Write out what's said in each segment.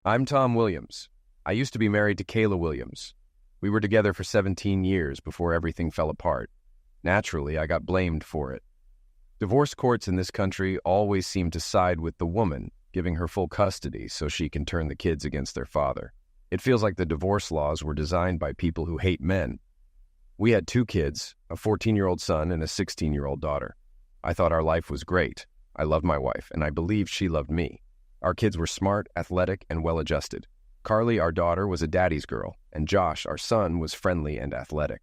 I'm Tom Williams. I used to be married to Kayla Williams. We were together for 17 years before everything fell apart. Naturally, I got blamed for it. Divorce courts in this country always seem to side with the woman, giving her full custody so she can turn the kids against their father. It feels like the divorce laws were designed by people who hate men. We had 2 kids, a 14-year-old son and a 16-year-old daughter. I thought our life was great. I loved my wife, and I believed she loved me. Our kids were smart, athletic, and well-adjusted. Carly, our daughter, was a daddy's girl, and Josh, our son, was friendly and athletic.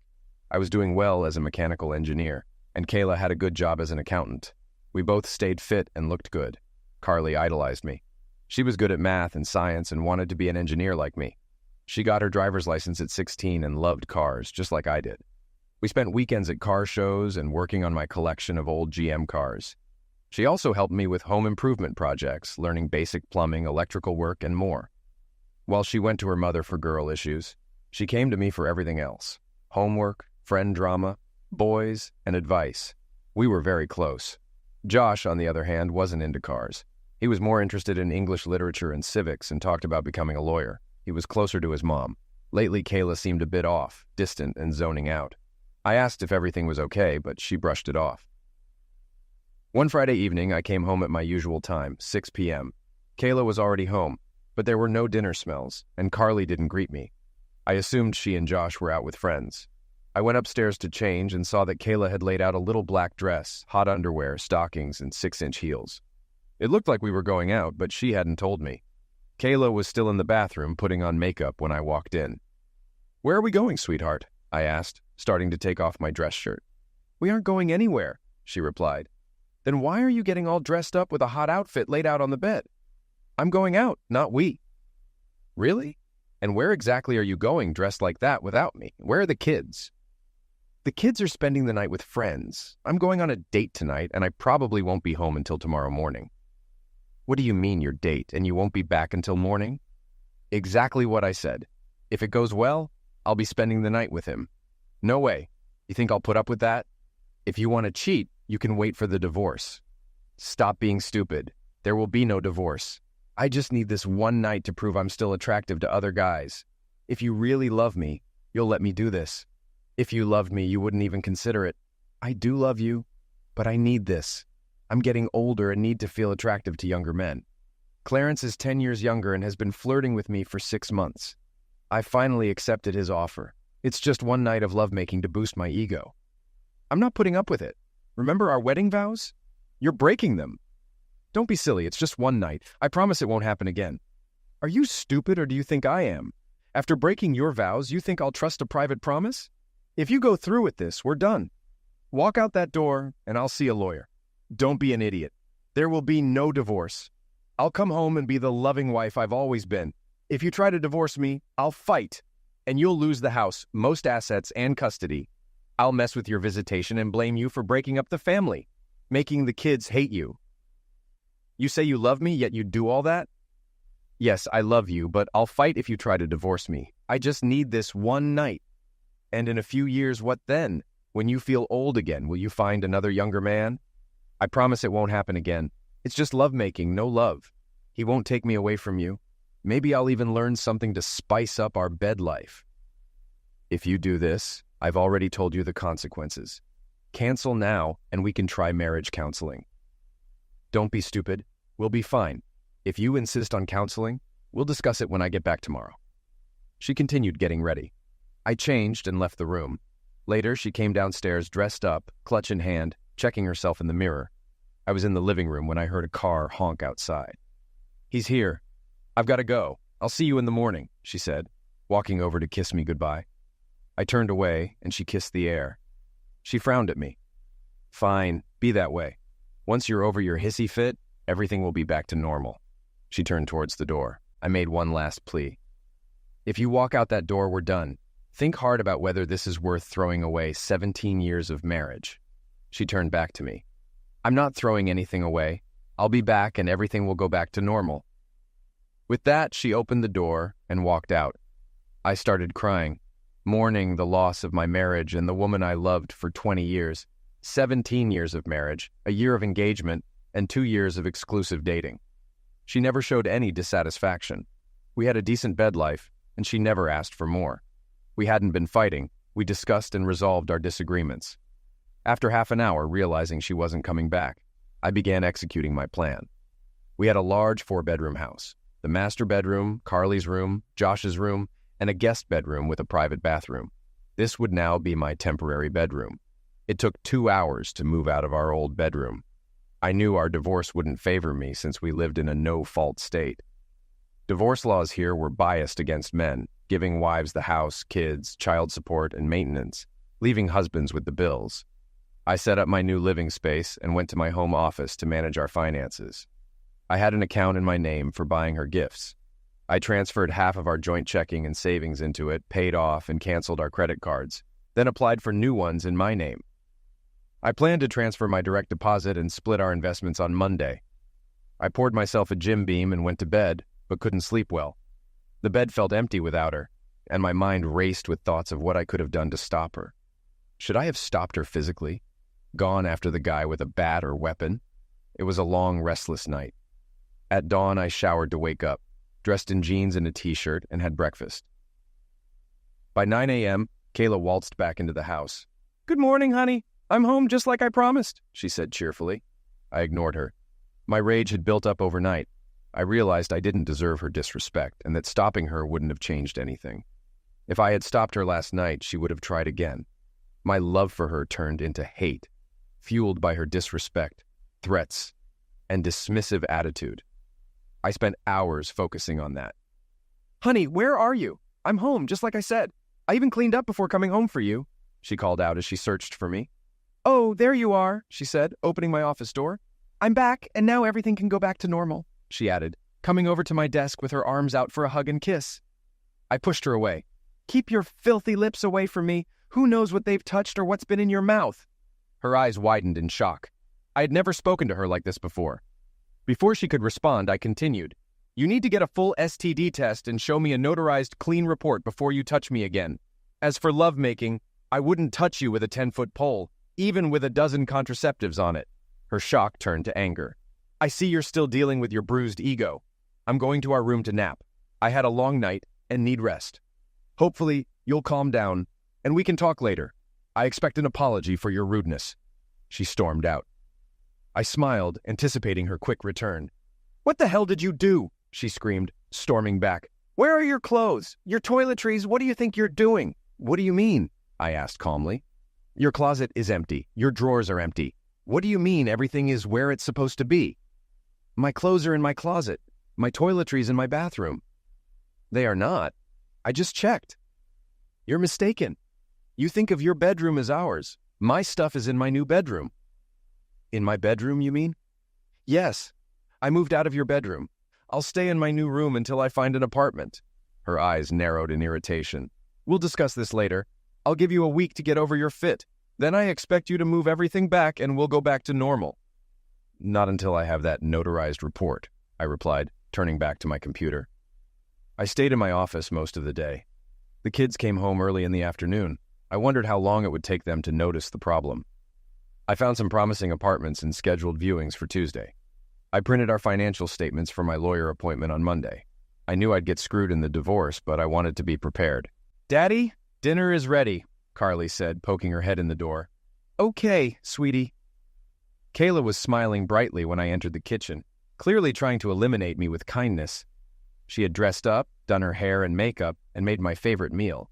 I was doing well as a mechanical engineer, and Kayla had a good job as an accountant. We both stayed fit and looked good. Carly idolized me. She was good at math and science and wanted to be an engineer like me. She got her driver's license at 16 and loved cars, just like I did. We spent weekends at car shows and working on my collection of old GM cars. She also helped me with home improvement projects, learning basic plumbing, electrical work, and more. While she went to her mother for girl issues, she came to me for everything else: homework, friend drama, boys, and advice. We were very close. Josh, on the other hand, wasn't into cars. He was more interested in English literature and civics and talked about becoming a lawyer. He was closer to his mom. Lately, Kayla seemed a bit off, distant and zoning out. I asked if everything was okay, but she brushed it off. One Friday evening, I came home at my usual time, 6 p.m. Kayla was already home, but there were no dinner smells, and Carly didn't greet me. I assumed she and Josh were out with friends. I went upstairs to change and saw that Kayla had laid out a little black dress, hot underwear, stockings, and 6-inch heels. It looked like we were going out, but she hadn't told me. Kayla was still in the bathroom putting on makeup when I walked in. "Where are we going, sweetheart?" I asked, starting to take off my dress shirt. "We aren't going anywhere," she replied. "Then why are you getting all dressed up with a hot outfit laid out on the bed?" "I'm going out, not we." "Really? And where exactly are you going dressed like that without me? Where are the kids?" "The kids are spending the night with friends. I'm going on a date tonight, and I probably won't be home until tomorrow morning." "What do you mean, your date, and you won't be back until morning?" "Exactly what I said. If it goes well, I'll be spending the night with him." "No way. You think I'll put up with that? If you want to cheat, you can wait for the divorce." "Stop being stupid. There will be no divorce. I just need this one night to prove I'm still attractive to other guys. If you really love me, you'll let me do this. If you loved me, you wouldn't even consider it. I do love you, but I need this. I'm getting older and need to feel attractive to younger men. Clarence is 10 years younger and has been flirting with me for 6 months. I finally accepted his offer. It's just one night of lovemaking to boost my ego. I'm not putting up with it. Remember our wedding vows? You're breaking them. Don't be silly, it's just one night. I promise it won't happen again." "Are you stupid, or do you think I am? After breaking your vows, you think I'll trust a private promise? If you go through with this, we're done. Walk out that door, and I'll see a lawyer. Don't be an idiot. There will be no divorce. I'll come home and be the loving wife I've always been. If you try to divorce me, I'll fight, and you'll lose the house, most assets, and custody. I'll mess with your visitation and blame you for breaking up the family, making the kids hate you. You say you love me, yet you do all that? Yes, I love you, but I'll fight if you try to divorce me. I just need this one night. And in a few years, what then? When you feel old again, will you find another younger man? I promise it won't happen again. It's just lovemaking, no love. He won't take me away from you. Maybe I'll even learn something to spice up our bed life. If you do this, I've already told you the consequences. Cancel now, and we can try marriage counseling. Don't be stupid. We'll be fine. If you insist on counseling, we'll discuss it when I get back tomorrow." She continued getting ready. I changed and left the room. Later, she came downstairs dressed up, clutch in hand, checking herself in the mirror. I was in the living room when I heard a car honk outside. "He's here. I've got to go. I'll see you in the morning," she said, walking over to kiss me goodbye. I turned away, and she kissed the air. She frowned at me. "Fine, be that way. Once you're over your hissy fit, everything will be back to normal." She turned towards the door. I made one last plea. "If you walk out that door, we're done. Think hard about whether this is worth throwing away 17 years of marriage." She turned back to me. "I'm not throwing anything away. I'll be back and everything will go back to normal." With that, she opened the door and walked out. I started crying, mourning the loss of my marriage and the woman I loved for 20 years, 17 years of marriage, a year of engagement, and 2 years of exclusive dating. She never showed any dissatisfaction. We had a decent bed life, and she never asked for more. We hadn't been fighting. We discussed and resolved our disagreements. After half an hour, realizing she wasn't coming back, I began executing my plan. We had a large 4-bedroom house. The master bedroom, Carly's room, Josh's room, and a guest bedroom with a private bathroom. This would now be my temporary bedroom. It took 2 hours to move out of our old bedroom. I knew our divorce wouldn't favor me since we lived in a no-fault state. Divorce laws here were biased against men, giving wives the house, kids, child support, and maintenance, leaving husbands with the bills. I set up my new living space and went to my home office to manage our finances. I had an account in my name for buying her gifts. I transferred half of our joint checking and savings into it, paid off, and canceled our credit cards, then applied for new ones in my name. I planned to transfer my direct deposit and split our investments on Monday. I poured myself a Jim Beam and went to bed, but couldn't sleep well. The bed felt empty without her, and my mind raced with thoughts of what I could have done to stop her. Should I have stopped her physically? Gone after the guy with a bat or weapon? It was a long, restless night. At dawn, I showered to wake up, dressed in jeans and a t-shirt, and had breakfast. By 9 a.m., Kayla waltzed back into the house. "Good morning, honey. I'm home just like I promised," she said cheerfully. I ignored her. My rage had built up overnight. I realized I didn't deserve her disrespect and that stopping her wouldn't have changed anything. If I had stopped her last night, she would have tried again. My love for her turned into hate, fueled by her disrespect, threats, and dismissive attitude. I spent hours focusing on that. "Honey, where are you? I'm home, just like I said. I even cleaned up before coming home for you," she called out as she searched for me. "Oh, there you are," she said, opening my office door. "I'm back, and now everything can go back to normal," she added, coming over to my desk with her arms out for a hug and kiss. I pushed her away. "Keep your filthy lips away from me. Who knows what they've touched or what's been in your mouth?" Her eyes widened in shock. I had never spoken to her like this before. Before she could respond, I continued. "You need to get a full STD test and show me a notarized clean report before you touch me again. As for lovemaking, I wouldn't touch you with a 10-foot pole, even with a dozen contraceptives on it." Her shock turned to anger. "I see you're still dealing with your bruised ego. I'm going to our room to nap. I had a long night and need rest. Hopefully, you'll calm down, and we can talk later. I expect an apology for your rudeness." She stormed out. I smiled, anticipating her quick return. "What the hell did you do?" she screamed, storming back. "Where are your clothes? Your toiletries? What do you think you're doing?" "What do you mean?" I asked calmly. "Your closet is empty. Your drawers are empty. What do you mean everything is where it's supposed to be?" "My clothes are in my closet. My toiletries in my bathroom." "They are not. I just checked." "You're mistaken. You think of your bedroom as ours. My stuff is in my new bedroom." "In my bedroom, you mean?" "Yes. I moved out of your bedroom. I'll stay in my new room until I find an apartment." Her eyes narrowed in irritation. "We'll discuss this later. I'll give you a week to get over your fit. Then I expect you to move everything back and we'll go back to normal." "Not until I have that notarized report," I replied, turning back to my computer. I stayed in my office most of the day. The kids came home early in the afternoon. I wondered how long it would take them to notice the problem. I found some promising apartments and scheduled viewings for Tuesday. I printed our financial statements for my lawyer appointment on Monday. I knew I'd get screwed in the divorce, but I wanted to be prepared. "Daddy, dinner is ready," Carly said, poking her head in the door. "Okay, sweetie." Kayla was smiling brightly when I entered the kitchen, clearly trying to eliminate me with kindness. She had dressed up, done her hair and makeup, and made my favorite meal.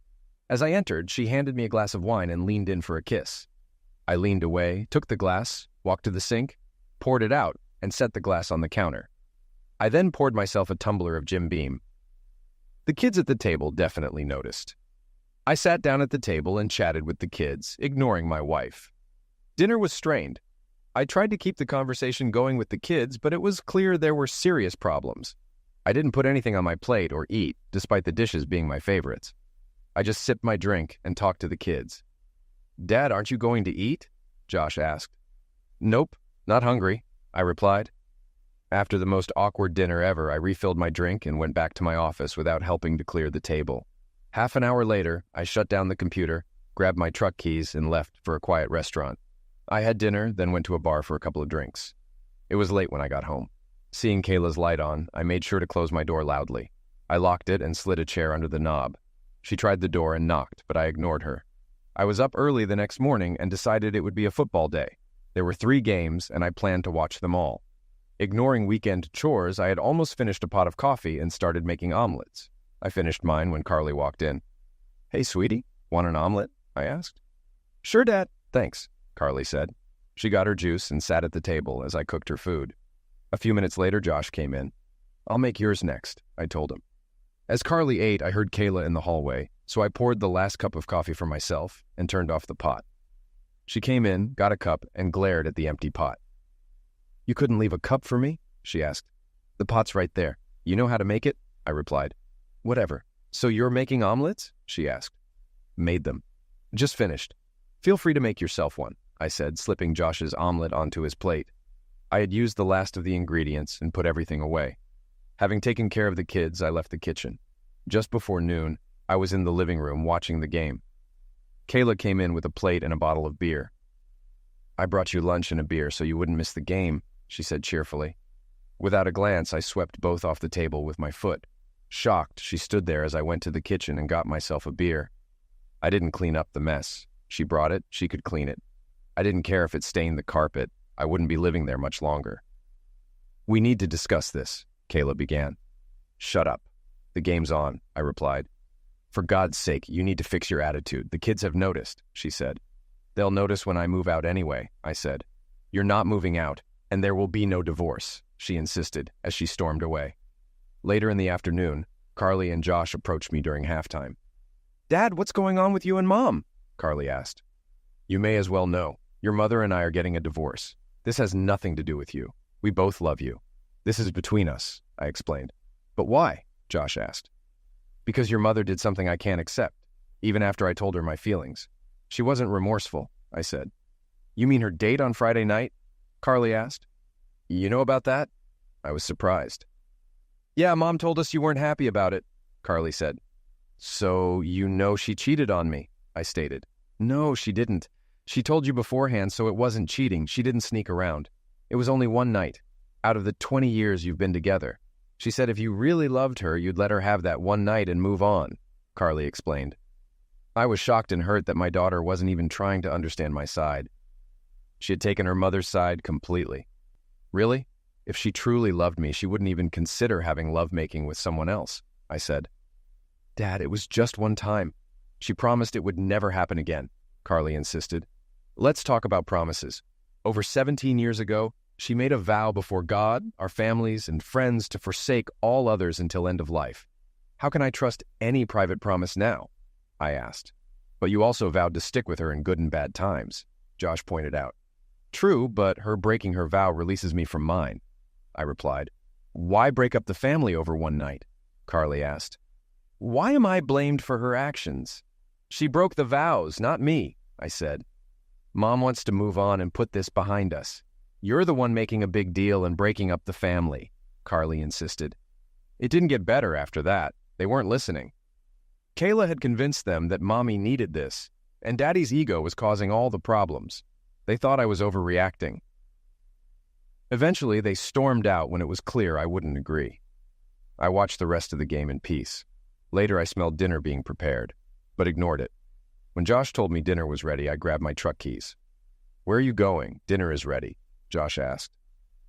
As I entered, she handed me a glass of wine and leaned in for a kiss. I leaned away, took the glass, walked to the sink, poured it out, and set the glass on the counter. I then poured myself a tumbler of Jim Beam. The kids at the table definitely noticed. I sat down at the table and chatted with the kids, ignoring my wife. Dinner was strained. I tried to keep the conversation going with the kids, but it was clear there were serious problems. I didn't put anything on my plate or eat, despite the dishes being my favorites. I just sipped my drink and talked to the kids. "Dad, aren't you going to eat?" Josh asked. "Nope, not hungry," I replied. After the most awkward dinner ever, I refilled my drink and went back to my office without helping to clear the table. Half an hour later, I shut down the computer, grabbed my truck keys, and left for a quiet restaurant. I had dinner, then went to a bar for a couple of drinks. It was late when I got home. Seeing Kayla's light on, I made sure to close my door loudly. I locked it and slid a chair under the knob. She tried the door and knocked, but I ignored her. I was up early the next morning and decided it would be a football day. There were 3 games, and I planned to watch them all. Ignoring weekend chores, I had almost finished a pot of coffee and started making omelets. I finished mine when Carly walked in. "Hey, sweetie, want an omelet?" I asked. "Sure, Dad. Thanks," Carly said. She got her juice and sat at the table as I cooked her food. A few minutes later, Josh came in. "I'll make yours next," I told him. As Carly ate, I heard Kayla in the hallway, so I poured the last cup of coffee for myself and turned off the pot. She came in, got a cup, and glared at the empty pot. "You couldn't leave a cup for me?" she asked. "The pot's right there. You know how to make it?" I replied. "Whatever. So you're making omelets?" she asked. "Made them. Just finished. Feel free to make yourself one," I said, slipping Josh's omelet onto his plate. I had used the last of the ingredients and put everything away. Having taken care of the kids, I left the kitchen. Just before noon, I was in the living room watching the game. Kayla came in with a plate and a bottle of beer. "I brought you lunch and a beer so you wouldn't miss the game," she said cheerfully. Without a glance, I swept both off the table with my foot. Shocked, she stood there as I went to the kitchen and got myself a beer. I didn't clean up the mess. She brought it, she could clean it. I didn't care if it stained the carpet. I wouldn't be living there much longer. "We need to discuss this," Kayla began. "Shut up. The game's on," I replied. "For God's sake, you need to fix your attitude. The kids have noticed," she said. "They'll notice when I move out anyway," I said. "You're not moving out, and there will be no divorce," she insisted as she stormed away. Later in the afternoon, Carly and Josh approached me during halftime. "Dad, what's going on with you and Mom?" Carly asked. "You may as well know. Your mother and I are getting a divorce. This has nothing to do with you. We both love you. This is between us," I explained. "But why?" Josh asked. "Because your mother did something I can't accept, even after I told her my feelings. She wasn't remorseful," I said. "You mean her date on Friday night?" Carly asked. "You know about that?" I was surprised. "Yeah, Mom told us you weren't happy about it," Carly said. "So you know she cheated on me," I stated. "No, she didn't. She told you beforehand, so it wasn't cheating. She didn't sneak around. It was only one night, out of the 20 years you've been together. She said if you really loved her, you'd let her have that one night and move on," Carly explained. I was shocked and hurt that my daughter wasn't even trying to understand my side. She had taken her mother's side completely. "Really? If she truly loved me, she wouldn't even consider having lovemaking with someone else," I said. "Dad, it was just one time. She promised it would never happen again," Carly insisted. "Let's talk about promises. Over 17 years ago, she made a vow before God, our families, and friends to forsake all others until end of life. How can I trust any private promise now?" I asked. "But you also vowed to stick with her in good and bad times," Josh pointed out. "True, but her breaking her vow releases me from mine," I replied. "Why break up the family over one night?" Carly asked. "Why am I blamed for her actions? She broke the vows, not me," I said. "Mom wants to move on and put this behind us. You're the one making a big deal and breaking up the family," Carly insisted. It didn't get better after that. They weren't listening. Kayla had convinced them that Mommy needed this, and Daddy's ego was causing all the problems. They thought I was overreacting. Eventually, they stormed out when it was clear I wouldn't agree. I watched the rest of the game in peace. Later, I smelled dinner being prepared, but ignored it. When Josh told me dinner was ready, I grabbed my truck keys. "Where are you going? Dinner is ready," Josh asked.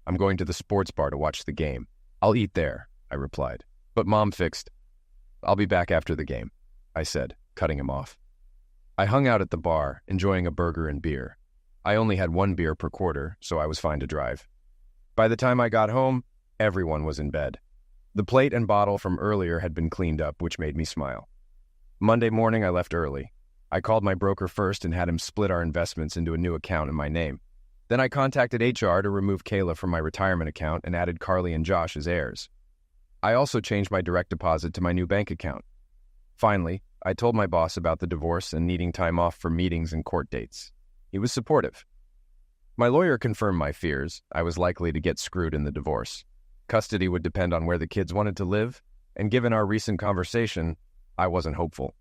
"I'm going to the sports bar to watch the game. I'll eat there," I replied. "But Mom fixed." "I'll be back after the game," I said, cutting him off. I hung out at the bar, enjoying a burger and beer. I only had 1 beer per quarter, so I was fine to drive. By the time I got home, everyone was in bed. The plate and bottle from earlier had been cleaned up, which made me smile. Monday morning, I left early. I called my broker first and had him split our investments into a new account in my name. Then I contacted HR to remove Kayla from my retirement account and added Carly and Josh as heirs. I also changed my direct deposit to my new bank account. Finally, I told my boss about the divorce and needing time off for meetings and court dates. He was supportive. My lawyer confirmed my fears. I was likely to get screwed in the divorce. Custody would depend on where the kids wanted to live, and given our recent conversation, I wasn't hopeful.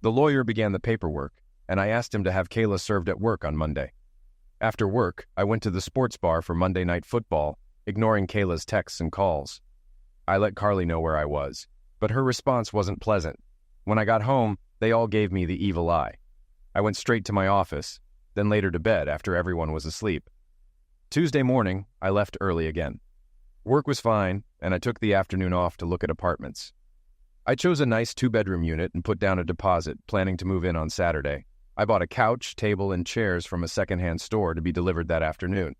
The lawyer began the paperwork, and I asked him to have Kayla served at work on Monday. After work, I went to the sports bar for Monday Night Football, ignoring Kayla's texts and calls. I let Carly know where I was. But her response wasn't pleasant. When I got home, they all gave me the evil eye. I went straight to my office, then later to bed after everyone was asleep. Tuesday morning, I left early again. Work was fine, and I took the afternoon off to look at apartments. I chose a nice 2-bedroom unit and put down a deposit, planning to move in on Saturday. I bought a couch, table, and chairs from a secondhand store to be delivered that afternoon.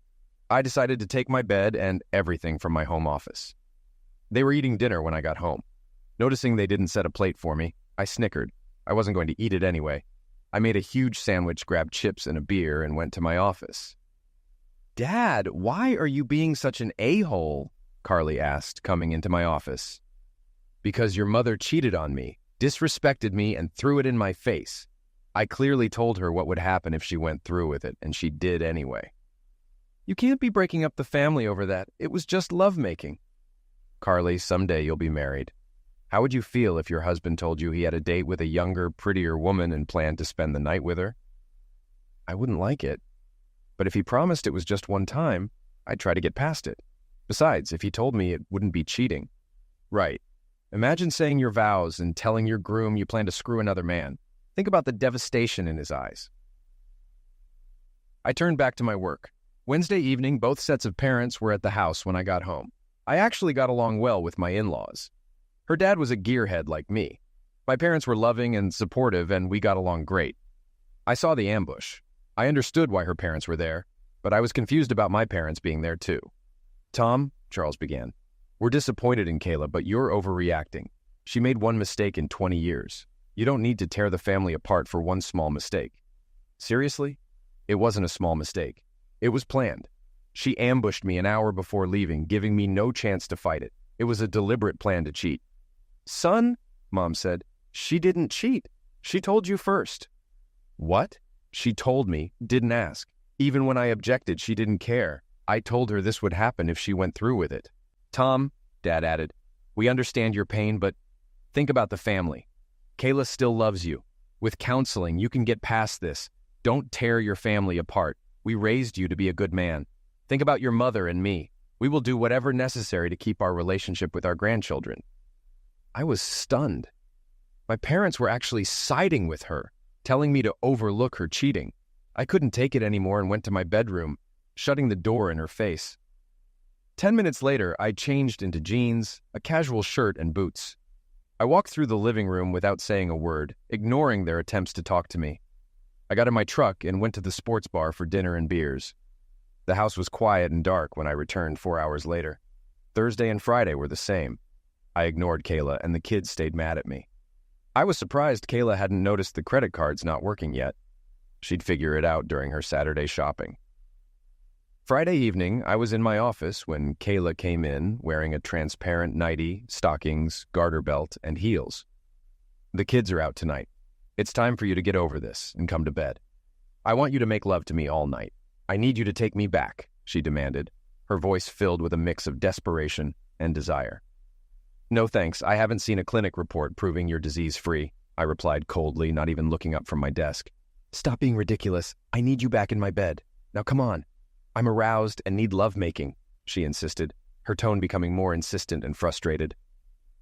I decided to take my bed and everything from my home office. They were eating dinner when I got home. Noticing they didn't set a plate for me, I snickered. I wasn't going to eat it anyway. I made a huge sandwich, grabbed chips and a beer, and went to my office. "Dad, why are you being such an a-hole?" Carly asked, coming into my office. "Because your mother cheated on me, disrespected me, and threw it in my face. I clearly told her what would happen if she went through with it, and she did anyway." "You can't be breaking up the family over that. It was just lovemaking." "Carly, someday you'll be married. How would you feel if your husband told you he had a date with a younger, prettier woman and planned to spend the night with her?" "I wouldn't like it. But if he promised it was just one time, I'd try to get past it. Besides, if he told me it wouldn't be cheating." "Right. Imagine saying your vows and telling your groom you plan to screw another man. Think about the devastation in his eyes." I turned back to my work. Wednesday evening, both sets of parents were at the house when I got home. I actually got along well with my in-laws. Her dad was a gearhead like me. My parents were loving and supportive, and we got along great. I saw the ambush. I understood why her parents were there, but I was confused about my parents being there too. "Tom," Charles began, "we're disappointed in Kayla, but you're overreacting. She made one mistake in 20 years. You don't need to tear the family apart for one small mistake." "Seriously? It wasn't a small mistake. It was planned. She ambushed me an hour before leaving, giving me no chance to fight it. It was a deliberate plan to cheat." "Son," Mom said, "she didn't cheat. She told you first." "What? She told me, didn't ask. Even when I objected, she didn't care. I told her this would happen if she went through with it." "Tom," Dad added, "we understand your pain, but think about the family. Kayla still loves you. With counseling, you can get past this. Don't tear your family apart. We raised you to be a good man. Think about your mother and me. We will do whatever necessary to keep our relationship with our grandchildren." I was stunned. My parents were actually siding with her, telling me to overlook her cheating. I couldn't take it anymore and went to my bedroom, shutting the door in her face. 10 minutes later, I changed into jeans, a casual shirt, and boots. I walked through the living room without saying a word, ignoring their attempts to talk to me. I got in my truck and went to the sports bar for dinner and beers. The house was quiet and dark when I returned 4 hours later. Thursday and Friday were the same. I ignored Kayla, and the kids stayed mad at me. I was surprised Kayla hadn't noticed the credit cards not working yet. She'd figure it out during her Saturday shopping. Friday evening, I was in my office when Kayla came in wearing a transparent nightie, stockings, garter belt, and heels. "The kids are out tonight. It's time for you to get over this and come to bed. I want you to make love to me all night. I need you to take me back," she demanded, her voice filled with a mix of desperation and desire. "No thanks, I haven't seen a clinic report proving you're disease-free," I replied coldly, not even looking up from my desk. "Stop being ridiculous. I need you back in my bed. Now come on. I'm aroused and need lovemaking," she insisted, her tone becoming more insistent and frustrated.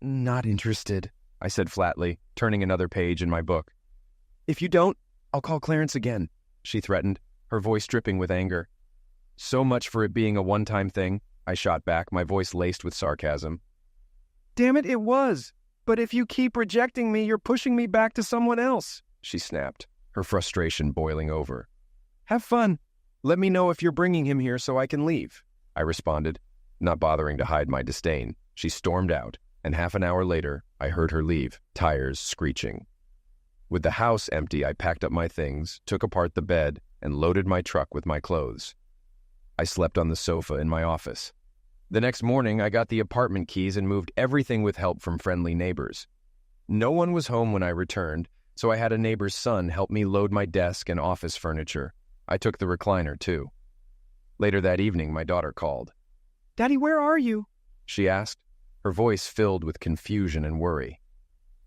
"Not interested," I said flatly, turning another page in my book. "If you don't, I'll call Clarence again," she threatened, her voice dripping with anger. "So much for it being a one-time thing," I shot back, my voice laced with sarcasm. "Damn it, it was. But if you keep rejecting me, you're pushing me back to someone else," she snapped, her frustration boiling over. "Have fun. Let me know if you're bringing him here so I can leave," I responded, not bothering to hide my disdain. She stormed out, and half an hour later, I heard her leave, tires screeching. With the house empty, I packed up my things, took apart the bed, and loaded my truck with my clothes. I slept on the sofa in my office. The next morning, I got the apartment keys and moved everything with help from friendly neighbors. No one was home when I returned, so I had a neighbor's son help me load my desk and office furniture. I took the recliner, too. Later that evening, my daughter called. "Daddy, where are you?" she asked, her voice filled with confusion and worry.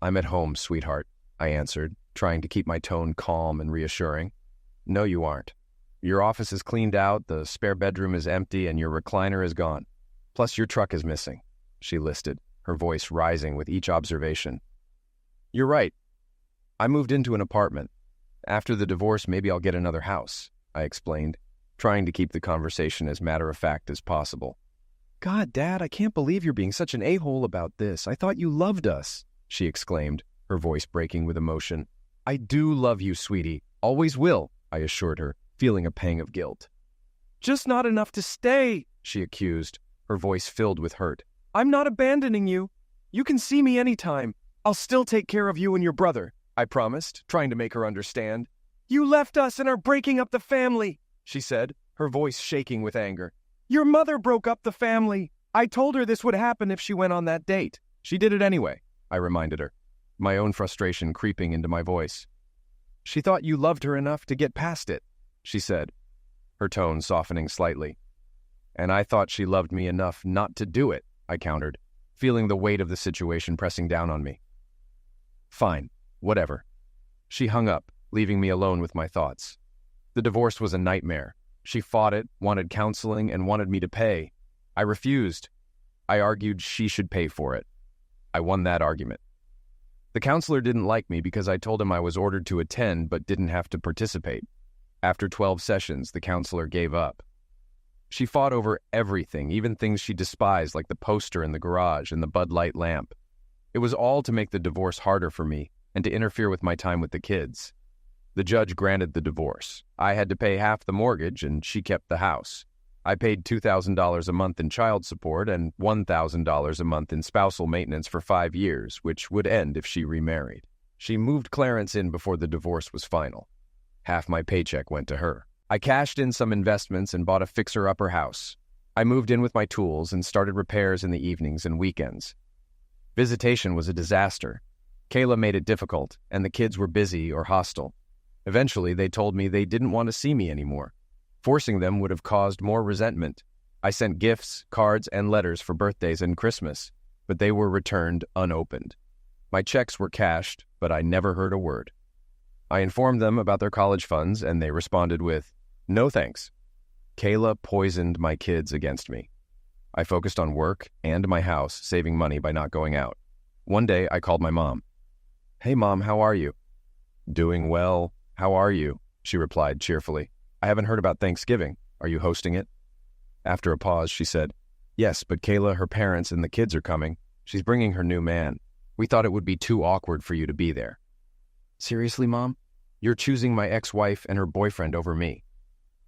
"I'm at home, sweetheart," I answered, trying to keep my tone calm and reassuring. "No, you aren't. Your office is cleaned out, the spare bedroom is empty, and your recliner is gone. Plus, your truck is missing," she listed, her voice rising with each observation. You're right. I moved into an apartment. After the divorce, maybe I'll get another house, I explained, trying to keep the conversation as matter-of-fact as possible. God, Dad, I can't believe you're being such an a-hole about this. I thought you loved us, she exclaimed, her voice breaking with emotion. I do love you, sweetie. Always will, I assured her, feeling a pang of guilt. Just not enough to stay, she accused, her voice filled with hurt. I'm not abandoning you. You can see me anytime. I'll still take care of you and your brother, I promised, trying to make her understand. You left us and are breaking up the family, she said, her voice shaking with anger. Your mother broke up the family. I told her this would happen if she went on that date. She did it anyway, I reminded her, my own frustration creeping into my voice. She thought you loved her enough to get past it, she said, her tone softening slightly. And I thought she loved me enough not to do it, I countered, feeling the weight of the situation pressing down on me. Fine, whatever. She hung up, leaving me alone with my thoughts. The divorce was a nightmare. She fought it, wanted counseling, and wanted me to pay. I refused. I argued she should pay for it. I won that argument. The counselor didn't like me because I told him I was ordered to attend but didn't have to participate. After 12 sessions, the counselor gave up. She fought over everything, even things she despised like the poster in the garage and the Bud Light lamp. It was all to make the divorce harder for me and to interfere with my time with the kids. The judge granted the divorce. I had to pay half the mortgage and she kept the house. I paid $2,000 a month in child support and $1,000 a month in spousal maintenance for 5 years, which would end if she remarried. She moved Clarence in before the divorce was final. Half my paycheck went to her. I cashed in some investments and bought a fixer-upper house. I moved in with my tools and started repairs in the evenings and weekends. Visitation was a disaster. Kayla made it difficult, and the kids were busy or hostile. Eventually, they told me they didn't want to see me anymore. Forcing them would have caused more resentment. I sent gifts, cards, and letters for birthdays and Christmas, but they were returned unopened. My checks were cashed, but I never heard a word. I informed them about their college funds, and they responded with, "No thanks." Kayla poisoned my kids against me. I focused on work and my house, saving money by not going out. One day, I called my mom. "Hey, Mom, how are you?" "Doing well. How are you?" she replied cheerfully. "I haven't heard about Thanksgiving. Are you hosting it?" After a pause, she said, "Yes, but Kayla, her parents, and the kids are coming. She's bringing her new man. We thought it would be too awkward for you to be there." "Seriously, Mom? You're choosing my ex-wife and her boyfriend over me.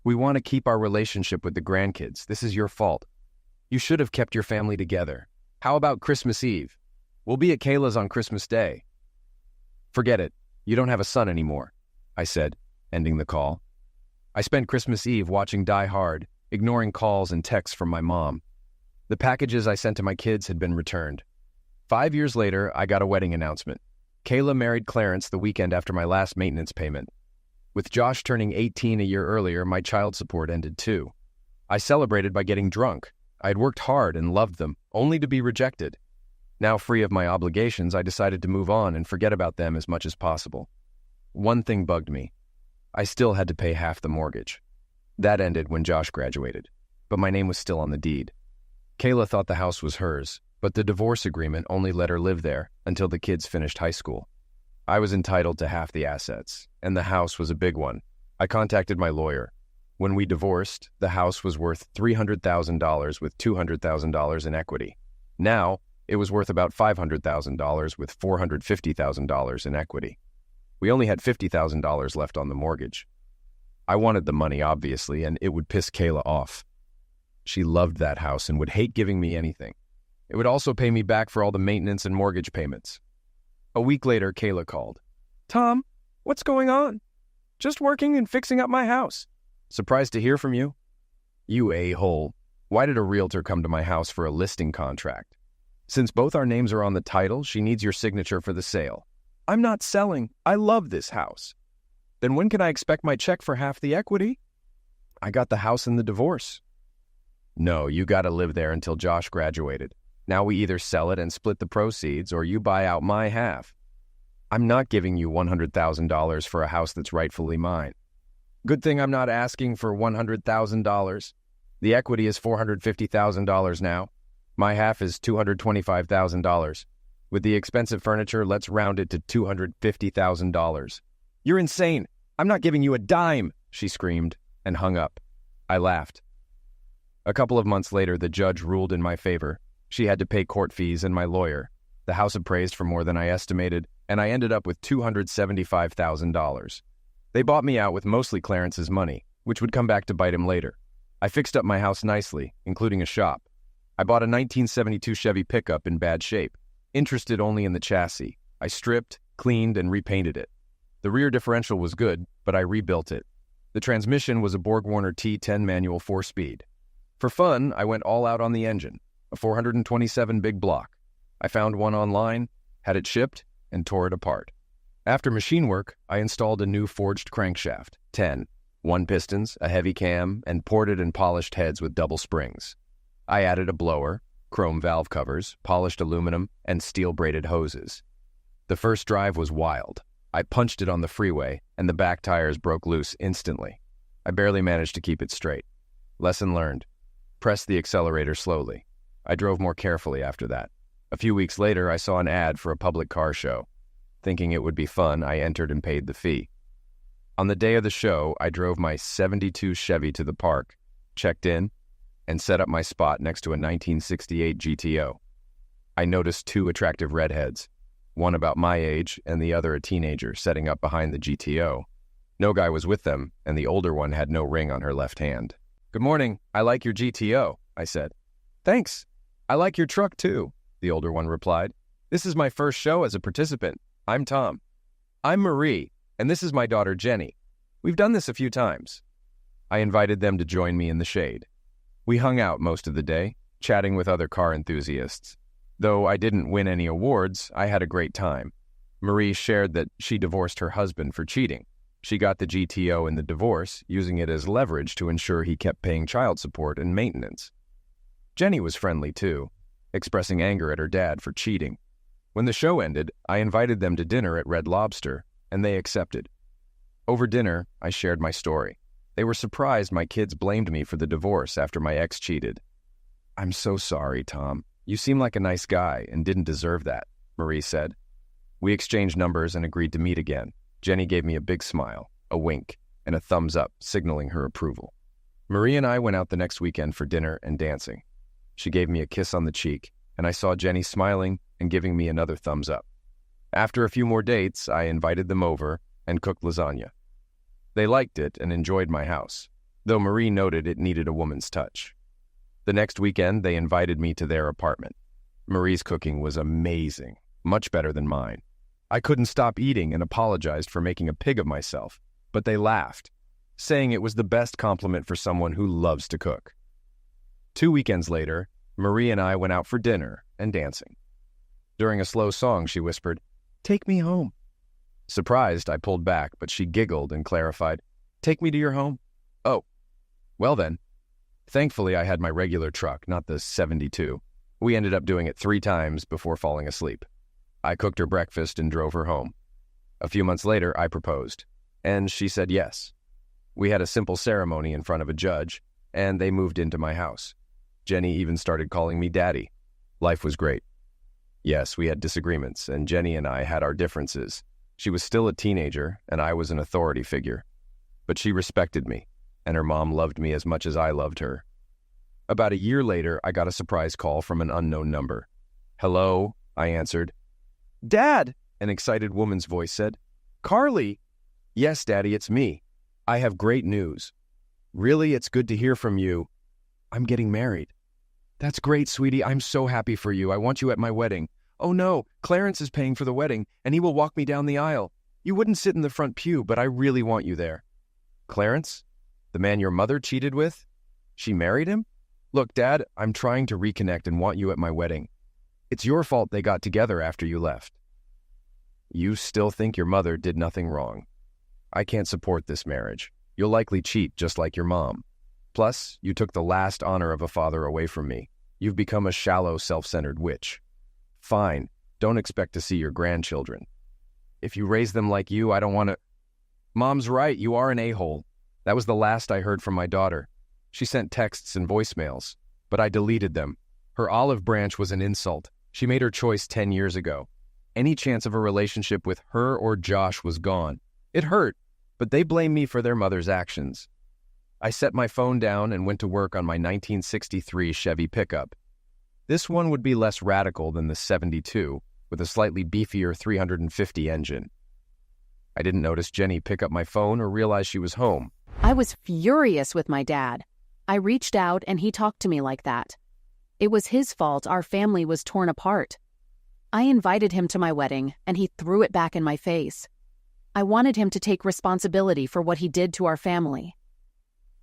We want to keep our relationship with the grandkids. This is your fault. You should have kept your family together. How about Christmas Eve? We'll be at Kayla's on Christmas Day." "Forget it. You don't have a son anymore," I said, ending the call. I spent Christmas Eve watching Die Hard, ignoring calls and texts from my mom. The packages I sent to my kids had been returned. 5 years later, I got a wedding announcement. Kayla married Clarence the weekend after my last maintenance payment. With Josh turning 18 a year earlier, my child support ended too. I celebrated by getting drunk. I had worked hard and loved them, only to be rejected. Now free of my obligations, I decided to move on and forget about them as much as possible. One thing bugged me. I still had to pay half the mortgage. That ended when Josh graduated, but my name was still on the deed. Kayla thought the house was hers, but the divorce agreement only let her live there until the kids finished high school. I was entitled to half the assets, and the house was a big one. I contacted my lawyer. When we divorced, the house was worth $300,000 with $200,000 in equity. Now, it was worth about $500,000 with $450,000 in equity. We only had $50,000 left on the mortgage. I wanted the money, obviously, and it would piss Kayla off. She loved that house and would hate giving me anything. It would also pay me back for all the maintenance and mortgage payments. A week later, Kayla called. "Tom, what's going on?" "Just working and fixing up my house." "Surprised to hear from you." "You a-hole. Why did a realtor come to my house for a listing contract?" "Since both our names are on the title, she needs your signature for the sale." "I'm not selling. I love this house." "Then when can I expect my check for half the equity?" "I got the house in the divorce." "No, you got to live there until Josh graduated. Now we either sell it and split the proceeds, or you buy out my half." "I'm not giving you $100,000 for a house that's rightfully mine." "Good thing I'm not asking for $100,000. The equity is $450,000 now. My half is $225,000. With the expensive furniture, let's round it to $250,000. You're insane. I'm not giving you a dime, she screamed and hung up. I laughed. A couple of months later, the judge ruled in my favor. She had to pay court fees and my lawyer. The house appraised for more than I estimated, and I ended up with $275,000. They bought me out with mostly Clarence's money, which would come back to bite him later. I fixed up my house nicely, including a shop. I bought a 1972 Chevy pickup in bad shape, interested only in the chassis. I stripped, cleaned, and repainted it. The rear differential was good, but I rebuilt it. The transmission was a Borg-Warner T10 manual 4-speed. For fun, I went all out on the engine, a 427 big block. I found one online, had it shipped, and tore it apart. After machine work, I installed a new forged crankshaft, 10, 1 pistons, a heavy cam, and ported and polished heads with double springs. I added a blower, chrome valve covers, polished aluminum, and steel-braided hoses. The first drive was wild. I punched it on the freeway, and the back tires broke loose instantly. I barely managed to keep it straight. Lesson learned. Press the accelerator slowly. I drove more carefully after that. A few weeks later, I saw an ad for a public car show. Thinking it would be fun, I entered and paid the fee. On the day of the show, I drove my 72 Chevy to the park, checked in, and set up my spot next to a 1968 GTO. I noticed 2 attractive redheads, one about my age and the other a teenager, setting up behind the GTO. No guy was with them, and the older one had no ring on her left hand. "Good morning. I like your GTO," I said. "Thanks. I like your truck, too," the older one replied. "This is my first show as a participant. I'm Tom." "I'm Marie, and this is my daughter, Jenny. We've done this a few times." I invited them to join me in the shade. We hung out most of the day, chatting with other car enthusiasts. Though I didn't win any awards, I had a great time. Marie shared that she divorced her husband for cheating. She got the GTO in the divorce, using it as leverage to ensure he kept paying child support and maintenance. Jenny was friendly too, expressing anger at her dad for cheating. When the show ended, I invited them to dinner at Red Lobster, and they accepted. Over dinner, I shared my story. They were surprised my kids blamed me for the divorce after my ex cheated. "I'm so sorry, Tom. You seem like a nice guy and didn't deserve that," Marie said. We exchanged numbers and agreed to meet again. Jenny gave me a big smile, a wink, and a thumbs up, signaling her approval. Marie and I went out the next weekend for dinner and dancing. She gave me a kiss on the cheek, and I saw Jenny smiling and giving me another thumbs up. After a few more dates, I invited them over and cooked lasagna. They liked it and enjoyed my house, though Marie noted it needed a woman's touch. The next weekend, they invited me to their apartment. Marie's cooking was amazing, much better than mine. I couldn't stop eating and apologized for making a pig of myself, but they laughed, saying it was the best compliment for someone who loves to cook. 2 weekends later, Marie and I went out for dinner and dancing. During a slow song, she whispered, "Take me home." Surprised, I pulled back, but she giggled and clarified, "Take me to your home?" "Oh, well then." Thankfully, I had my regular truck, not the 72. We ended up doing it 3 times before falling asleep. I cooked her breakfast and drove her home. A few months later, I proposed, and she said yes. We had a simple ceremony in front of a judge, and they moved into my house. Jenny even started calling me Daddy. Life was great. Yes, we had disagreements, and Jenny and I had our differences. She was still a teenager, and I was an authority figure. But she respected me, and her mom loved me as much as I loved her. About a year later, I got a surprise call from an unknown number. "Hello," I answered. "Dad," an excited woman's voice said. "Carly." "Yes, Daddy, it's me. I have great news." "Really? It's good to hear from you." "I'm getting married." "That's great, sweetie. I'm so happy for you. I want you at my wedding." "Oh no, Clarence is paying for the wedding, and he will walk me down the aisle. You wouldn't sit in the front pew, but I really want you there." "Clarence? The man your mother cheated with? She married him? Look, Dad, I'm trying to reconnect and want you at my wedding. It's your fault they got together after you left." "You still think your mother did nothing wrong. I can't support this marriage. You'll likely cheat just like your mom. Plus, you took the last honor of a father away from me. You've become a shallow, self-centered witch. Fine, don't expect to see your grandchildren. If you raise them like you, I don't want to—" "Mom's right, you are an a-hole. That was the last I heard from my daughter. She sent texts and voicemails, but I deleted them. Her olive branch was an insult. She made her choice 10 years ago. Any chance of a relationship with her or Josh was gone. It hurt, but they blame me for their mother's actions. I set my phone down and went to work on my 1963 Chevy pickup. This one would be less radical than the 72, with a slightly beefier 350 engine. I didn't notice Jenny pick up my phone or realize she was home. I was furious with my dad. I reached out and he talked to me like that. It was his fault our family was torn apart. I invited him to my wedding and he threw it back in my face. I wanted him to take responsibility for what he did to our family.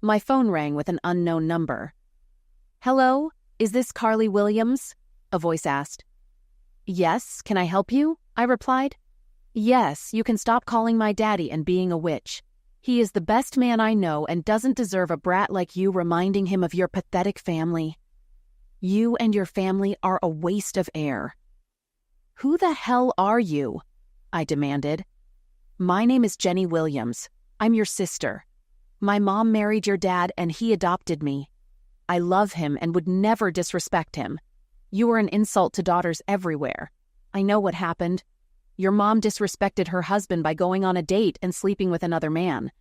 My phone rang with an unknown number. "Hello, is this Carly Williams?" a voice asked. "Yes, can I help you?" I replied. "Yes, you can stop calling my daddy and being a witch. He is the best man I know and doesn't deserve a brat like you reminding him of your pathetic family. You and your family are a waste of air." "Who the hell are you?" I demanded. "My name is Jenny Williams. I'm your sister. My mom married your dad and he adopted me. I love him and would never disrespect him. You are an insult to daughters everywhere. I know what happened. Your mom disrespected her husband by going on a date and sleeping with another man.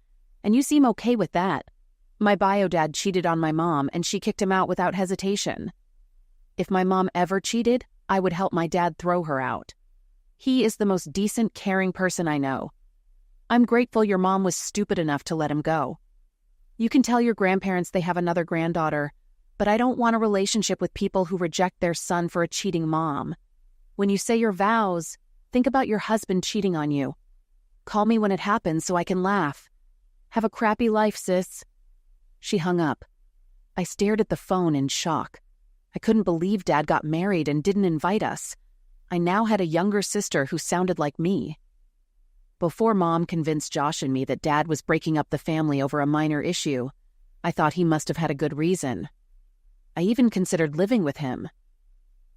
And you seem okay with that. My bio dad cheated on my mom and she kicked him out without hesitation. If my mom ever cheated, I would help my dad throw her out. He is the most decent, caring person I know. I'm grateful your mom was stupid enough to let him go. You can tell your grandparents they have another granddaughter, but I don't want a relationship with people who reject their son for a cheating mom. When you say your vows, think about your husband cheating on you. Call me when it happens so I can laugh. Have a crappy life, sis." She hung up. I stared at the phone in shock. I couldn't believe Dad got married and didn't invite us. I now had a younger sister who sounded like me. Before Mom convinced Josh and me that Dad was breaking up the family over a minor issue, I thought he must have had a good reason. I even considered living with him.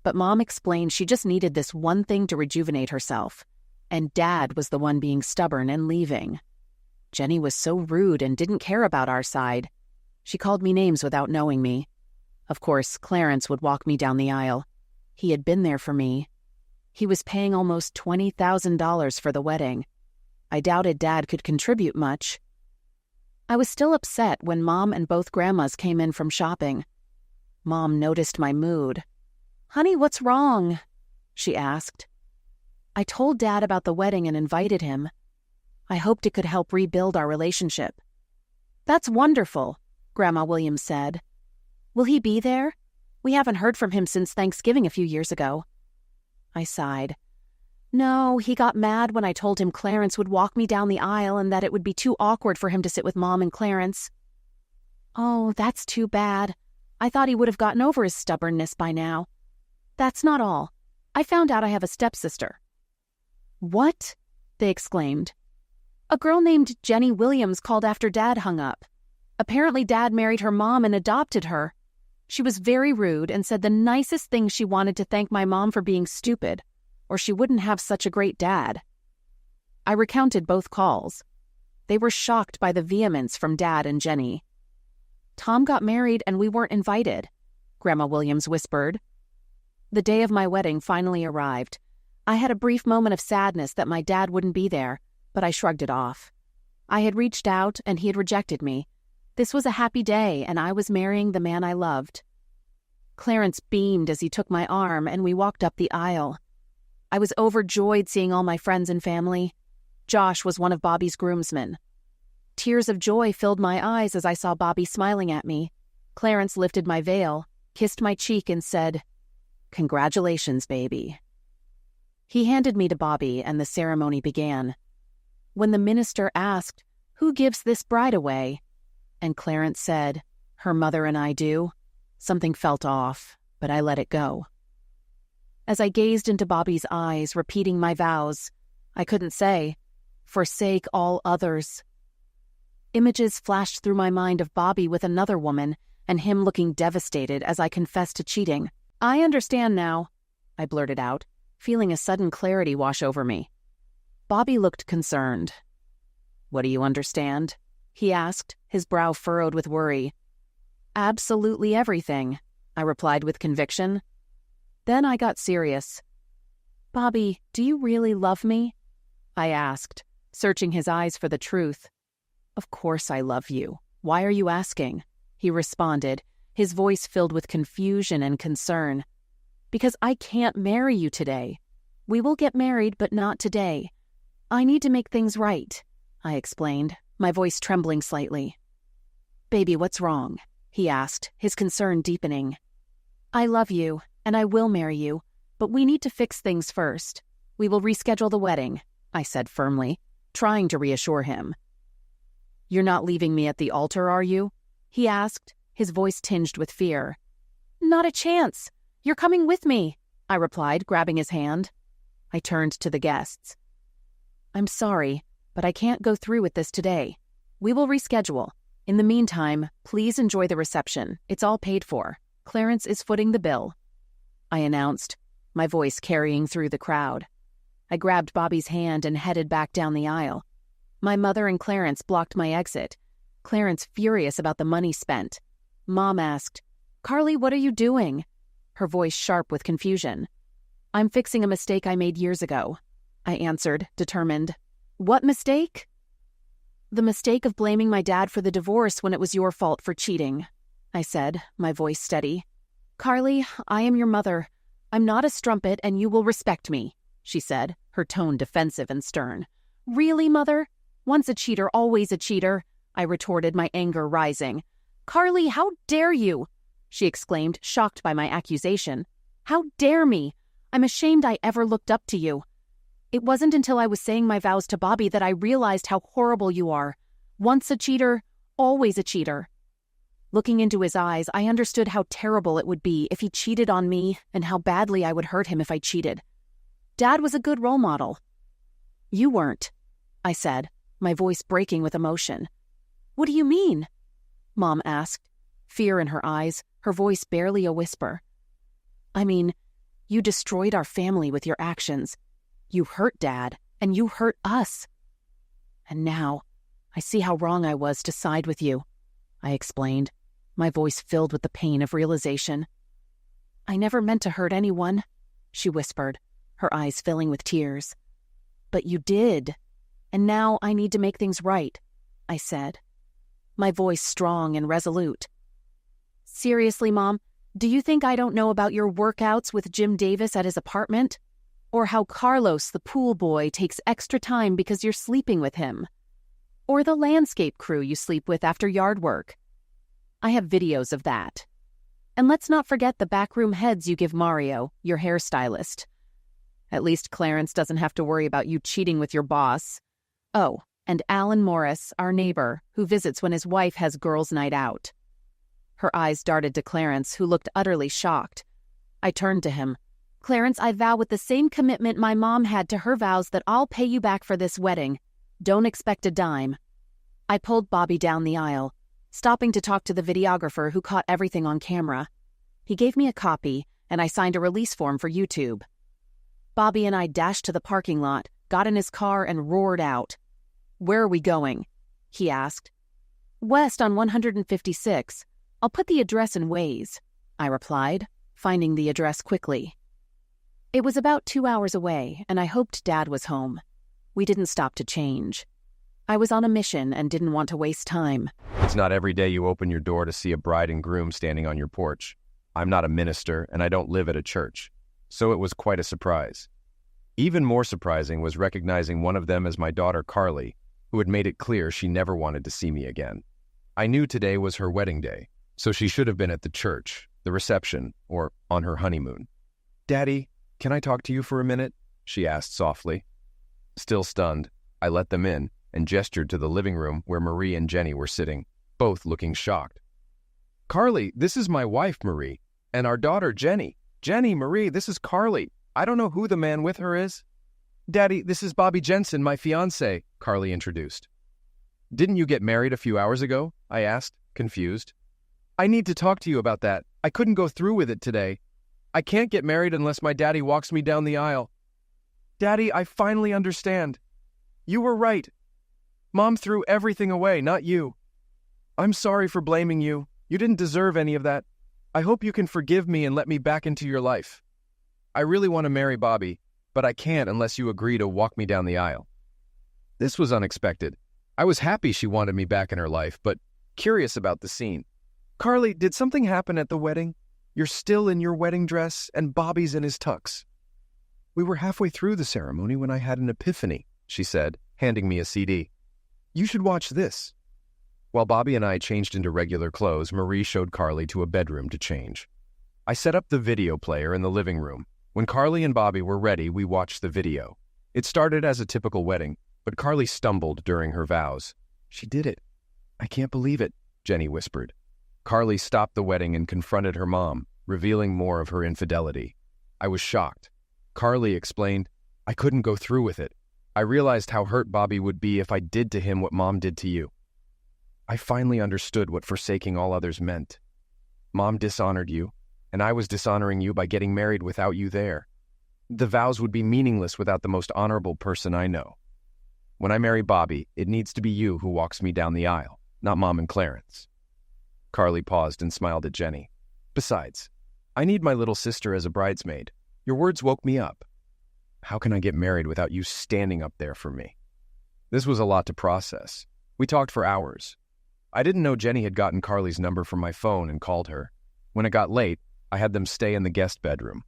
But Mom explained she just needed this one thing to rejuvenate herself, and Dad was the one being stubborn and leaving. Jenny was so rude and didn't care about our side. She called me names without knowing me. Of course, Clarence would walk me down the aisle. He had been there for me. He was paying almost $20,000 for the wedding. I doubted Dad could contribute much. I was still upset when Mom and both grandmas came in from shopping. Mom noticed my mood. "Honey, what's wrong?" she asked. I told Dad about the wedding and invited him. I hoped it could help rebuild our relationship. "That's wonderful," Grandma Williams said. "Will he be there? We haven't heard from him since Thanksgiving a few years ago." I sighed. "No, he got mad when I told him Clarence would walk me down the aisle and that it would be too awkward for him to sit with Mom and Clarence." "Oh, that's too bad. I thought he would have gotten over his stubbornness by now." "That's not all. I found out I have a stepsister." "What?" they exclaimed. "A girl named Jenny Williams called after Dad hung up. Apparently Dad married her mom and adopted her. She was very rude and said the nicest thing she wanted to thank my mom for being stupid, or she wouldn't have such a great dad." I recounted both calls. They were shocked by the vehemence from Dad and Jenny. "Tom got married and we weren't invited," Grandma Williams whispered. The day of my wedding finally arrived. I had a brief moment of sadness that my dad wouldn't be there, but I shrugged it off. I had reached out and he had rejected me. This was a happy day and I was marrying the man I loved. Clarence beamed as he took my arm and we walked up the aisle. I was overjoyed seeing all my friends and family. Josh was one of Bobby's groomsmen. Tears of joy filled my eyes as I saw Bobby smiling at me. Clarence lifted my veil, kissed my cheek and said, "Congratulations, baby." He handed me to Bobby and the ceremony began. When the minister asked, "Who gives this bride away?" and Clarence said, "Her mother and I do," something felt off, but I let it go. As I gazed into Bobby's eyes, repeating my vows, I couldn't say, "Forsake all others." Images flashed through my mind of Bobby with another woman and him looking devastated as I confessed to cheating. "I understand now," I blurted out, feeling a sudden clarity wash over me. Bobby looked concerned. "What do you understand?" he asked, his brow furrowed with worry. "Absolutely everything. I replied with conviction. Then I got serious. Bobby, do you really love me? I asked, searching his eyes for the truth. Of course I love you. Why are you asking? He responded, his voice filled with confusion and concern. Because I can't marry you today. We will get married, but not today. I need to make things right, I explained, my voice trembling slightly. Baby, what's wrong? He asked, his concern deepening. I love you, and I will marry you, but we need to fix things first. We will reschedule the wedding, I said firmly, trying to reassure him. You're not leaving me at the altar, are you? He asked, his voice tinged with fear. Not a chance. You're coming with me, I replied, grabbing his hand. I turned to the guests. I'm sorry, but I can't go through with this today. We will reschedule. In the meantime, please enjoy the reception. It's all paid for. Clarence is footing the bill, I announced, my voice carrying through the crowd. I grabbed Bobby's hand and headed back down the aisle. My mother and Clarence blocked my exit, Clarence furious about the money spent. Mom asked, Carly, what are you doing? Her voice sharp with confusion. I'm fixing a mistake I made years ago, I answered, determined. What mistake? The mistake of blaming my dad for the divorce when it was your fault for cheating, I said, my voice steady. Carly, I am your mother. I'm not a strumpet and you will respect me, she said, her tone defensive and stern. Really, Mother? Once a cheater, always a cheater, I retorted, my anger rising. Carly, how dare you? She exclaimed, shocked by my accusation. How dare me? I'm ashamed I ever looked up to you. It wasn't until I was saying my vows to Bobby that I realized how horrible you are. Once a cheater, always a cheater. Looking into his eyes, I understood how terrible it would be if he cheated on me and how badly I would hurt him if I cheated. Dad was a good role model. You weren't, I said, my voice breaking with emotion. What do you mean? Mom asked, fear in her eyes, her voice barely a whisper. I mean, you destroyed our family with your actions. You hurt Dad, and you hurt us. And now, I see how wrong I was to side with you, I explained, my voice filled with the pain of realization. I never meant to hurt anyone, she whispered, her eyes filling with tears. But you did, and now I need to make things right, I said, my voice strong and resolute. Seriously, Mom, do you think I don't know about your workouts with Jim Davis at his apartment? Or how Carlos, the pool boy, takes extra time because you're sleeping with him? Or the landscape crew you sleep with after yard work? I have videos of that. And let's not forget the backroom heads you give Mario, your hairstylist. At least Clarence doesn't have to worry about you cheating with your boss. Oh, and Alan Morris, our neighbor, who visits when his wife has girls' night out. Her eyes darted to Clarence, who looked utterly shocked. I turned to him. Clarence, I vow with the same commitment my mom had to her vows that I'll pay you back for this wedding. Don't expect a dime. I pulled Bobby down the aisle, stopping to talk to the videographer who caught everything on camera. He gave me a copy, and I signed a release form for YouTube. Bobby and I dashed to the parking lot, got in his car, and roared out. Where are we going? He asked. West on 156. I'll put the address in Waze, I replied, finding the address quickly. It was about 2 hours away, and I hoped Dad was home. We didn't stop to change. I was on a mission and didn't want to waste time. It's not every day you open your door to see a bride and groom standing on your porch. I'm not a minister, and I don't live at a church, so it was quite a surprise. Even more surprising was recognizing one of them as my daughter Carly, who had made it clear she never wanted to see me again. I knew today was her wedding day, so she should have been at the church, the reception, or on her honeymoon. Daddy, can I talk to you for a minute? She asked softly. Still stunned, I let them in and gestured to the living room where Marie and Jenny were sitting, both looking shocked. Carly, this is my wife, Marie, and our daughter, Jenny. Jenny, Marie, this is Carly. I don't know who the man with her is. Daddy, this is Bobby Jensen, my fiancé, Carly introduced. Didn't you get married a few hours ago? I asked, confused. I need to talk to you about that. I couldn't go through with it today. I can't get married unless my daddy walks me down the aisle. Daddy, I finally understand. You were right. Mom threw everything away, not you. I'm sorry for blaming you. You didn't deserve any of that. I hope you can forgive me and let me back into your life. I really want to marry Bobby, but I can't unless you agree to walk me down the aisle." This was unexpected. I was happy she wanted me back in her life, but curious about the scene. "Carly, did something happen at the wedding? You're still in your wedding dress, and Bobby's in his tux." "We were halfway through the ceremony when I had an epiphany," she said, handing me a CD. "You should watch this." While Bobby and I changed into regular clothes, Marie showed Carly to a bedroom to change. I set up the video player in the living room. When Carly and Bobby were ready, we watched the video. It started as a typical wedding, but Carly stumbled during her vows. "She did it. I can't believe it," Jenny whispered. Carly stopped the wedding and confronted her mom, revealing more of her infidelity. I was shocked. Carly explained, "I couldn't go through with it. I realized how hurt Bobby would be if I did to him what Mom did to you. I finally understood what forsaking all others meant. Mom dishonored you, and I was dishonoring you by getting married without you there. The vows would be meaningless without the most honorable person I know. When I marry Bobby, it needs to be you who walks me down the aisle, not Mom and Clarence." Carly paused and smiled at Jenny. "Besides, I need my little sister as a bridesmaid. Your words woke me up. How can I get married without you standing up there for me?" This was a lot to process. We talked for hours. I didn't know Jenny had gotten Carly's number from my phone and called her. When it got late, I had them stay in the guest bedroom.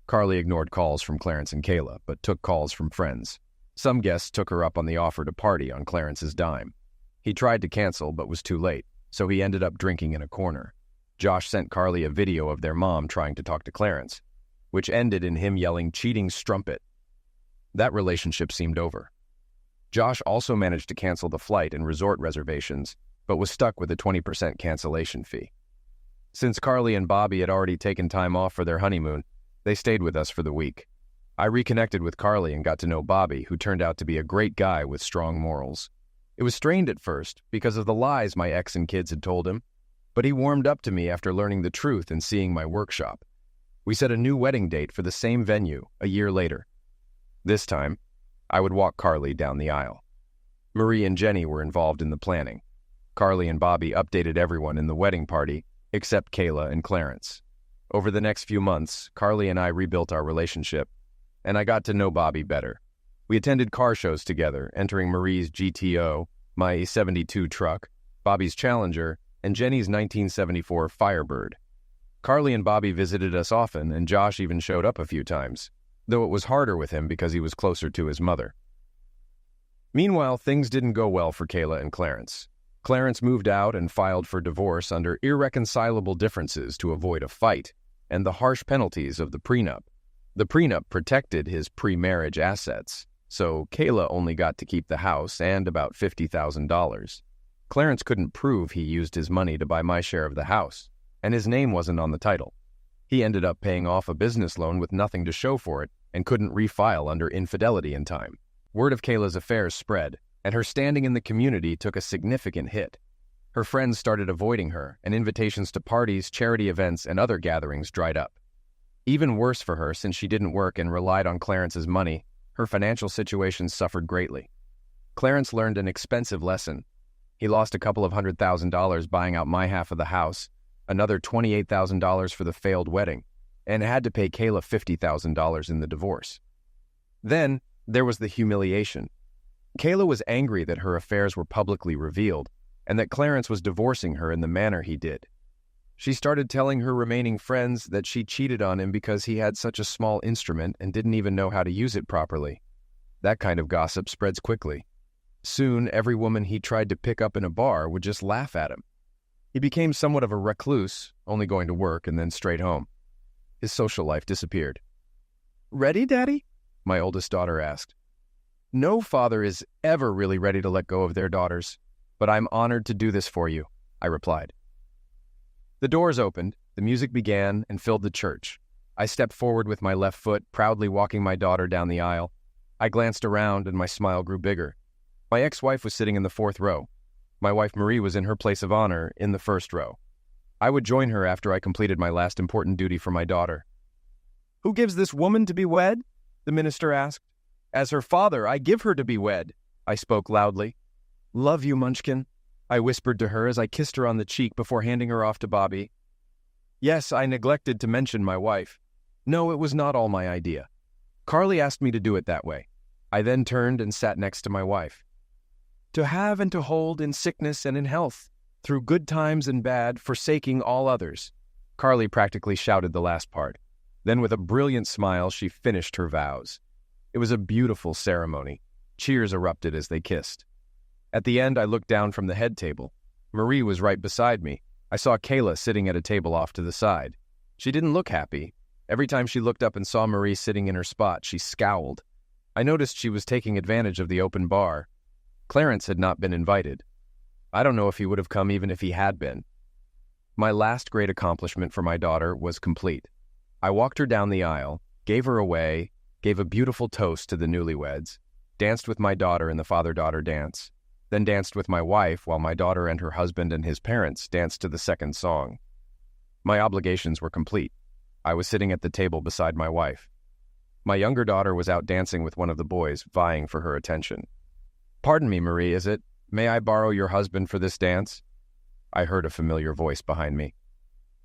Carly ignored calls from Clarence and Kayla, but took calls from friends. Some guests took her up on the offer to party on Clarence's dime. He tried to cancel, but was too late, so he ended up drinking in a corner. Josh sent Carly a video of their mom trying to talk to Clarence, which ended in him yelling, "Cheating strumpet." That relationship seemed over. Josh also managed to cancel the flight and resort reservations, but was stuck with a 20% cancellation fee. Since Carly and Bobby had already taken time off for their honeymoon, they stayed with us for the week. I reconnected with Carly and got to know Bobby, who turned out to be a great guy with strong morals. It was strained at first because of the lies my ex and kids had told him, but he warmed up to me after learning the truth and seeing my workshop. We set a new wedding date for the same venue a year later. This time, I would walk Carly down the aisle. Marie and Jenny were involved in the planning. Carly and Bobby updated everyone in the wedding party, except Kayla and Clarence. Over the next few months, Carly and I rebuilt our relationship, and I got to know Bobby better. We attended car shows together, entering Marie's GTO, my 72 truck, Bobby's Challenger, and Jenny's 1974 Firebird. Carly and Bobby visited us often, and Josh even showed up a few times, though it was harder with him because he was closer to his mother. Meanwhile, things didn't go well for Kayla and Clarence. Clarence moved out and filed for divorce under irreconcilable differences to avoid a fight and the harsh penalties of the prenup. The prenup protected his pre-marriage assets, so Kayla only got to keep the house and about $50,000. Clarence couldn't prove he used his money to buy my share of the house, and his name wasn't on the title. He ended up paying off a business loan with nothing to show for it and couldn't refile under infidelity in time. Word of Kayla's affairs spread, and her standing in the community took a significant hit. Her friends started avoiding her, and invitations to parties, charity events, and other gatherings dried up. Even worse for her, since she didn't work and relied on Clarence's money, her financial situation suffered greatly. Clarence learned an expensive lesson. He lost a couple of $100,000 buying out my half of the house, another $28,000 for the failed wedding, and had to pay Kayla $50,000 in the divorce. Then there was the humiliation. Kayla was angry that her affairs were publicly revealed and that Clarence was divorcing her in the manner he did. She started telling her remaining friends that she cheated on him because he had such a small instrument and didn't even know how to use it properly. That kind of gossip spreads quickly. Soon, every woman he tried to pick up in a bar would just laugh at him. He became somewhat of a recluse, only going to work and then straight home. His social life disappeared. "Ready, Daddy?" my oldest daughter asked. No father is ever really ready to let go of their daughters, but I'm honored to do this for you, I replied. The doors opened, the music began, and filled the church. I stepped forward with my left foot, proudly walking my daughter down the aisle. I glanced around, and my smile grew bigger. My ex-wife was sitting in the 4th row. My wife Marie was in her place of honor in the 1st row. I would join her after I completed my last important duty for my daughter. "Who gives this woman to be wed?" the minister asked. "As her father, I give her to be wed," I spoke loudly. "Love you, Munchkin," I whispered to her as I kissed her on the cheek before handing her off to Bobby. Yes, I neglected to mention my wife. No, it was not all my idea. Carly asked me to do it that way. I then turned and sat next to my wife. To have and to hold in sickness and in health, through good times and bad, forsaking all others. Carly practically shouted the last part. Then with a brilliant smile, she finished her vows. It was a beautiful ceremony. Cheers erupted as they kissed. At the end, I looked down from the head table. Marie was right beside me. I saw Kayla sitting at a table off to the side. She didn't look happy. Every time she looked up and saw Marie sitting in her spot, she scowled. I noticed she was taking advantage of the open bar. Clarence had not been invited. I don't know if he would have come even if he had been. My last great accomplishment for my daughter was complete. I walked her down the aisle, gave her away, gave a beautiful toast to the newlyweds, danced with my daughter in the father-daughter dance, then danced with my wife while my daughter and her husband and his parents danced to the second song. My obligations were complete. I was sitting at the table beside my wife. My younger daughter was out dancing with one of the boys, vying for her attention. "Pardon me, Marie, is it? May I borrow your husband for this dance?" I heard a familiar voice behind me.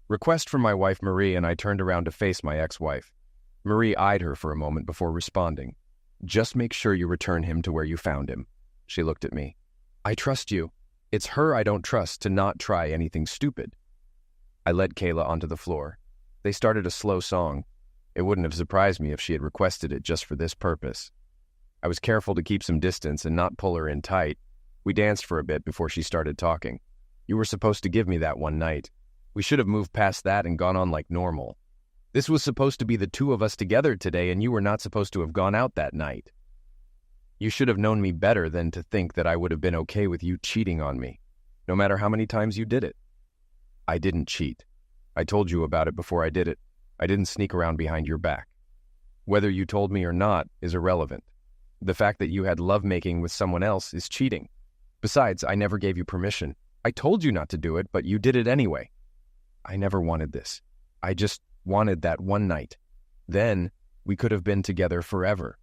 Request from my wife Marie, and I turned around to face my ex-wife. Marie eyed her for a moment before responding. "Just make sure you return him to where you found him." She looked at me. "I trust you. It's her I don't trust to not try anything stupid." I led Kayla onto the floor. They started a slow song. It wouldn't have surprised me if she had requested it just for this purpose. I was careful to keep some distance and not pull her in tight. We danced for a bit before she started talking. "You were supposed to give me that one night. We should have moved past that and gone on like normal. This was supposed to be the two of us together today, and you were not supposed to have gone out that night. You should have known me better than to think that I would have been okay with you cheating on me, no matter how many times you did it." "I didn't cheat. I told you about it before I did it. I didn't sneak around behind your back. Whether you told me or not is irrelevant. The fact that you had lovemaking with someone else is cheating. Besides, I never gave you permission. I told you not to do it, but you did it anyway. I never wanted this. I just wanted that one night. Then we could have been together forever.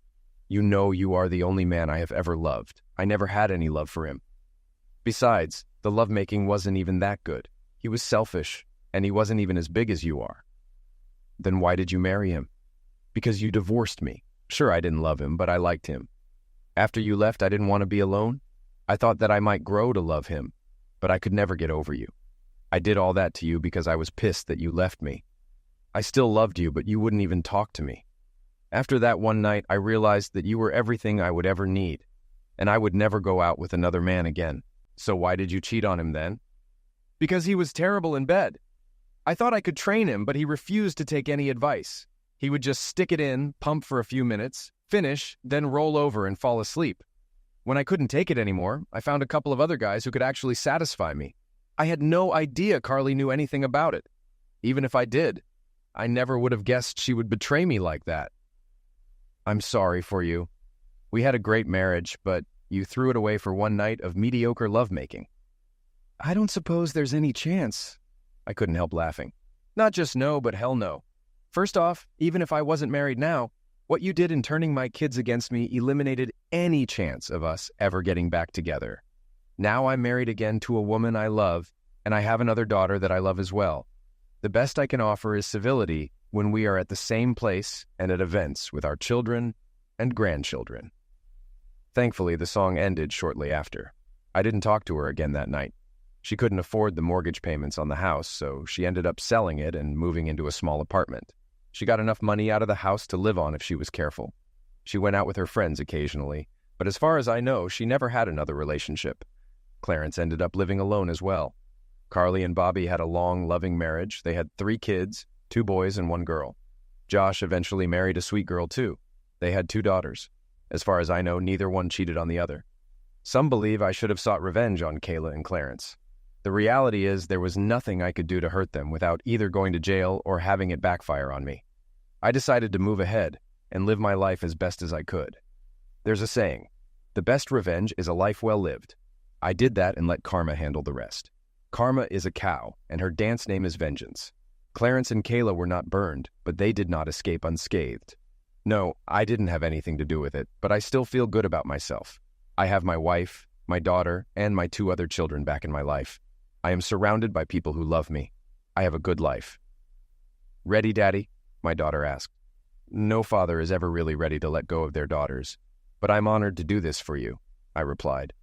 You know you are the only man I have ever loved. I never had any love for him. Besides, the lovemaking wasn't even that good. He was selfish, and he wasn't even as big as you are." "Then why did you marry him?" "Because you divorced me. Sure, I didn't love him, but I liked him. After you left, I didn't want to be alone. I thought that I might grow to love him, but I could never get over you. I did all that to you because I was pissed that you left me. I still loved you, but you wouldn't even talk to me. After that one night, I realized that you were everything I would ever need, and I would never go out with another man again." "So why did you cheat on him then?" "Because he was terrible in bed. I thought I could train him, but he refused to take any advice. He would just stick it in, pump for a few minutes, finish, then roll over and fall asleep. When I couldn't take it anymore, I found a couple of other guys who could actually satisfy me. I had no idea Carly knew anything about it. Even if I did, I never would have guessed she would betray me like that. I'm sorry for you. We had a great marriage, but you threw it away for one night of mediocre lovemaking." "I don't suppose there's any chance." I couldn't help laughing. "Not just no, but hell no. First off, even if I wasn't married now, what you did in turning my kids against me eliminated any chance of us ever getting back together. Now I'm married again to a woman I love, and I have another daughter that I love as well. The best I can offer is civility when we are at the same place and at events with our children and grandchildren." Thankfully, the song ended shortly after. I didn't talk to her again that night. She couldn't afford the mortgage payments on the house, so she ended up selling it and moving into a small apartment. She got enough money out of the house to live on if she was careful. She went out with her friends occasionally, but as far as I know, she never had another relationship. Clarence ended up living alone as well. Carly and Bobby had a long, loving marriage. They had 3 kids, 2 boys and 1 girl. Josh eventually married a sweet girl too. They had 2 daughters. As far as I know, neither one cheated on the other. Some believe I should have sought revenge on Kayla and Clarence. The reality is there was nothing I could do to hurt them without either going to jail or having it backfire on me. I decided to move ahead and live my life as best as I could. There's a saying, the best revenge is a life well lived. I did that and let karma handle the rest. Karma is a cow, and her dance name is vengeance. Clarence and Kayla were not burned, but they did not escape unscathed. No, I didn't have anything to do with it, but I still feel good about myself. I have my wife, my daughter, and my 2 other children back in my life. I am surrounded by people who love me. I have a good life. Ready, Daddy? My daughter asked. No father is ever really ready to let go of their daughters, but I'm honored to do this for you, I replied.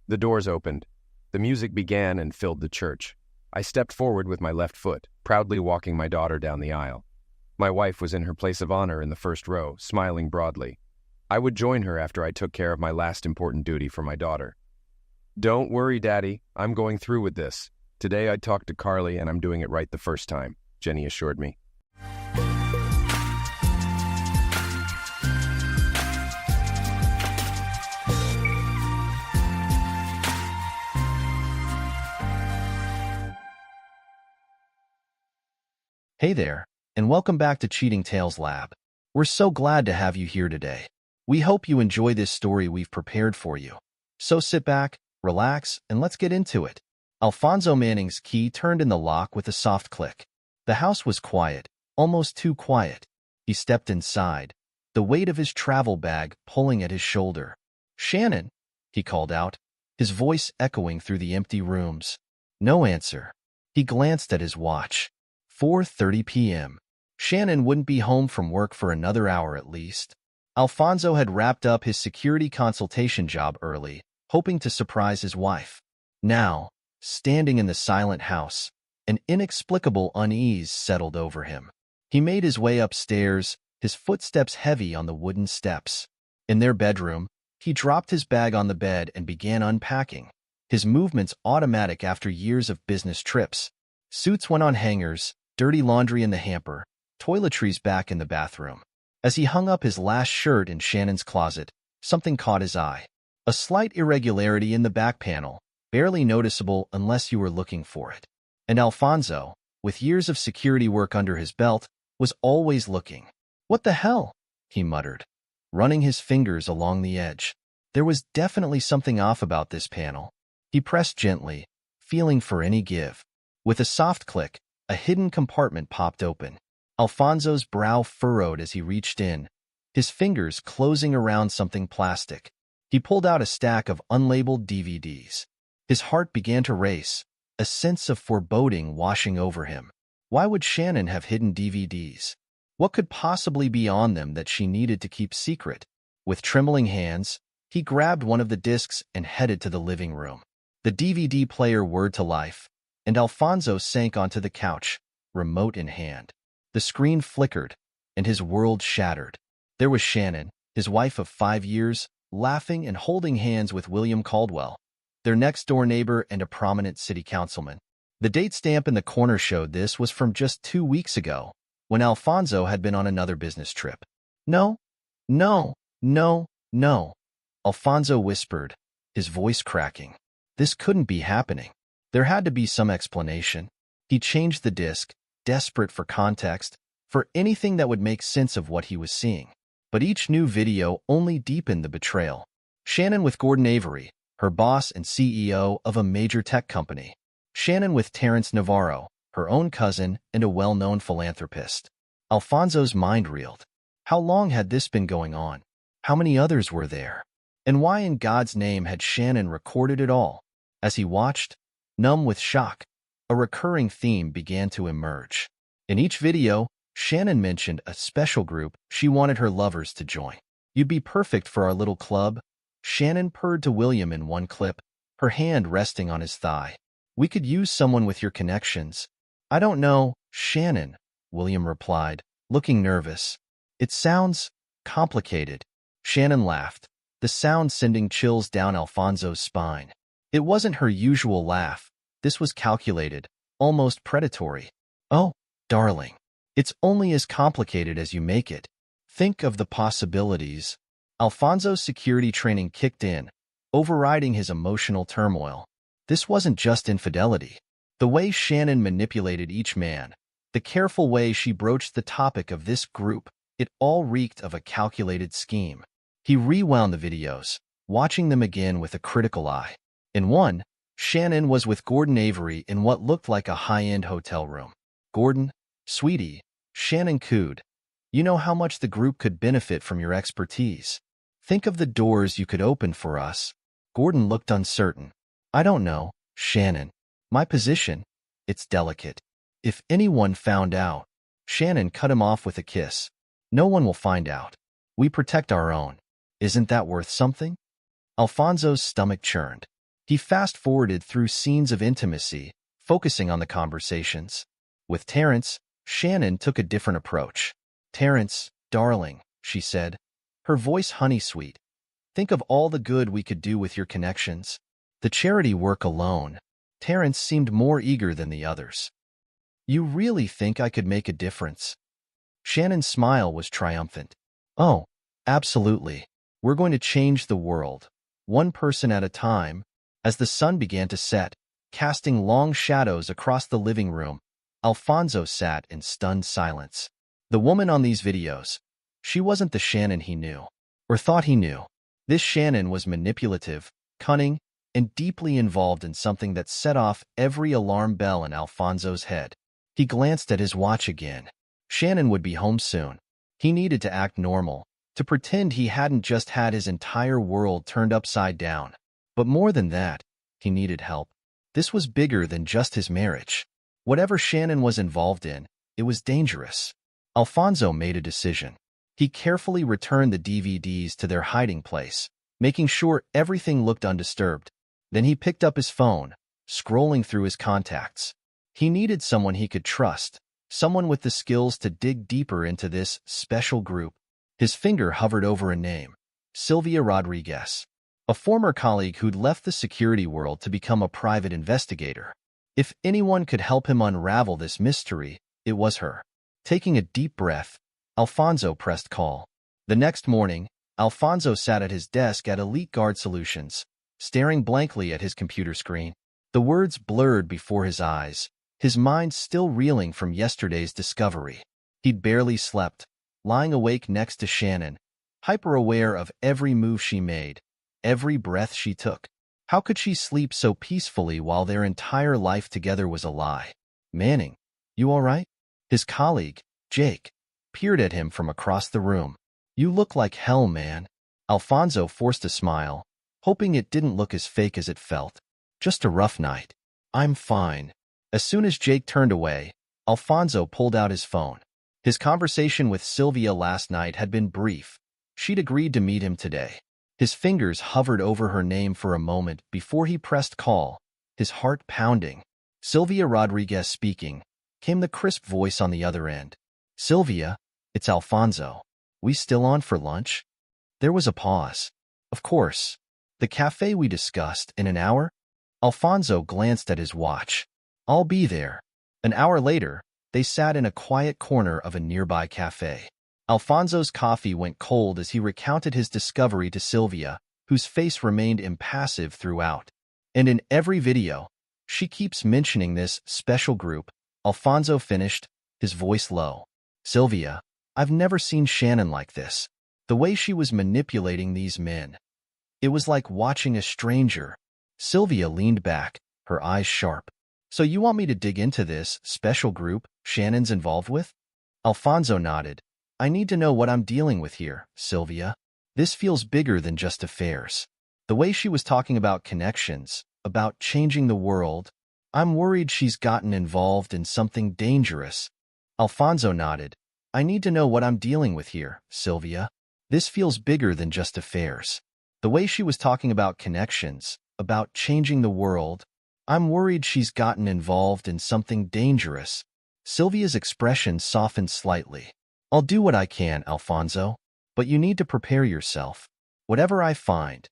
The doors opened. The music began and filled the church. I stepped forward with my left foot, proudly walking my daughter down the aisle. My wife was in her place of honor in the first row, smiling broadly. I would join her after I took care of my last important duty for my daughter. Don't worry, Daddy. I'm going through with this. Today I talked to Carly and I'm doing it right the first time, Jenny assured me. Hey there, and welcome back to Cheating Tales Lab. We're so glad to have you here today. We hope you enjoy this story we've prepared for you. So sit back, relax, and let's get into it. Alfonso Manning's key turned in the lock with a soft click. The house was quiet, almost too quiet. He stepped inside, the weight of his travel bag pulling at his shoulder. "Shannon," he called out, his voice echoing through the empty rooms. No answer. He glanced at his watch. 4:30 p.m. Shannon wouldn't be home from work for another hour at least. Alfonso had wrapped up his security consultation job early, hoping to surprise his wife. Now, standing in the silent house, an inexplicable unease settled over him. He made his way upstairs, his footsteps heavy on the wooden steps. In their bedroom, he dropped his bag on the bed and began unpacking, his movements automatic after years of business trips. Suits went on hangers, dirty laundry in the hamper, toiletries back in the bathroom. As he hung up his last shirt in Shannon's closet, something caught his eye. A slight irregularity in the back panel, barely noticeable unless you were looking for it. And Alfonso, with years of security work under his belt, was always looking. "What the hell?" he muttered, running his fingers along the edge. There was definitely something off about this panel. He pressed gently, feeling for any give. With a soft click, a hidden compartment popped open. Alfonso's brow furrowed as he reached in, his fingers closing around something plastic. He pulled out a stack of unlabeled DVDs. His heart began to race, a sense of foreboding washing over him. Why would Shannon have hidden DVDs? What could possibly be on them that she needed to keep secret? With trembling hands, he grabbed one of the discs and headed to the living room. The DVD player whirred to life, and Alfonso sank onto the couch, remote in hand. The screen flickered, and his world shattered. There was Shannon, his wife of 5 years, laughing and holding hands with William Caldwell, their next-door neighbor and a prominent city councilman. The date stamp in the corner showed this was from just 2 weeks ago, when Alfonso had been on another business trip. "No, no, no, no," Alfonso whispered, his voice cracking. This couldn't be happening. There had to be some explanation. He changed the disc, desperate for context, for anything that would make sense of what he was seeing. But each new video only deepened the betrayal. Shannon with Gordon Avery, her boss and CEO of a major tech company. Shannon with Terrence Navarro, her own cousin and a well-known philanthropist. Alfonso's mind reeled. How long had this been going on? How many others were there? And why in God's name had Shannon recorded it all? As he watched, numb with shock, a recurring theme began to emerge. In each video, Shannon mentioned a special group she wanted her lovers to join. "You'd be perfect for our little club," Shannon purred to William in one clip, her hand resting on his thigh. "We could use someone with your connections." "I don't know, Shannon," William replied, looking nervous. "It sounds complicated." Shannon laughed, the sound sending chills down Alfonso's spine. It wasn't her usual laugh. This was calculated, almost predatory. "Oh, darling, it's only as complicated as you make it. Think of the possibilities." Alfonso's security training kicked in, overriding his emotional turmoil. This wasn't just infidelity. The way Shannon manipulated each man, the careful way she broached the topic of this group, it all reeked of a calculated scheme. He rewound the videos, watching them again with a critical eye. In one, Shannon was with Gordon Avery in what looked like a high-end hotel room. "Gordon, sweetie," Shannon cooed, "you know how much the group could benefit from your expertise. Think of the doors you could open for us." Gordon looked uncertain. "I don't know, Shannon. My position, it's delicate. If anyone found out..." Shannon cut him off with a kiss. No one will find out. We protect our own. Isn't that worth something? Alfonso's stomach churned. He fast-forwarded through scenes of intimacy, focusing on the conversations. With Terrence, Shannon took a different approach. Terrence, darling, she said, her voice honey-sweet. Think of all the good we could do with your connections. The charity work alone. Terrence seemed more eager than the others. You really think I could make a difference? Shannon's smile was triumphant. Oh, absolutely. We're going to change the world, one person at a time. As the sun began to set, casting long shadows across the living room, Alfonso sat in stunned silence. The woman on these videos, she wasn't the Shannon he knew, or thought he knew. This Shannon was manipulative, cunning, and deeply involved in something that set off every alarm bell in Alfonso's head. He glanced at his watch again. Shannon would be home soon. He needed to act normal, to pretend he hadn't just had his entire world turned upside down. But more than that, he needed help. This was bigger than just his marriage. Whatever Shannon was involved in, it was dangerous. Alfonso made a decision. He carefully returned the DVDs to their hiding place, making sure everything looked undisturbed. Then he picked up his phone, scrolling through his contacts. He needed someone he could trust, someone with the skills to dig deeper into this special group. His finger hovered over a name, Sylvia Rodriguez, a former colleague who'd left the security world to become a private investigator. If anyone could help him unravel this mystery, it was her. Taking a deep breath, Alfonso pressed call. The next morning, Alfonso sat at his desk at Elite Guard Solutions, staring blankly at his computer screen. The words blurred before his eyes, his mind still reeling from yesterday's discovery. He'd barely slept, lying awake next to Shannon, hyper-aware of every move she made, every breath she took. How could she sleep so peacefully while their entire life together was a lie? Manning, you all right? His colleague, Jake, peered at him from across the room. You look like hell, man. Alfonso forced a smile, hoping it didn't look as fake as it felt. Just a rough night. I'm fine. As soon as Jake turned away, Alfonso pulled out his phone. His conversation with Sylvia last night had been brief. She'd agreed to meet him today. His fingers hovered over her name for a moment before he pressed call, his heart pounding. Sylvia Rodriguez speaking, came the crisp voice on the other end. Sylvia, it's Alfonso. We still on for lunch? There was a pause. Of course. The cafe we discussed in an hour? Alfonso glanced at his watch. I'll be there. An hour later, they sat in a quiet corner of a nearby cafe. Alfonso's coffee went cold as he recounted his discovery to Sylvia, whose face remained impassive throughout. And in every video, she keeps mentioning this special group. Alfonso finished, his voice low. Sylvia, I've never seen Shannon like this. The way she was manipulating these men. It was like watching a stranger. Sylvia leaned back, her eyes sharp. So you want me to dig into this special group Shannon's involved with? Alfonso nodded. I need to know what I'm dealing with here, Sylvia. This feels bigger than just affairs. The way she was talking about connections, about changing the world, I'm worried she's gotten involved in something dangerous. Alfonso nodded. I need to know what I'm dealing with here, Sylvia. This feels bigger than just affairs. The way she was talking about connections, about changing the world, I'm worried she's gotten involved in something dangerous. Sylvia's expression softened slightly. I'll do what I can, Alfonso, but you need to prepare yourself. Whatever I find,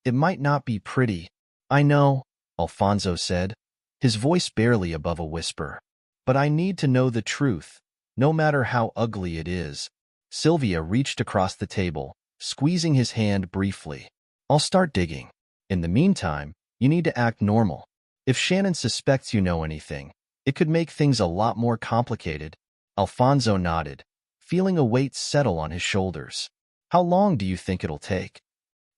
it might not be pretty. I know, Alfonso said, his voice barely above a whisper. But I need to know the truth, no matter how ugly it is. Sylvia reached across the table, squeezing his hand briefly. I'll start digging. In the meantime, you need to act normal. If Shannon suspects you know anything, it could make things a lot more complicated. Alfonso nodded, feeling a weight settle on his shoulders. How long do you think it'll take?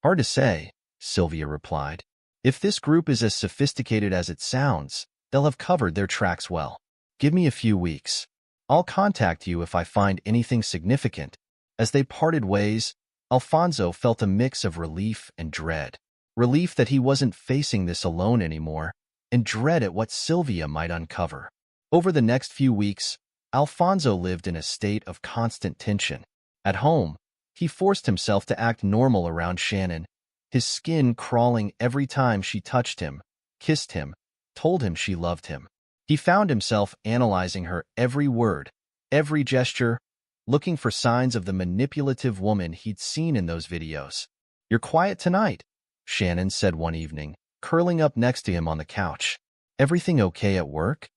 Hard to say, Sylvia replied. If this group is as sophisticated as it sounds, they'll have covered their tracks well. Give me a few weeks. I'll contact you if I find anything significant. As they parted ways, Alfonso felt a mix of relief and dread. Relief that he wasn't facing this alone anymore, and dread at what Sylvia might uncover. Over the next few weeks, Alfonso lived in a state of constant tension. At home, he forced himself to act normal around Shannon, his skin crawling every time she touched him, kissed him, told him she loved him. He found himself analyzing her every word, every gesture, looking for signs of the manipulative woman he'd seen in those videos. "You're quiet tonight," Shannon said one evening, curling up next to him on the couch. "Everything okay at work?"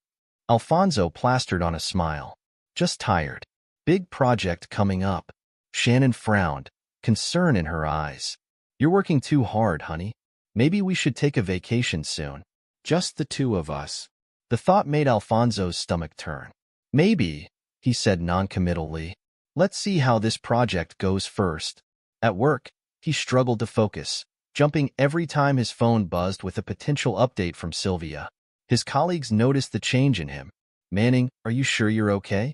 Alfonso plastered on a smile. "Just tired. Big project coming up." Shannon frowned, concern in her eyes. "You're working too hard, honey. Maybe we should take a vacation soon. Just the two of us." The thought made Alfonso's stomach turn. "Maybe," he said noncommittally. "Let's see how this project goes first." At work, he struggled to focus, jumping every time his phone buzzed with a potential update from Sylvia. His colleagues noticed the change in him. "Manning, are you sure you're okay?"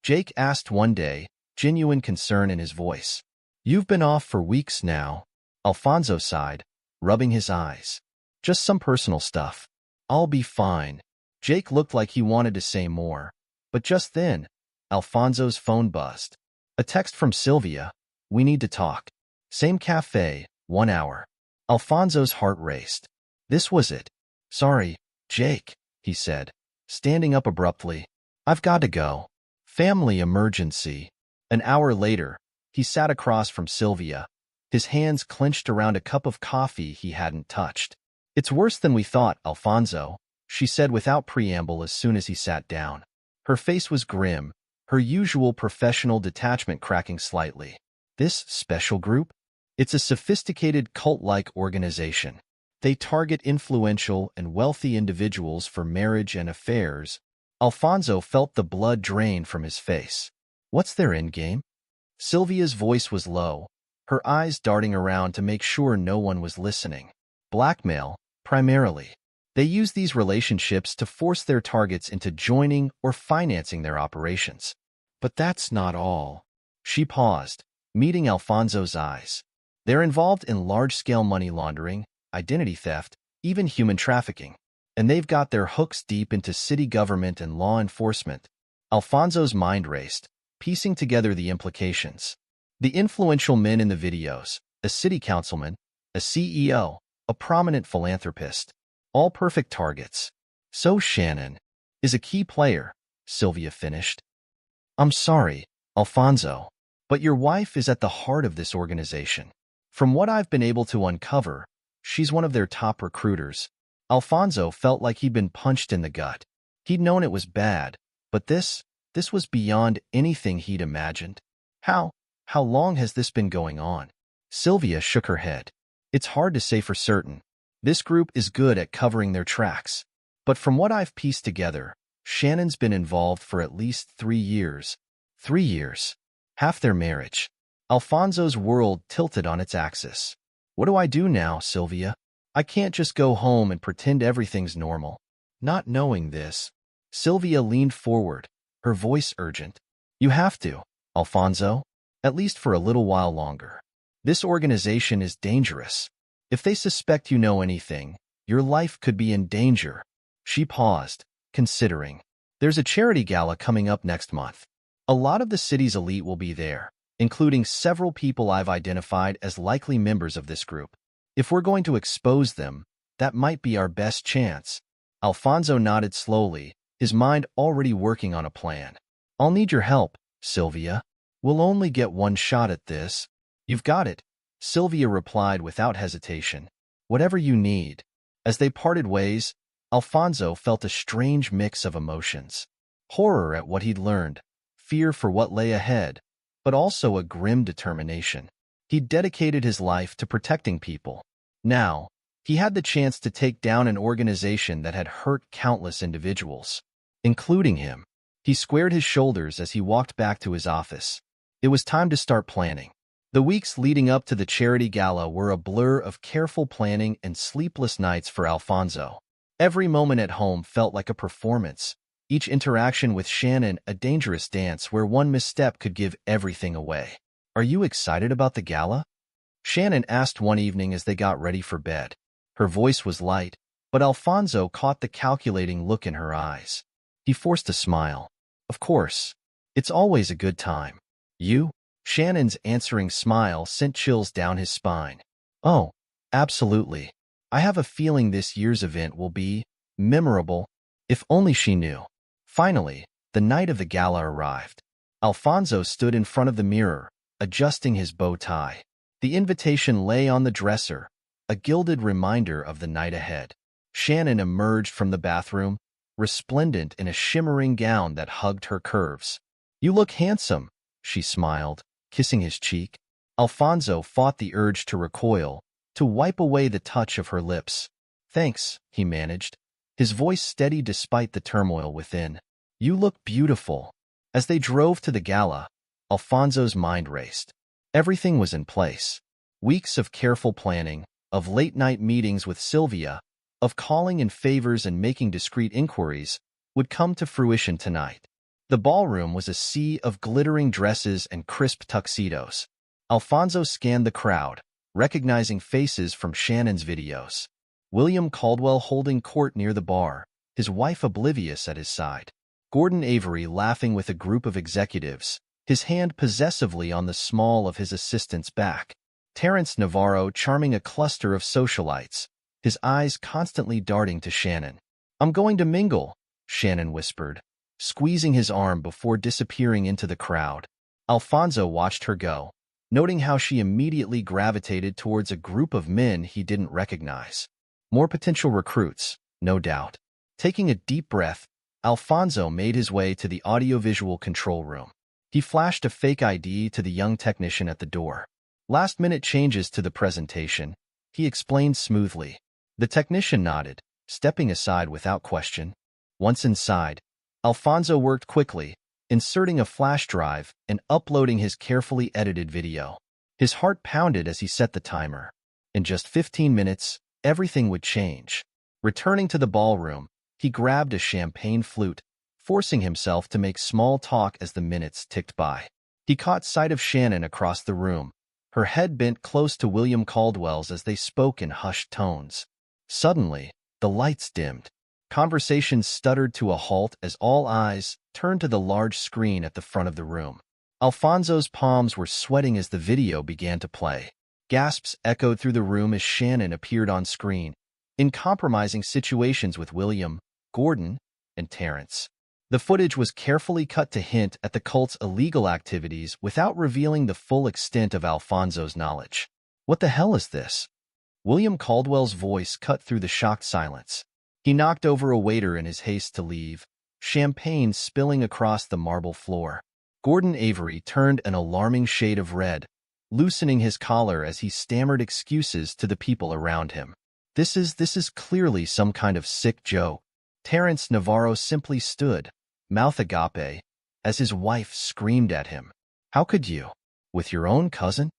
Jake asked one day, genuine concern in his voice. "You've been off for weeks now." Alfonso sighed, rubbing his eyes. "Just some personal stuff. I'll be fine." Jake looked like he wanted to say more, but just then, Alfonso's phone buzzed. A text from Sylvia. "We need to talk. Same cafe, 1 hour." Alfonso's heart raced. This was it. "Sorry, Jake," he said, standing up abruptly. "I've got to go. Family emergency." An hour later, he sat across from Sylvia, his hands clenched around a cup of coffee he hadn't touched. "It's worse than we thought, Alfonso," she said without preamble as soon as he sat down. Her face was grim, her usual professional detachment cracking slightly. "This special group? It's a sophisticated cult-like organization. They target influential and wealthy individuals for marriage and affairs." Alfonso felt the blood drain from his face. "What's their endgame?" Sylvia's voice was low, her eyes darting around to make sure no one was listening. "Blackmail, primarily. They use these relationships to force their targets into joining or financing their operations. But that's not all." She paused, meeting Alfonso's eyes. "They're involved in large-scale money laundering, identity theft, even human trafficking. And they've got their hooks deep into city government and law enforcement." Alfonso's mind raced, piecing together the implications. The influential men in the videos, a city councilman, a CEO, a prominent philanthropist, all perfect targets. "So Shannon is a key player," Sylvia finished. "I'm sorry, Alfonso, but your wife is at the heart of this organization. From what I've been able to uncover, she's one of their top recruiters." Alfonso felt like he'd been punched in the gut. He'd known it was bad, but this was beyond anything he'd imagined. How long has this been going on?" Sylvia shook her head. "It's hard to say for certain. This group is good at covering their tracks. But from what I've pieced together, Shannon's been involved for at least 3 years. 3 years. Half their marriage." Alfonso's world tilted on its axis. "What do I do now, Sylvia? I can't just go home and pretend everything's normal." Not knowing this, Sylvia leaned forward, her voice urgent. "You have to, Alfonso, at least for a little while longer. This organization is dangerous. If they suspect you know anything, your life could be in danger." She paused, considering. "There's a charity gala coming up next month. A lot of the city's elite will be there, including several people I've identified as likely members of this group. If we're going to expose them, that might be our best chance." Alfonso nodded slowly, his mind already working on a plan. "I'll need your help, Sylvia. We'll only get one shot at this." "You've got it," Sylvia replied without hesitation. "Whatever you need." As they parted ways, Alfonso felt a strange mix of emotions. Horror at what he'd learned, fear for what lay ahead, but also a grim determination. He'd dedicated his life to protecting people. Now, he had the chance to take down an organization that had hurt countless individuals, including him. He squared his shoulders as he walked back to his office. It was time to start planning. The weeks leading up to the charity gala were a blur of careful planning and sleepless nights for Alfonso. Every moment at home felt like a performance, each interaction with Shannon a dangerous dance where one misstep could give everything away. "Are you excited about the gala?" Shannon asked one evening as they got ready for bed. Her voice was light, but Alfonso caught the calculating look in her eyes. He forced a smile. Of course. It's always a good time. You? Shannon's answering smile sent chills down his spine. Oh, absolutely. I have a feeling this year's event will be memorable. If only she knew. Finally, the night of the gala arrived. Alfonso stood in front of the mirror, adjusting his bow tie. The invitation lay on the dresser, a gilded reminder of the night ahead. Shannon emerged from the bathroom, resplendent in a shimmering gown that hugged her curves. You look handsome, she smiled, kissing his cheek. Alfonso fought the urge to recoil, to wipe away the touch of her lips. Thanks, he managed, his voice steady despite the turmoil within. You look beautiful. As they drove to the gala, Alfonso's mind raced. Everything was in place. Weeks of careful planning, of late-night meetings with Sylvia, of calling in favors and making discreet inquiries, would come to fruition tonight. The ballroom was a sea of glittering dresses and crisp tuxedos. Alfonso scanned the crowd, recognizing faces from Shannon's videos. William Caldwell holding court near the bar, his wife oblivious at his side. Gordon Avery laughing with a group of executives, his hand possessively on the small of his assistant's back. Terence Navarro charming a cluster of socialites, his eyes constantly darting to Shannon. I'm going to mingle, Shannon whispered, squeezing his arm before disappearing into the crowd. Alfonso watched her go, noting how she immediately gravitated towards a group of men he didn't recognize. More potential recruits, no doubt. Taking a deep breath, Alfonso made his way to the audiovisual control room. He flashed a fake ID to the young technician at the door. Last-minute changes to the presentation, he explained smoothly. The technician nodded, stepping aside without question. Once inside, Alfonso worked quickly, inserting a flash drive and uploading his carefully edited video. His heart pounded as he set the timer. In just 15 minutes, everything would change. Returning to the ballroom, he grabbed a champagne flute, forcing himself to make small talk as the minutes ticked by. He caught sight of Shannon across the room, her head bent close to William Caldwell's as they spoke in hushed tones. Suddenly, the lights dimmed. Conversation stuttered to a halt as all eyes turned to the large screen at the front of the room. Alfonso's palms were sweating as the video began to play. Gasps echoed through the room as Shannon appeared on screen, in compromising situations with William, Gordon, and Terence. The footage was carefully cut to hint at the cult's illegal activities without revealing the full extent of Alfonso's knowledge. What the hell is this? William Caldwell's voice cut through the shocked silence. He knocked over a waiter in his haste to leave, champagne spilling across the marble floor. Gordon Avery turned an alarming shade of red, loosening his collar as he stammered excuses to the people around him. This is clearly some kind of sick joke. Terence Navarro simply stood, mouth agape, as his wife screamed at him. How could you? With your own cousin?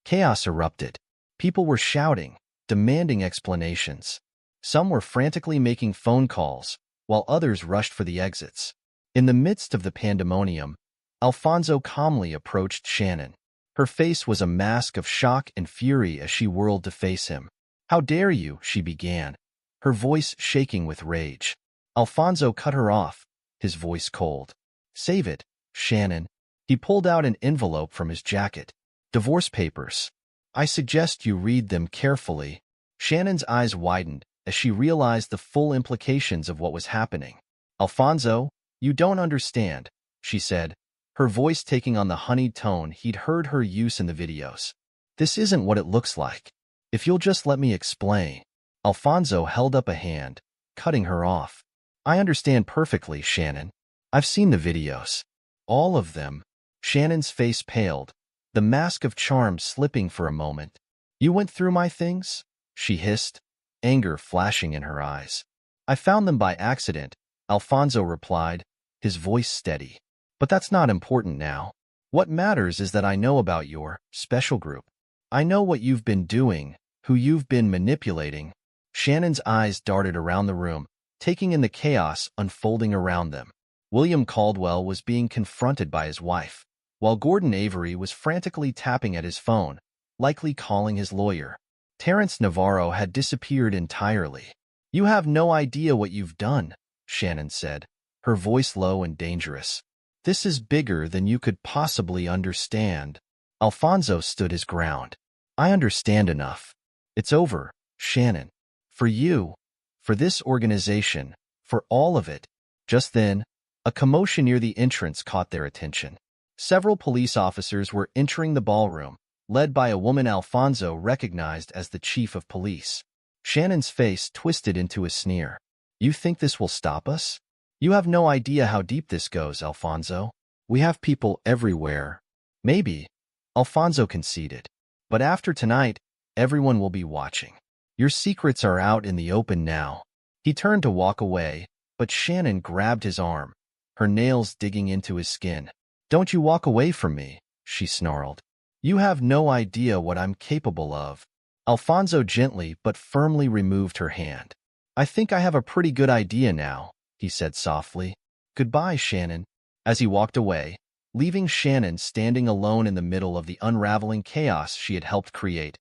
Chaos erupted. People were shouting, demanding explanations. Some were frantically making phone calls, while others rushed for the exits. In the midst of the pandemonium, Alfonso calmly approached Shannon. Her face was a mask of shock and fury as she whirled to face him. How dare you, she began, her voice shaking with rage. Alfonso cut her off, his voice cold. Save it, Shannon. He pulled out an envelope from his jacket. Divorce papers. I suggest you read them carefully. Shannon's eyes widened as she realized the full implications of what was happening. Alfonso, you don't understand, she said, her voice taking on the honeyed tone he'd heard her use in the videos. This isn't what it looks like. If you'll just let me explain. Alfonso held up a hand, cutting her off. I understand perfectly, Shannon. I've seen the videos. All of them. Shannon's face paled, the mask of charm slipping for a moment. You went through my things? She hissed, anger flashing in her eyes. I found them by accident, Alfonso replied, his voice steady. But that's not important now. What matters is that I know about your special group. I know what you've been doing, who you've been manipulating. Shannon's eyes darted around the room, taking in the chaos unfolding around them. William Caldwell was being confronted by his wife, while Gordon Avery was frantically tapping at his phone, likely calling his lawyer. Terence Navarro had disappeared entirely. You have no idea what you've done, Shannon said, her voice low and dangerous. This is bigger than you could possibly understand. Alfonso stood his ground. I understand enough. It's over, Shannon. For you, for this organization, for all of it. Just then, a commotion near the entrance caught their attention. Several police officers were entering the ballroom, led by a woman Alfonso recognized as the chief of police. Shannon's face twisted into a sneer. You think this will stop us? You have no idea how deep this goes, Alfonso. We have people everywhere. Maybe, Alfonso conceded. But after tonight, everyone will be watching. Your secrets are out in the open now. He turned to walk away, but Shannon grabbed his arm, her nails digging into his skin. Don't you walk away from me, she snarled. You have no idea what I'm capable of. Alfonso gently but firmly removed her hand. I think I have a pretty good idea now, he said softly. Goodbye, Shannon. As he walked away, leaving Shannon standing alone in the middle of the unraveling chaos she had helped create,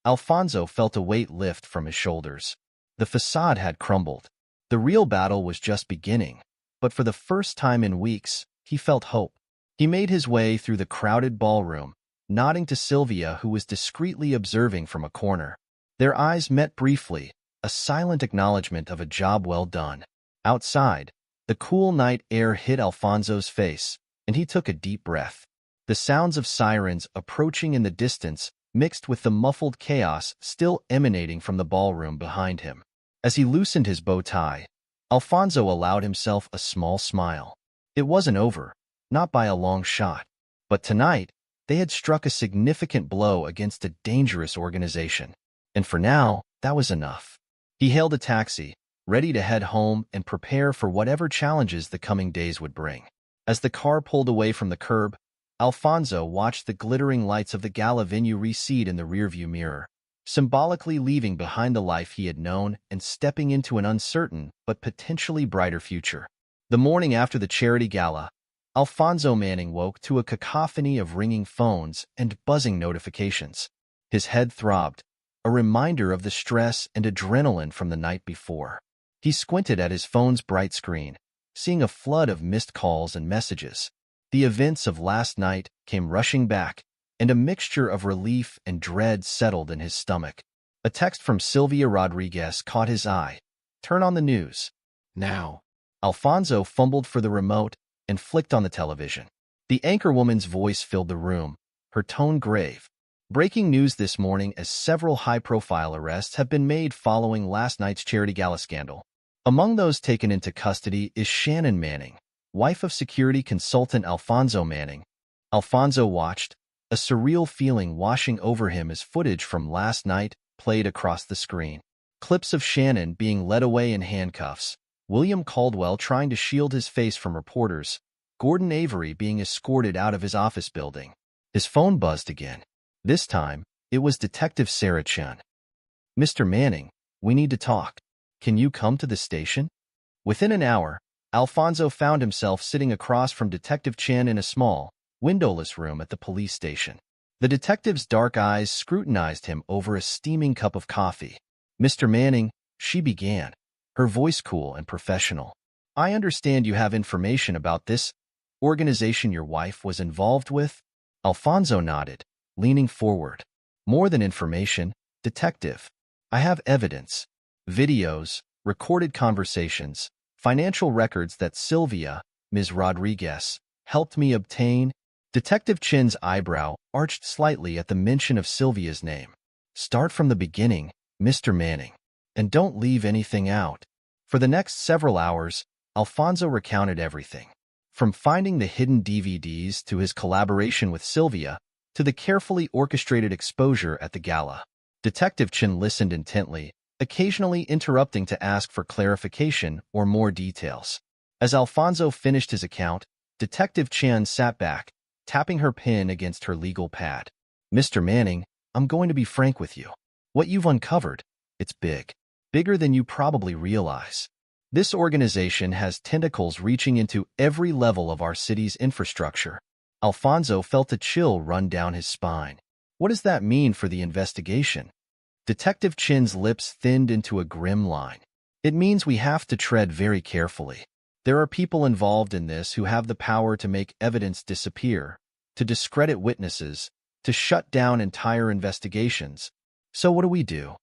Alfonso felt a weight lift from his shoulders. The facade had crumbled. The real battle was just beginning, but for the first time in weeks, he felt hope. He made his way through the crowded ballroom, nodding to Sylvia, who was discreetly observing from a corner. Their eyes met briefly, a silent acknowledgement of a job well done. Outside, the cool night air hit Alfonso's face, and he took a deep breath. The sounds of sirens approaching in the distance mixed with the muffled chaos still emanating from the ballroom behind him. As he loosened his bow tie, Alfonso allowed himself a small smile. It wasn't over, not by a long shot. But tonight, they had struck a significant blow against a dangerous organization. And for now, that was enough. He hailed a taxi, ready to head home and prepare for whatever challenges the coming days would bring. As the car pulled away from the curb, Alfonso watched the glittering lights of the gala venue recede in the rearview mirror, symbolically leaving behind the life he had known and stepping into an uncertain but potentially brighter future. The morning after the charity gala, Alfonso Manning woke to a cacophony of ringing phones and buzzing notifications. His head throbbed, a reminder of the stress and adrenaline from the night before. He squinted at his phone's bright screen, seeing a flood of missed calls and messages. The events of last night came rushing back, and a mixture of relief and dread settled in his stomach. A text from Sylvia Rodriguez caught his eye. Turn on the news. Now. Alfonso fumbled for the remote and flicked on the television. The anchorwoman's voice filled the room, her tone grave. Breaking news this morning as several high-profile arrests have been made following last night's charity gala scandal. Among those taken into custody is Shannon Manning, wife of security consultant Alfonso Manning. Alfonso watched, a surreal feeling washing over him as footage from last night played across the screen. Clips of Shannon being led away in handcuffs, William Caldwell trying to shield his face from reporters, Gordon Avery being escorted out of his office building. His phone buzzed again. This time, it was Detective Sarah Chun. Mr. Manning, we need to talk. Can you come to the station? Within an hour, Alfonso found himself sitting across from Detective Chen in a small, windowless room at the police station. The detective's dark eyes scrutinized him over a steaming cup of coffee. Mr. Manning, she began, her voice cool and professional. I understand you have information about this organization your wife was involved with? Alfonso nodded, leaning forward. More than information, detective. I have evidence. Videos, recorded conversations, financial records that Sylvia, Ms. Rodriguez, helped me obtain. Detective Chin's eyebrow arched slightly at the mention of Sylvia's name. Start from the beginning, Mr. Manning, and don't leave anything out. For the next several hours, Alfonso recounted everything, from finding the hidden DVDs to his collaboration with Sylvia, to the carefully orchestrated exposure at the gala. Detective Chin listened intently, occasionally interrupting to ask for clarification or more details. As Alfonso finished his account, Detective Chan sat back, tapping her pen against her legal pad. Mr. Manning, I'm going to be frank with you. What you've uncovered, it's big. Bigger than you probably realize. This organization has tentacles reaching into every level of our city's infrastructure. Alfonso felt a chill run down his spine. What does that mean for the investigation? Detective Chin's lips thinned into a grim line. It means we have to tread very carefully. There are people involved in this who have the power to make evidence disappear, to discredit witnesses, to shut down entire investigations. So what do we do?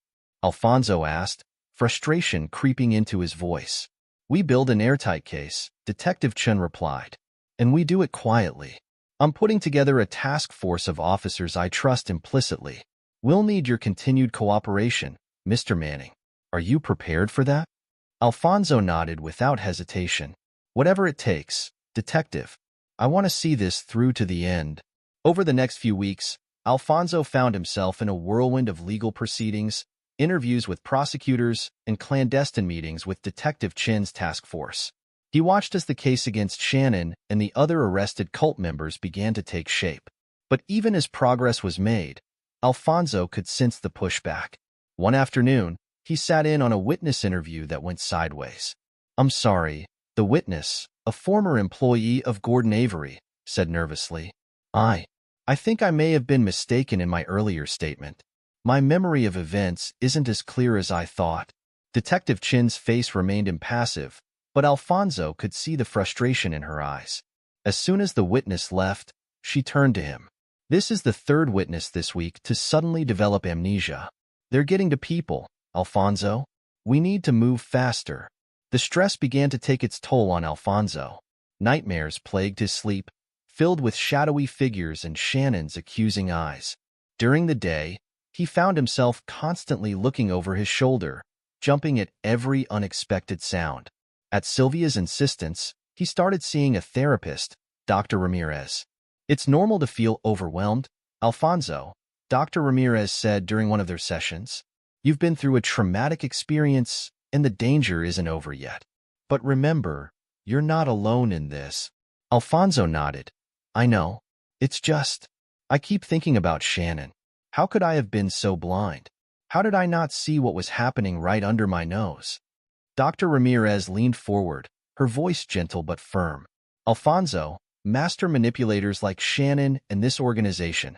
Alfonso asked, frustration creeping into his voice. We build an airtight case, Detective Chen replied. And we do it quietly. I'm putting together a task force of officers I trust implicitly. We'll need your continued cooperation, Mr. Manning. Are you prepared for that? Alfonso nodded without hesitation. Whatever it takes, Detective. I want to see this through to the end. Over the next few weeks, Alfonso found himself in a whirlwind of legal proceedings, interviews with prosecutors, and clandestine meetings with Detective Chen's task force. He watched as the case against Shannon and the other arrested cult members began to take shape. But even as progress was made, Alfonso could sense the pushback. One afternoon, he sat in on a witness interview that went sideways. I'm sorry, the witness, a former employee of Gordon Avery, said nervously. I think I may have been mistaken in my earlier statement. My memory of events isn't as clear as I thought. Detective Chen's face remained impassive, but Alfonso could see the frustration in her eyes. As soon as the witness left, she turned to him. This is the third witness this week to suddenly develop amnesia. They're getting to people, Alfonso. We need to move faster. The stress began to take its toll on Alfonso. Nightmares plagued his sleep, filled with shadowy figures and Shannon's accusing eyes. During the day, he found himself constantly looking over his shoulder, jumping at every unexpected sound. At Sylvia's insistence, he started seeing a therapist, Dr. Ramirez. It's normal to feel overwhelmed, Alfonso, Dr. Ramirez said during one of their sessions. You've been through a traumatic experience, and the danger isn't over yet. But remember, you're not alone in this. Alfonso nodded. I know. It's just, I keep thinking about Shannon. How could I have been so blind? How did I not see what was happening right under my nose? Dr. Ramirez leaned forward, her voice gentle but firm. Alfonso, master manipulators like Shannon and this organization,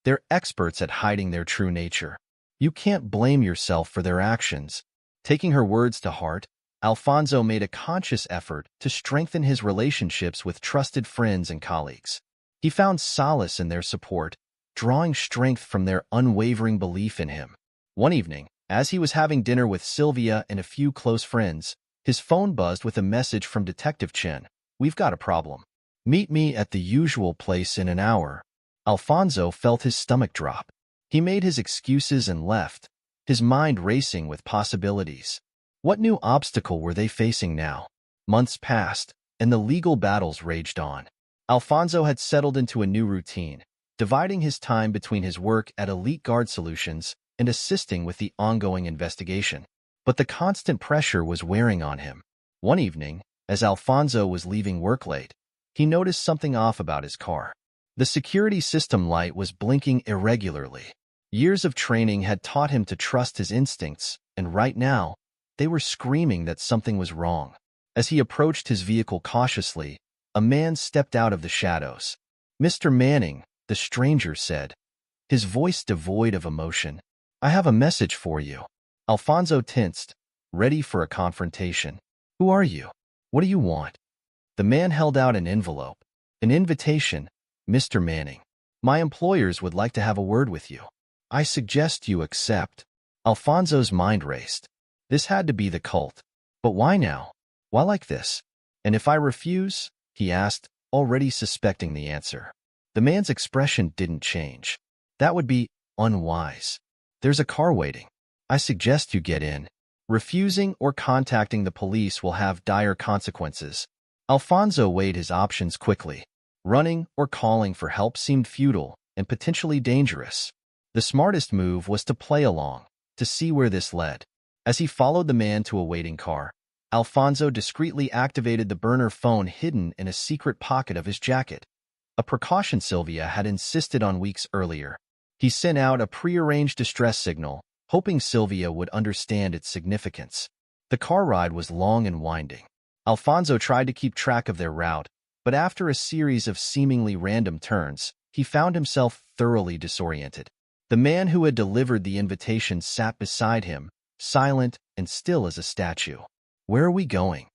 they're experts at hiding their true nature. You can't blame yourself for their actions. Taking her words to heart, Alfonso made a conscious effort to strengthen his relationships with trusted friends and colleagues. He found solace in their support, drawing strength from their unwavering belief in him. One evening, as he was having dinner with Sylvia and a few close friends, his phone buzzed with a message from Detective Chen. We've got a problem. Meet me at the usual place in an hour. Alfonso felt his stomach drop. He made his excuses and left, his mind racing with possibilities. What new obstacle were they facing now? Months passed, and the legal battles raged on. Alfonso had settled into a new routine, dividing his time between his work at Elite Guard Solutions and assisting with the ongoing investigation. But the constant pressure was wearing on him. One evening, as Alfonso was leaving work late, he noticed something off about his car. The security system light was blinking irregularly. Years of training had taught him to trust his instincts, and right now, they were screaming that something was wrong. As he approached his vehicle cautiously, a man stepped out of the shadows. Mr. Manning, the stranger said, his voice devoid of emotion. I have a message for you. Alfonso tensed, ready for a confrontation. Who are you? What do you want? The man held out an envelope. An invitation, Mr. Manning. My employers would like to have a word with you. I suggest you accept. Alfonso's mind raced. This had to be the cult. But why now? Why like this? And if I refuse? He asked, already suspecting the answer. The man's expression didn't change. That would be unwise. There's a car waiting. I suggest you get in. Refusing or contacting the police will have dire consequences. Alfonso weighed his options quickly. Running or calling for help seemed futile and potentially dangerous. The smartest move was to play along, to see where this led. As he followed the man to a waiting car, Alfonso discreetly activated the burner phone hidden in a secret pocket of his jacket. A precaution Sylvia had insisted on weeks earlier. He sent out a prearranged distress signal, hoping Sylvia would understand its significance. The car ride was long and winding. Alfonso tried to keep track of their route, but after a series of seemingly random turns, he found himself thoroughly disoriented. The man who had delivered the invitation sat beside him, silent and still as a statue. Where are we going?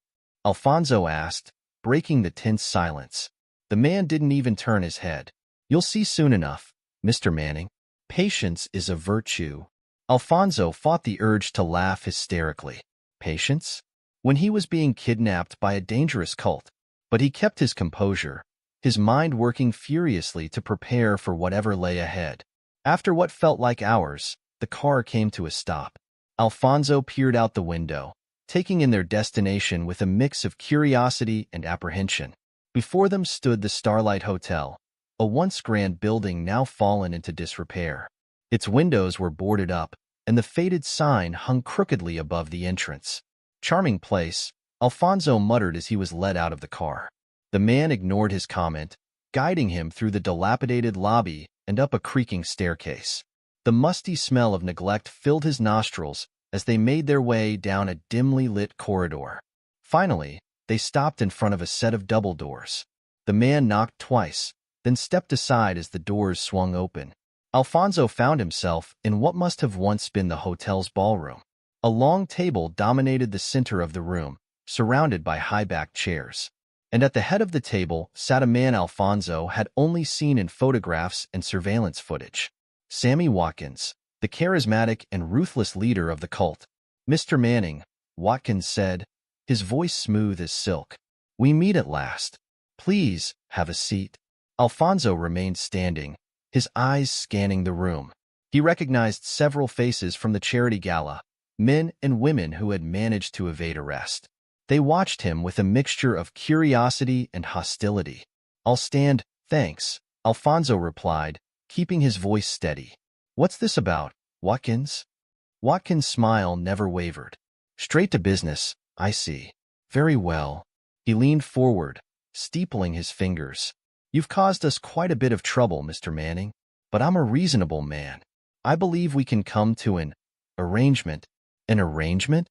Alfonso asked, breaking the tense silence. The man didn't even turn his head. You'll see soon enough, Mr. Manning. Patience is a virtue. Alfonso fought the urge to laugh hysterically. Patience? When he was being kidnapped by a dangerous cult. But he kept his composure, his mind working furiously to prepare for whatever lay ahead. After what felt like hours, the car came to a stop. Alfonso peered out the window, taking in their destination with a mix of curiosity and apprehension. Before them stood the Starlight Hotel, a once grand building now fallen into disrepair. Its windows were boarded up, and the faded sign hung crookedly above the entrance. Charming place, Alfonso muttered as he was led out of the car. The man ignored his comment, guiding him through the dilapidated lobby and up a creaking staircase. The musty smell of neglect filled his nostrils as they made their way down a dimly lit corridor. Finally, they stopped in front of a set of double doors. The man knocked twice, then stepped aside as the doors swung open. Alfonso found himself in what must have once been the hotel's ballroom. A long table dominated the center of the room, surrounded by high-backed chairs. And at the head of the table sat a man Alfonso had only seen in photographs and surveillance footage. Sammy Watkins, the charismatic and ruthless leader of the cult. Mr. Manning, Watkins said, his voice smooth as silk. We meet at last. Please, have a seat. Alfonso remained standing, his eyes scanning the room. He recognized several faces from the charity gala, men and women who had managed to evade arrest. They watched him with a mixture of curiosity and hostility. I'll stand, thanks, Alfonso replied, keeping his voice steady. What's this about, Watkins? Watkins' smile never wavered. Straight to business, I see. Very well. He leaned forward, steepling his fingers. You've caused us quite a bit of trouble, Mr. Manning, but I'm a reasonable man. I believe we can come to an arrangement. An arrangement?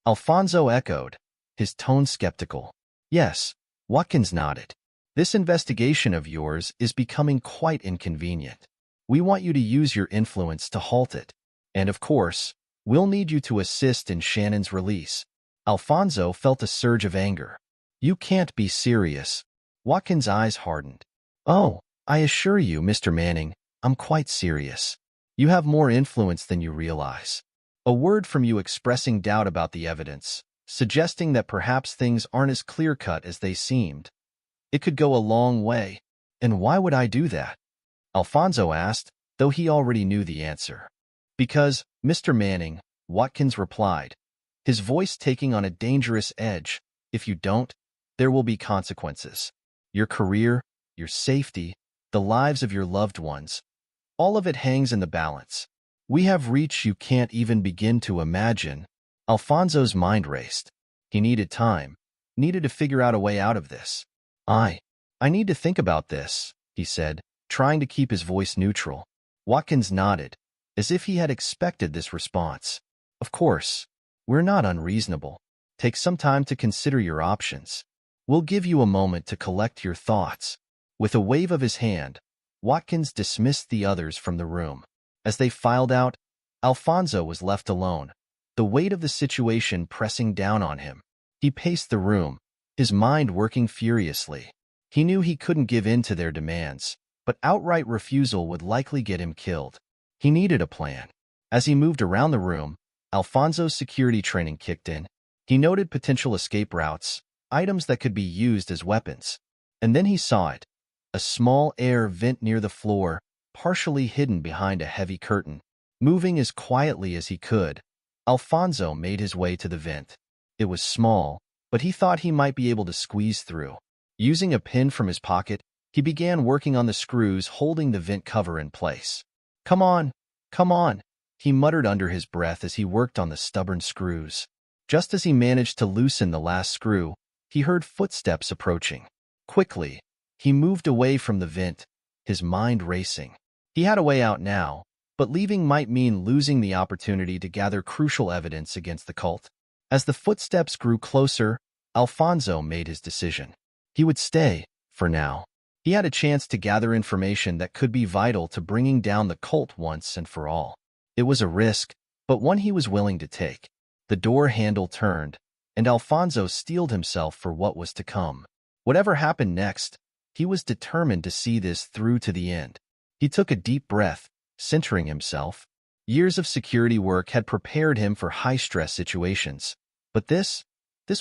Alfonso echoed, his tone skeptical. Yes, Watkins nodded. This investigation of yours is becoming quite inconvenient. We want you to use your influence to halt it. And of course, we'll need you to assist in Shannon's release. Alfonso felt a surge of anger. You can't be serious. Watkins' eyes hardened. Oh, I assure you, Mr. Manning, I'm quite serious. You have more influence than you realize. A word from you expressing doubt about the evidence, suggesting that perhaps things aren't as clear-cut as they seemed. It could go a long way. And why would I do that? Alfonso asked, though he already knew the answer. Because, Mr. Manning, Watkins replied, his voice taking on a dangerous edge. If you don't, there will be consequences. Your career, your safety, the lives of your loved ones, all of it hangs in the balance. We have reach you can't even begin to imagine. Alfonso's mind raced. He needed time, needed to figure out a way out of this. I need to think about this, he said, trying to keep his voice neutral. Watkins nodded, as if he had expected this response. Of course, we're not unreasonable. Take some time to consider your options. We'll give you a moment to collect your thoughts. With a wave of his hand, Watkins dismissed the others from the room. As they filed out, Alfonso was left alone, the weight of the situation pressing down on him. He paced the room, his mind working furiously. He knew he couldn't give in to their demands, but outright refusal would likely get him killed. He needed a plan. As he moved around the room, Alfonso's security training kicked in. He noted potential escape routes, items that could be used as weapons. And then he saw it. A small air vent near the floor, partially hidden behind a heavy curtain. Moving as quietly as he could, Alfonso made his way to the vent. It was small, but he thought he might be able to squeeze through. Using a pin from his pocket, he began working on the screws holding the vent cover in place. Come on, he muttered under his breath as he worked on the stubborn screws. Just as he managed to loosen the last screw, he heard footsteps approaching. Quickly, he moved away from the vent, his mind racing. He had a way out now, but leaving might mean losing the opportunity to gather crucial evidence against the cult. As the footsteps grew closer, Alfonso made his decision. He would stay, for now. He had a chance to gather information that could be vital to bringing down the cult once and for all. It was a risk, but one he was willing to take. The door handle turned, and Alfonso steeled himself for what was to come. Whatever happened next, he was determined to see this through to the end. He took a deep breath, centering himself. Years of security work had prepared him for high-stress situations. But this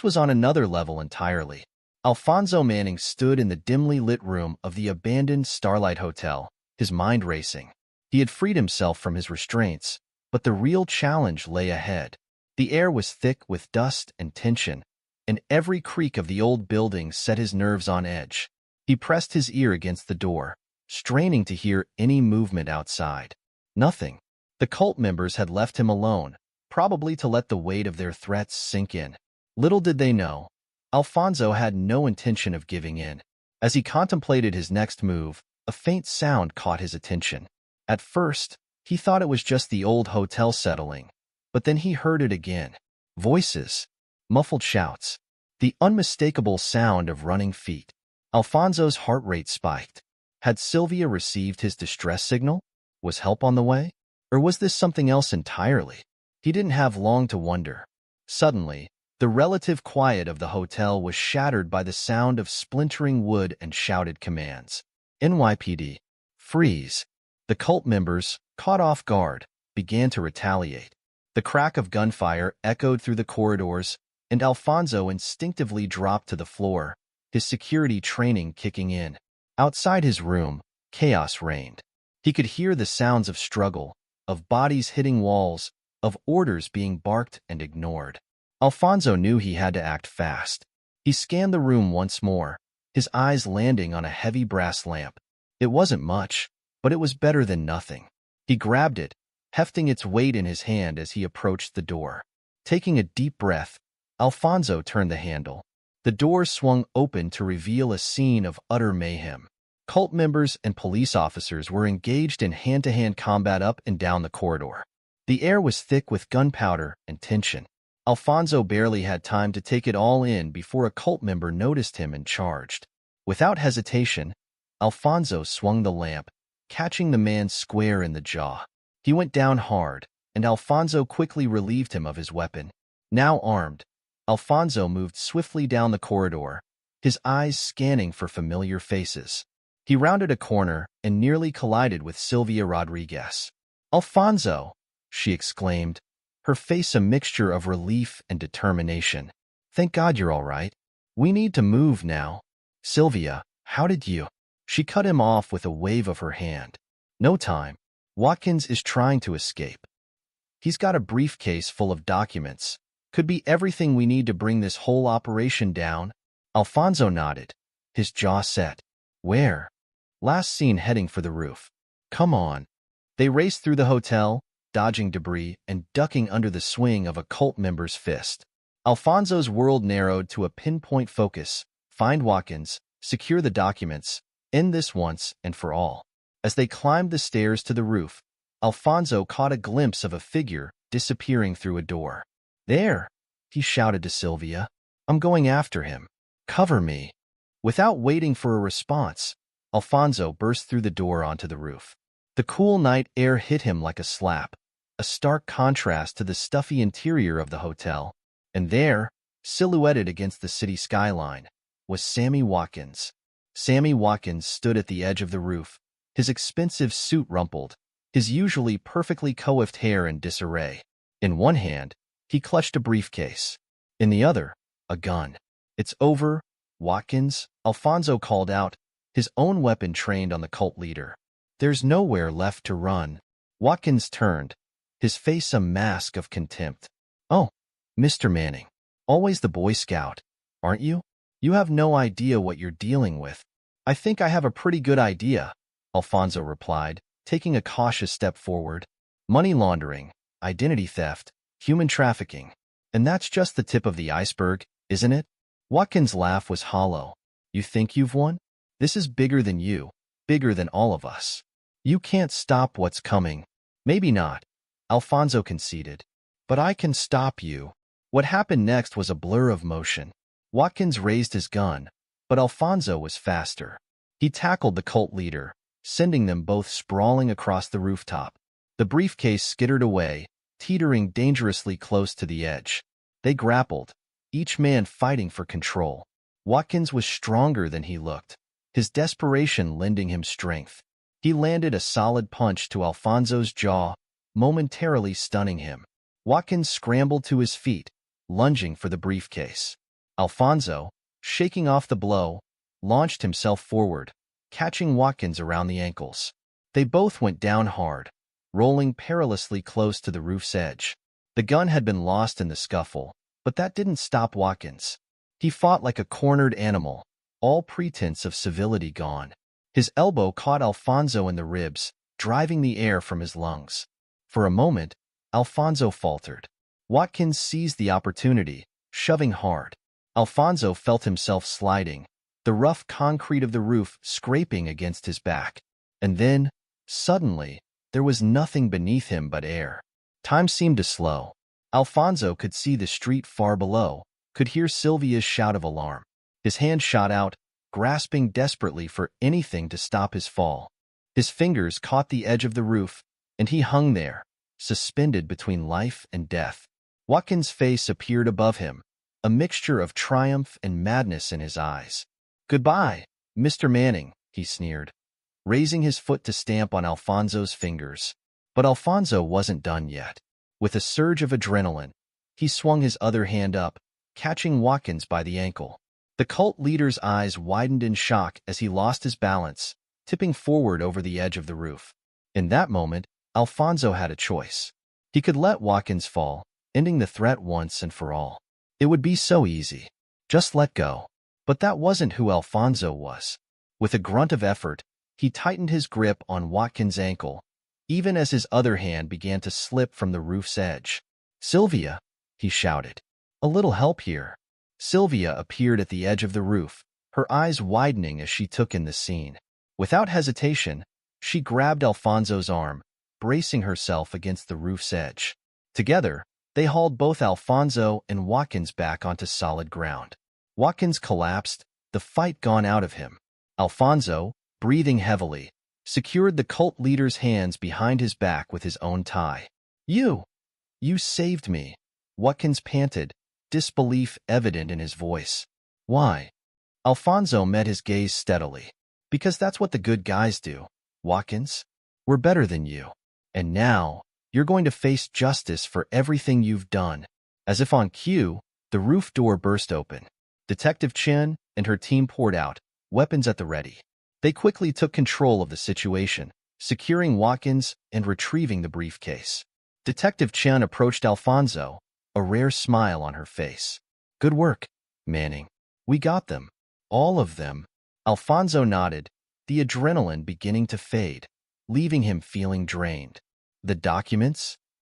was on another level entirely. Alfonso Manning stood in the dimly lit room of the abandoned Starlight Hotel, his mind racing. He had freed himself from his restraints, but the real challenge lay ahead. The air was thick with dust and tension, and every creak of the old building set his nerves on edge. He pressed his ear against the door, straining to hear any movement outside. Nothing. The cult members had left him alone, probably to let the weight of their threats sink in. Little did they know, Alfonso had no intention of giving in. As he contemplated his next move, a faint sound caught his attention. At first, he thought it was just the old hotel settling, but then he heard it again. Voices, muffled shouts, the unmistakable sound of running feet. Alfonso's heart rate spiked. Had Sylvia received his distress signal? Was help on the way? Or was this something else entirely? He didn't have long to wonder. Suddenly, the relative quiet of the hotel was shattered by the sound of splintering wood and shouted commands. NYPD. Freeze. The cult members, caught off guard, began to retaliate. The crack of gunfire echoed through the corridors, and Alfonso instinctively dropped to the floor, his security training kicking in. Outside his room, chaos reigned. He could hear the sounds of struggle, of bodies hitting walls, of orders being barked and ignored. Alfonso knew he had to act fast. He scanned the room once more, his eyes landing on a heavy brass lamp. It wasn't much, but it was better than nothing. He grabbed it, hefting its weight in his hand as he approached the door. Taking a deep breath, Alfonso turned the handle. The door swung open to reveal a scene of utter mayhem. Cult members and police officers were engaged in hand-to-hand combat up and down the corridor. The air was thick with gunpowder and tension. Alfonso barely had time to take it all in before a cult member noticed him and charged. Without hesitation, Alfonso swung the lamp, catching the man square in the jaw. He went down hard, and Alfonso quickly relieved him of his weapon. Now armed, Alfonso moved swiftly down the corridor, his eyes scanning for familiar faces. He rounded a corner and nearly collided with Sylvia Rodriguez. "Alfonso!" she exclaimed, her face a mixture of relief and determination. "Thank God you're all right. We need to move now." "Sylvia, how did you—" She cut him off with a wave of her hand. "No time. Watkins is trying to escape. He's got a briefcase full of documents. Could be everything we need to bring this whole operation down." Alfonso nodded, his jaw set. "Where?" "Last seen heading for the roof." "Come on." They raced through the hotel, dodging debris and ducking under the swing of a cult member's fist. Alfonso's world narrowed to a pinpoint focus: find Watkins, secure the documents, end this once and for all. As they climbed the stairs to the roof, Alfonso caught a glimpse of a figure disappearing through a door. "There!" he shouted to Sylvia. "I'm going after him. Cover me." Without waiting for a response, Alfonso burst through the door onto the roof. The cool night air hit him like a slap, a stark contrast to the stuffy interior of the hotel. And there, silhouetted against the city skyline, was Sammy Watkins. Sammy Watkins stood at the edge of the roof, his expensive suit rumpled, his usually perfectly coiffed hair in disarray. In one hand, he clutched a briefcase. In the other, a gun. "It's over, Watkins," Alfonso called out, his own weapon trained on the cult leader. "There's nowhere left to run." Watkins turned, his face a mask of contempt. "Oh, Mr. Manning, always the Boy Scout, aren't you? You have no idea what you're dealing with." "I think I have a pretty good idea," Alfonso replied, taking a cautious step forward. "Money laundering, identity theft, human trafficking. And that's just the tip of the iceberg, isn't it?" Watkins' laugh was hollow. "You think you've won? This is bigger than you, bigger than all of us. You can't stop what's coming." "Maybe not," Alfonso conceded. "But I can stop you." What happened next was a blur of motion. Watkins raised his gun, but Alfonso was faster. He tackled the cult leader, sending them both sprawling across the rooftop. The briefcase skittered away, teetering dangerously close to the edge. They grappled, each man fighting for control. Watkins was stronger than he looked, his desperation lending him strength. He landed a solid punch to Alfonso's jaw, momentarily stunning him. Watkins scrambled to his feet, lunging for the briefcase. Alfonso, shaking off the blow, launched himself forward, catching Watkins around the ankles. They both went down hard, rolling perilously close to the roof's edge. The gun had been lost in the scuffle, but that didn't stop Watkins. He fought like a cornered animal, all pretense of civility gone. His elbow caught Alfonso in the ribs, driving the air from his lungs. For a moment, Alfonso faltered. Watkins seized the opportunity, shoving hard. Alfonso felt himself sliding, the rough concrete of the roof scraping against his back. And then, suddenly, there was nothing beneath him but air. Time seemed to slow. Alfonso could see the street far below, could hear Sylvia's shout of alarm. His hand shot out, grasping desperately for anything to stop his fall. His fingers caught the edge of the roof, and he hung there, suspended between life and death. Watkins' face appeared above him, a mixture of triumph and madness in his eyes. "Goodbye, Mr. Manning," he sneered, raising his foot to stamp on Alfonso's fingers. But Alfonso wasn't done yet. With a surge of adrenaline, he swung his other hand up, catching Watkins by the ankle. The cult leader's eyes widened in shock as he lost his balance, tipping forward over the edge of the roof. In that moment, Alfonso had a choice. He could let Watkins fall, ending the threat once and for all. It would be so easy. Just let go. But that wasn't who Alfonso was. With a grunt of effort, he tightened his grip on Watkins' ankle, even as his other hand began to slip from the roof's edge. "Sylvia," he shouted. "A little help here." Sylvia appeared at the edge of the roof, her eyes widening as she took in the scene. Without hesitation, she grabbed Alfonso's arm, bracing herself against the roof's edge. Together, they hauled both Alfonso and Watkins back onto solid ground. Watkins collapsed, the fight gone out of him. Alfonso, breathing heavily, secured the cult leader's hands behind his back with his own tie. You saved me," Watkins panted, disbelief evident in his voice. "Why?" Alfonso met his gaze steadily. "Because that's what the good guys do, Watkins. We're better than you. And now, you're going to face justice for everything you've done." As if on cue, the roof door burst open. Detective Chen and her team poured out, weapons at the ready. They quickly took control of the situation, securing Watkins and retrieving the briefcase. Detective Chen approached Alfonso, a rare smile on her face. "Good work, Manning. We got them. All of them." Alfonso nodded, the adrenaline beginning to fade, leaving him feeling drained. "The documents?"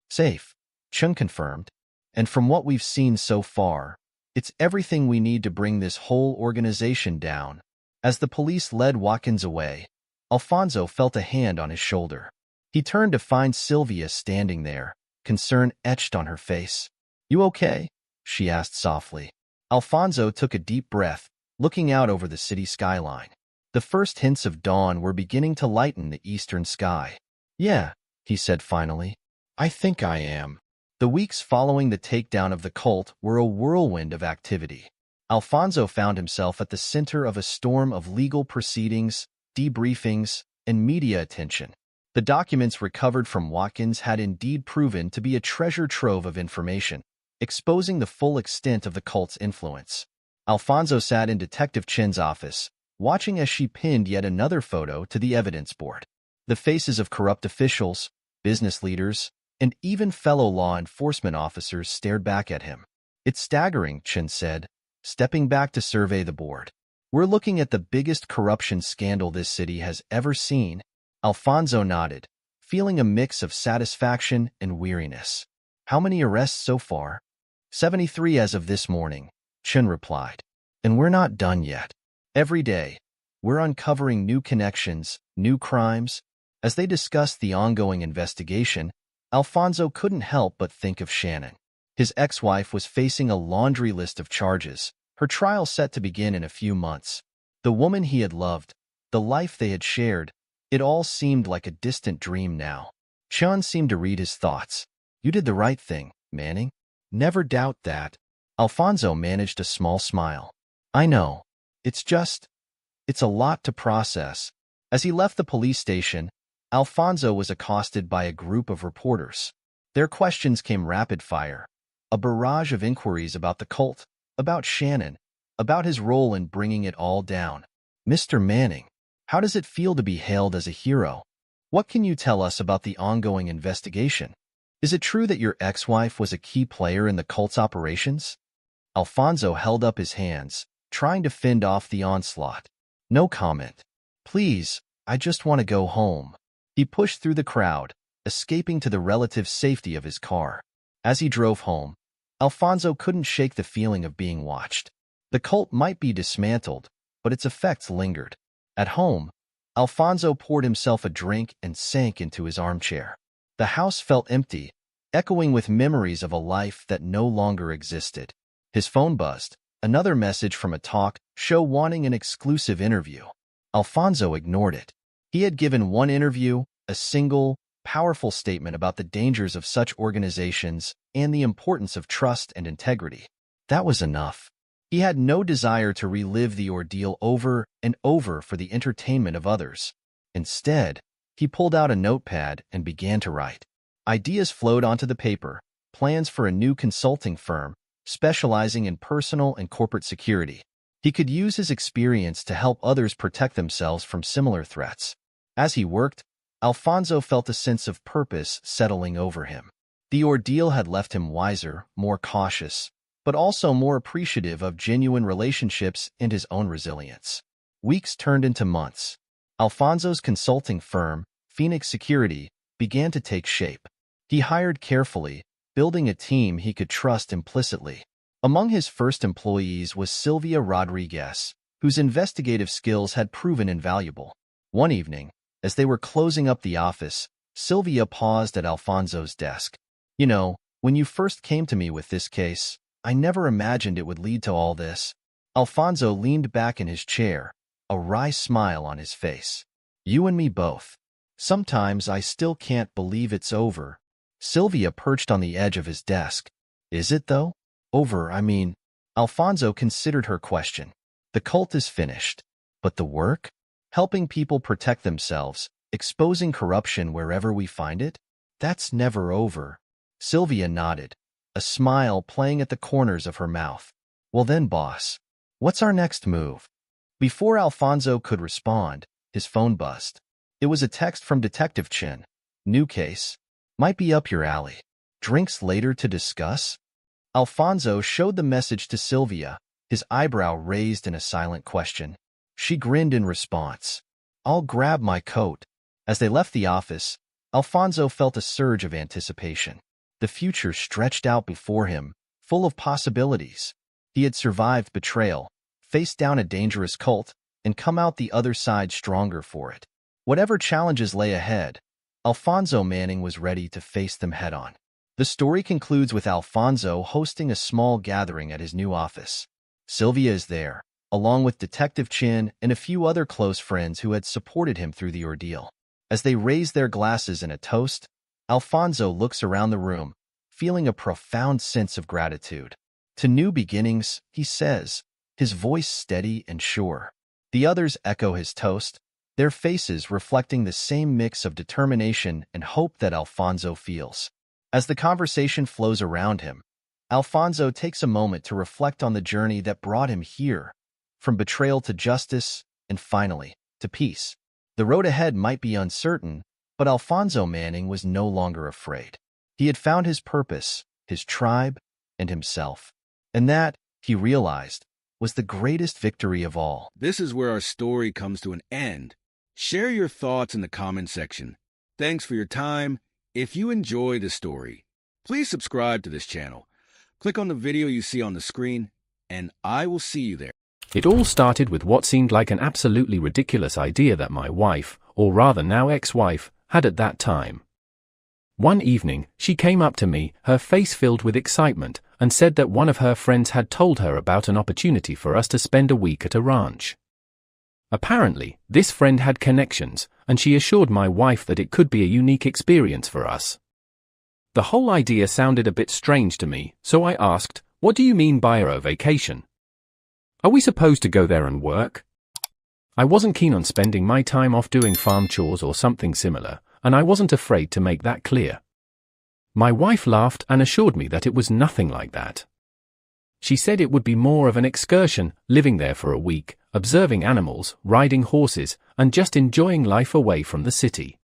"Safe," Chen confirmed. "And from what we've seen so far, it's everything we need to bring this whole organization down." As the police led Watkins away, Alfonso felt a hand on his shoulder. He turned to find Sylvia standing there, concern etched on her face. "You okay?" she asked softly. Alfonso took a deep breath, looking out over the city skyline. The first hints of dawn were beginning to lighten the eastern sky. "Yeah," he said finally. "I think I am." The weeks following the takedown of the cult were a whirlwind of activity. Alfonso found himself at the center of a storm of legal proceedings, debriefings, and media attention. The documents recovered from Watkins had indeed proven to be a treasure trove of information, exposing the full extent of the cult's influence. Alfonso sat in Detective Chen's office, watching as she pinned yet another photo to the evidence board. The faces of corrupt officials, business leaders, and even fellow law enforcement officers stared back at him. "It's staggering," Chen said, stepping back to survey the board. "We're looking at the biggest corruption scandal this city has ever seen." Alfonso nodded, feeling a mix of satisfaction and weariness. "How many arrests so far?" 73 as of this morning, Chen replied. "And we're not done yet. Every day, we're uncovering new connections, new crimes." As they discussed the ongoing investigation, Alfonso couldn't help but think of Shannon. His ex-wife was facing a laundry list of charges, her trial set to begin in a few months. The woman he had loved, the life they had shared, it all seemed like a distant dream now. Chen seemed to read his thoughts. "You did the right thing, Manning. Never doubt that." Alfonso managed a small smile. I know. It's a lot to process. As he left the police station, Alfonso was accosted by a group of reporters. Their questions came rapid fire. A barrage of inquiries about the cult, about Shannon, about his role in bringing it all down. Mr. Manning, how does it feel to be hailed as a hero? What can you tell us about the ongoing investigation? Is it true that your ex-wife was a key player in the cult's operations? Alfonso held up his hands, trying to fend off the onslaught. No comment. Please, I just want to go home. He pushed through the crowd, escaping to the relative safety of his car. As he drove home, Alfonso couldn't shake the feeling of being watched. The cult might be dismantled, but its effects lingered. At home, Alfonso poured himself a drink and sank into his armchair. The house felt empty, echoing with memories of a life that no longer existed. His phone buzzed, another message from a talk show wanting an exclusive interview. Alfonso ignored it. He had given one interview, a single, powerful statement about the dangers of such organizations and the importance of trust and integrity. That was enough. He had no desire to relive the ordeal over and over for the entertainment of others. Instead, he pulled out a notepad and began to write. Ideas flowed onto the paper, plans for a new consulting firm, specializing in personal and corporate security. He could use his experience to help others protect themselves from similar threats. As he worked, Alfonso felt a sense of purpose settling over him. The ordeal had left him wiser, more cautious, but also more appreciative of genuine relationships and his own resilience. Weeks turned into months. Alfonso's consulting firm, Phoenix Security, began to take shape. He hired carefully, building a team he could trust implicitly. Among his first employees was Sylvia Rodriguez, whose investigative skills had proven invaluable. One evening, as they were closing up the office, Sylvia paused at Alfonso's desk. You know, when you first came to me with this case, I never imagined it would lead to all this. Alfonso leaned back in his chair, a wry smile on his face. You and me both. Sometimes I still can't believe it's over. Sylvia perched on the edge of his desk. Is it, though? Over, I mean. Alfonso considered her question. The cult is finished. But the work? Helping people protect themselves, exposing corruption wherever we find it? That's never over. Sylvia nodded, a smile playing at the corners of her mouth. Well then, boss, what's our next move? Before Alfonso could respond, his phone buzzed. It was a text from Detective Chin. New case. Might be up your alley. Drinks later to discuss? Alfonso showed the message to Sylvia, his eyebrow raised in a silent question. She grinned in response. I'll grab my coat. As they left the office, Alfonso felt a surge of anticipation. The future stretched out before him, full of possibilities. He had survived betrayal, faced down a dangerous cult, and come out the other side stronger for it. Whatever challenges lay ahead, Alfonso Manning was ready to face them head-on. The story concludes with Alfonso hosting a small gathering at his new office. Sylvia is there, along with Detective Chin and a few other close friends who had supported him through the ordeal. As they raise their glasses in a toast, Alfonso looks around the room, feeling a profound sense of gratitude. To new beginnings, he says, his voice steady and sure. The others echo his toast, their faces reflecting the same mix of determination and hope that Alfonso feels. As the conversation flows around him, Alfonso takes a moment to reflect on the journey that brought him here, from betrayal to justice, and finally, to peace. The road ahead might be uncertain, but Alfonso Manning was no longer afraid. He had found his purpose, his tribe, and himself. And that, he realized, was the greatest victory of all. This is where our story comes to an end. Share your thoughts in the comment section. Thanks for your time. If you enjoy the story, please subscribe to this channel. Click on the video you see on the screen, and I will see you there. It all started with what seemed like an absolutely ridiculous idea that my wife, or rather now ex-wife, had at that time. One evening, she came up to me, her face filled with excitement, and said that one of her friends had told her about an opportunity for us to spend a week at a ranch. Apparently, this friend had connections, and she assured my wife that it could be a unique experience for us. The whole idea sounded a bit strange to me, so I asked, What do you mean by a vacation? Are we supposed to go there and work? I wasn't keen on spending my time off doing farm chores or something similar, and I wasn't afraid to make that clear. My wife laughed and assured me that it was nothing like that. She said it would be more of an excursion, living there for a week, observing animals, riding horses, and just enjoying life away from the city.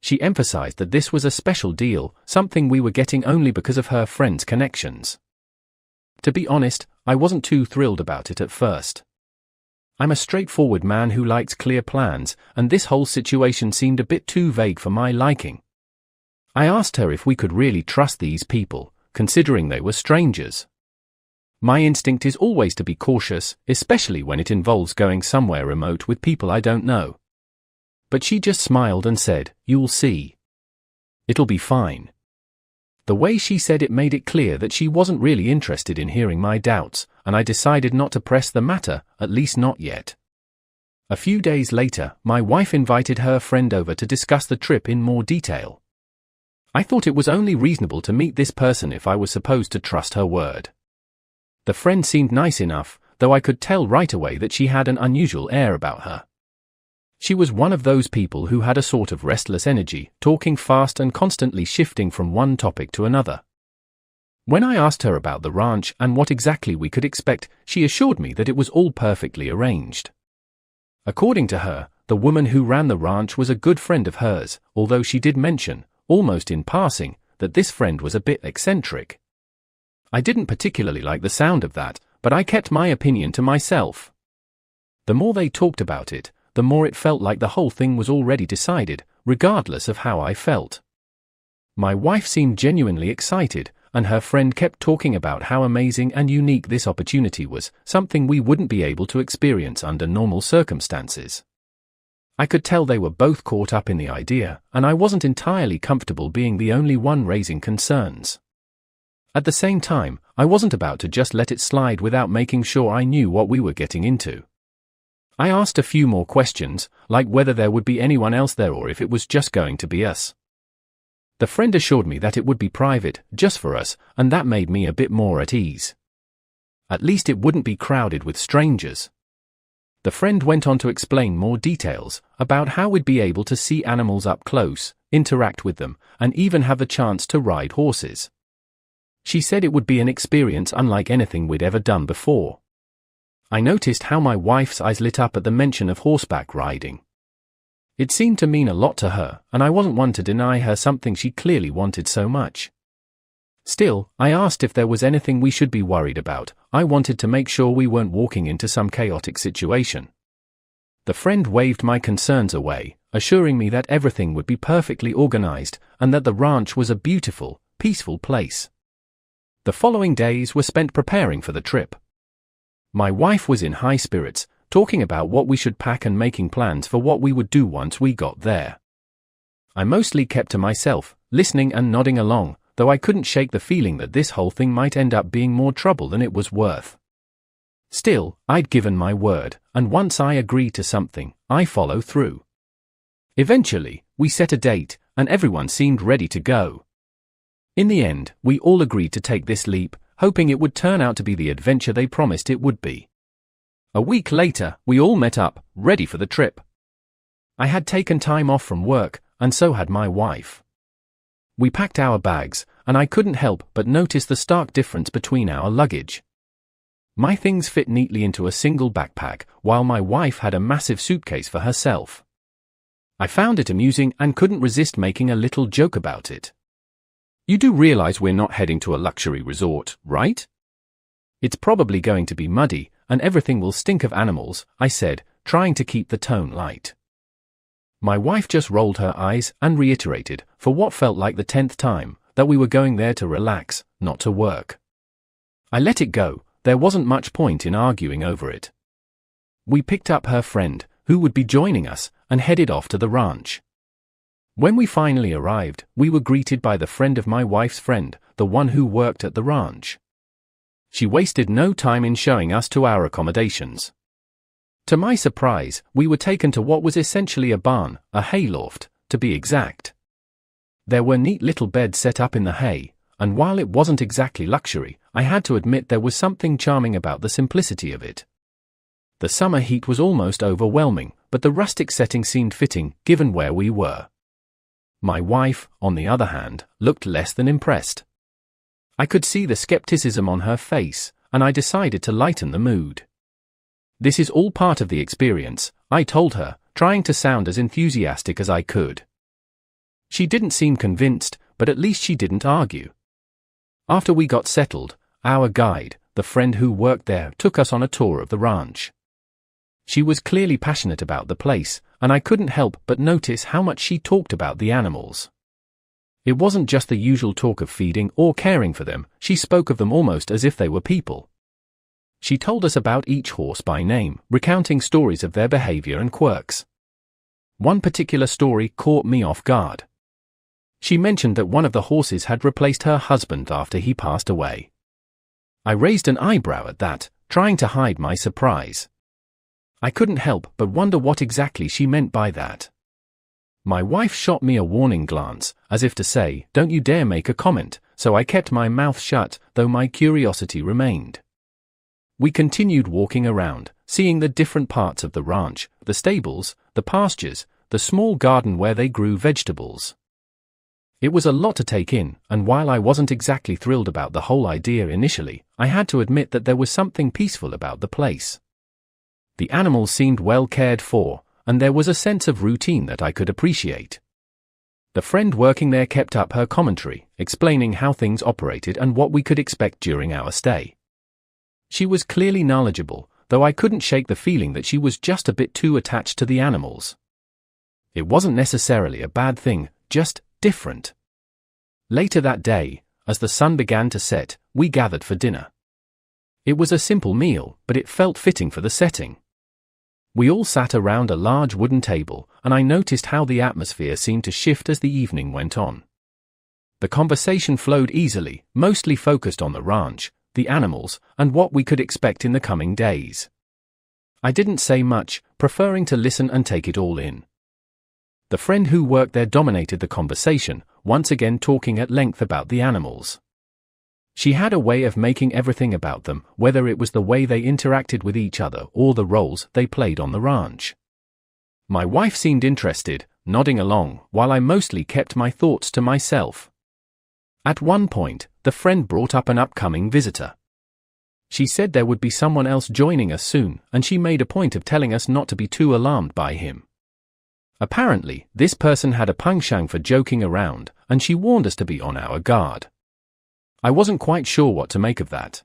She emphasized that this was a special deal, something we were getting only because of her friend's connections. To be honest, I wasn't too thrilled about it at first. I'm a straightforward man who likes clear plans, and this whole situation seemed a bit too vague for my liking. I asked her if we could really trust these people, considering they were strangers. My instinct is always to be cautious, especially when it involves going somewhere remote with people I don't know. But she just smiled and said, "You'll see. It'll be fine." The way she said it made it clear that she wasn't really interested in hearing my doubts, and I decided not to press the matter, at least not yet. A few days later, my wife invited her friend over to discuss the trip in more detail. I thought it was only reasonable to meet this person if I was supposed to trust her word. The friend seemed nice enough, though I could tell right away that she had an unusual air about her. She was one of those people who had a sort of restless energy, talking fast and constantly shifting from one topic to another. When I asked her about the ranch and what exactly we could expect, she assured me that it was all perfectly arranged. According to her, the woman who ran the ranch was a good friend of hers, although she did mention, almost in passing, that this friend was a bit eccentric. I didn't particularly like the sound of that, but I kept my opinion to myself. The more they talked about it, the more it felt like the whole thing was already decided, regardless of how I felt. My wife seemed genuinely excited, and her friend kept talking about how amazing and unique this opportunity was, something we wouldn't be able to experience under normal circumstances. I could tell they were both caught up in the idea, and I wasn't entirely comfortable being the only one raising concerns. At the same time, I wasn't about to just let it slide without making sure I knew what we were getting into. I asked a few more questions, like whether there would be anyone else there or if it was just going to be us. The friend assured me that it would be private, just for us, and that made me a bit more at ease. At least it wouldn't be crowded with strangers. The friend went on to explain more details about how we'd be able to see animals up close, interact with them, and even have the chance to ride horses. She said it would be an experience unlike anything we'd ever done before. I noticed how my wife's eyes lit up at the mention of horseback riding. It seemed to mean a lot to her, and I wasn't one to deny her something she clearly wanted so much. Still, I asked if there was anything we should be worried about. I wanted to make sure we weren't walking into some chaotic situation. The friend waved my concerns away, assuring me that everything would be perfectly organized and that the ranch was a beautiful, peaceful place. The following days were spent preparing for the trip. My wife was in high spirits, talking about what we should pack and making plans for what we would do once we got there. I mostly kept to myself, listening and nodding along, though I couldn't shake the feeling that this whole thing might end up being more trouble than it was worth. Still, I'd given my word, and once I agree to something, I follow through. Eventually, we set a date, and everyone seemed ready to go. In the end, we all agreed to take this leap, hoping it would turn out to be the adventure they promised it would be. A week later, we all met up, ready for the trip. I had taken time off from work, and so had my wife. We packed our bags, and I couldn't help but notice the stark difference between our luggage. My things fit neatly into a single backpack, while my wife had a massive suitcase for herself. I found it amusing and couldn't resist making a little joke about it. You do realize we're not heading to a luxury resort, right? It's probably going to be muddy, and everything will stink of animals, I said, trying to keep the tone light. My wife just rolled her eyes and reiterated, for what felt like the 10th time, that we were going there to relax, not to work. I let it go. There wasn't much point in arguing over it. We picked up her friend, who would be joining us, and headed off to the ranch. When we finally arrived, we were greeted by the friend of my wife's friend, the one who worked at the ranch. She wasted no time in showing us to our accommodations. To my surprise, we were taken to what was essentially a barn, a hayloft, to be exact. There were neat little beds set up in the hay, and while it wasn't exactly luxury, I had to admit there was something charming about the simplicity of it. The summer heat was almost overwhelming, but the rustic setting seemed fitting, given where we were. My wife, on the other hand, looked less than impressed. I could see the skepticism on her face, and I decided to lighten the mood. "This is all part of the experience," I told her, trying to sound as enthusiastic as I could. She didn't seem convinced, but at least she didn't argue. After we got settled, our guide, the friend who worked there, took us on a tour of the ranch. She was clearly passionate about the place, and I couldn't help but notice how much she talked about the animals. It wasn't just the usual talk of feeding or caring for them, she spoke of them almost as if they were people. She told us about each horse by name, recounting stories of their behavior and quirks. One particular story caught me off guard. She mentioned that one of the horses had replaced her husband after he passed away. I raised an eyebrow at that, trying to hide my surprise. I couldn't help but wonder what exactly she meant by that. My wife shot me a warning glance, as if to say, "Don't you dare make a comment," so I kept my mouth shut, though my curiosity remained. We continued walking around, seeing the different parts of the ranch, the stables, the pastures, the small garden where they grew vegetables. It was a lot to take in, and while I wasn't exactly thrilled about the whole idea initially, I had to admit that there was something peaceful about the place. The animals seemed well cared for, and there was a sense of routine that I could appreciate. The friend working there kept up her commentary, explaining how things operated and what we could expect during our stay. She was clearly knowledgeable, though I couldn't shake the feeling that she was just a bit too attached to the animals. It wasn't necessarily a bad thing, just different. Later that day, as the sun began to set, we gathered for dinner. It was a simple meal, but it felt fitting for the setting. We all sat around a large wooden table, and I noticed how the atmosphere seemed to shift as the evening went on. The conversation flowed easily, mostly focused on the ranch, the animals, and what we could expect in the coming days. I didn't say much, preferring to listen and take it all in. The friend who worked there dominated the conversation, once again talking at length about the animals. She had a way of making everything about them, whether it was the way they interacted with each other or the roles they played on the ranch. My wife seemed interested, nodding along, while I mostly kept my thoughts to myself. At one point, the friend brought up an upcoming visitor. She said there would be someone else joining us soon, and she made a point of telling us not to be too alarmed by him. Apparently, this person had a penchant for joking around, and she warned us to be on our guard. I wasn't quite sure what to make of that.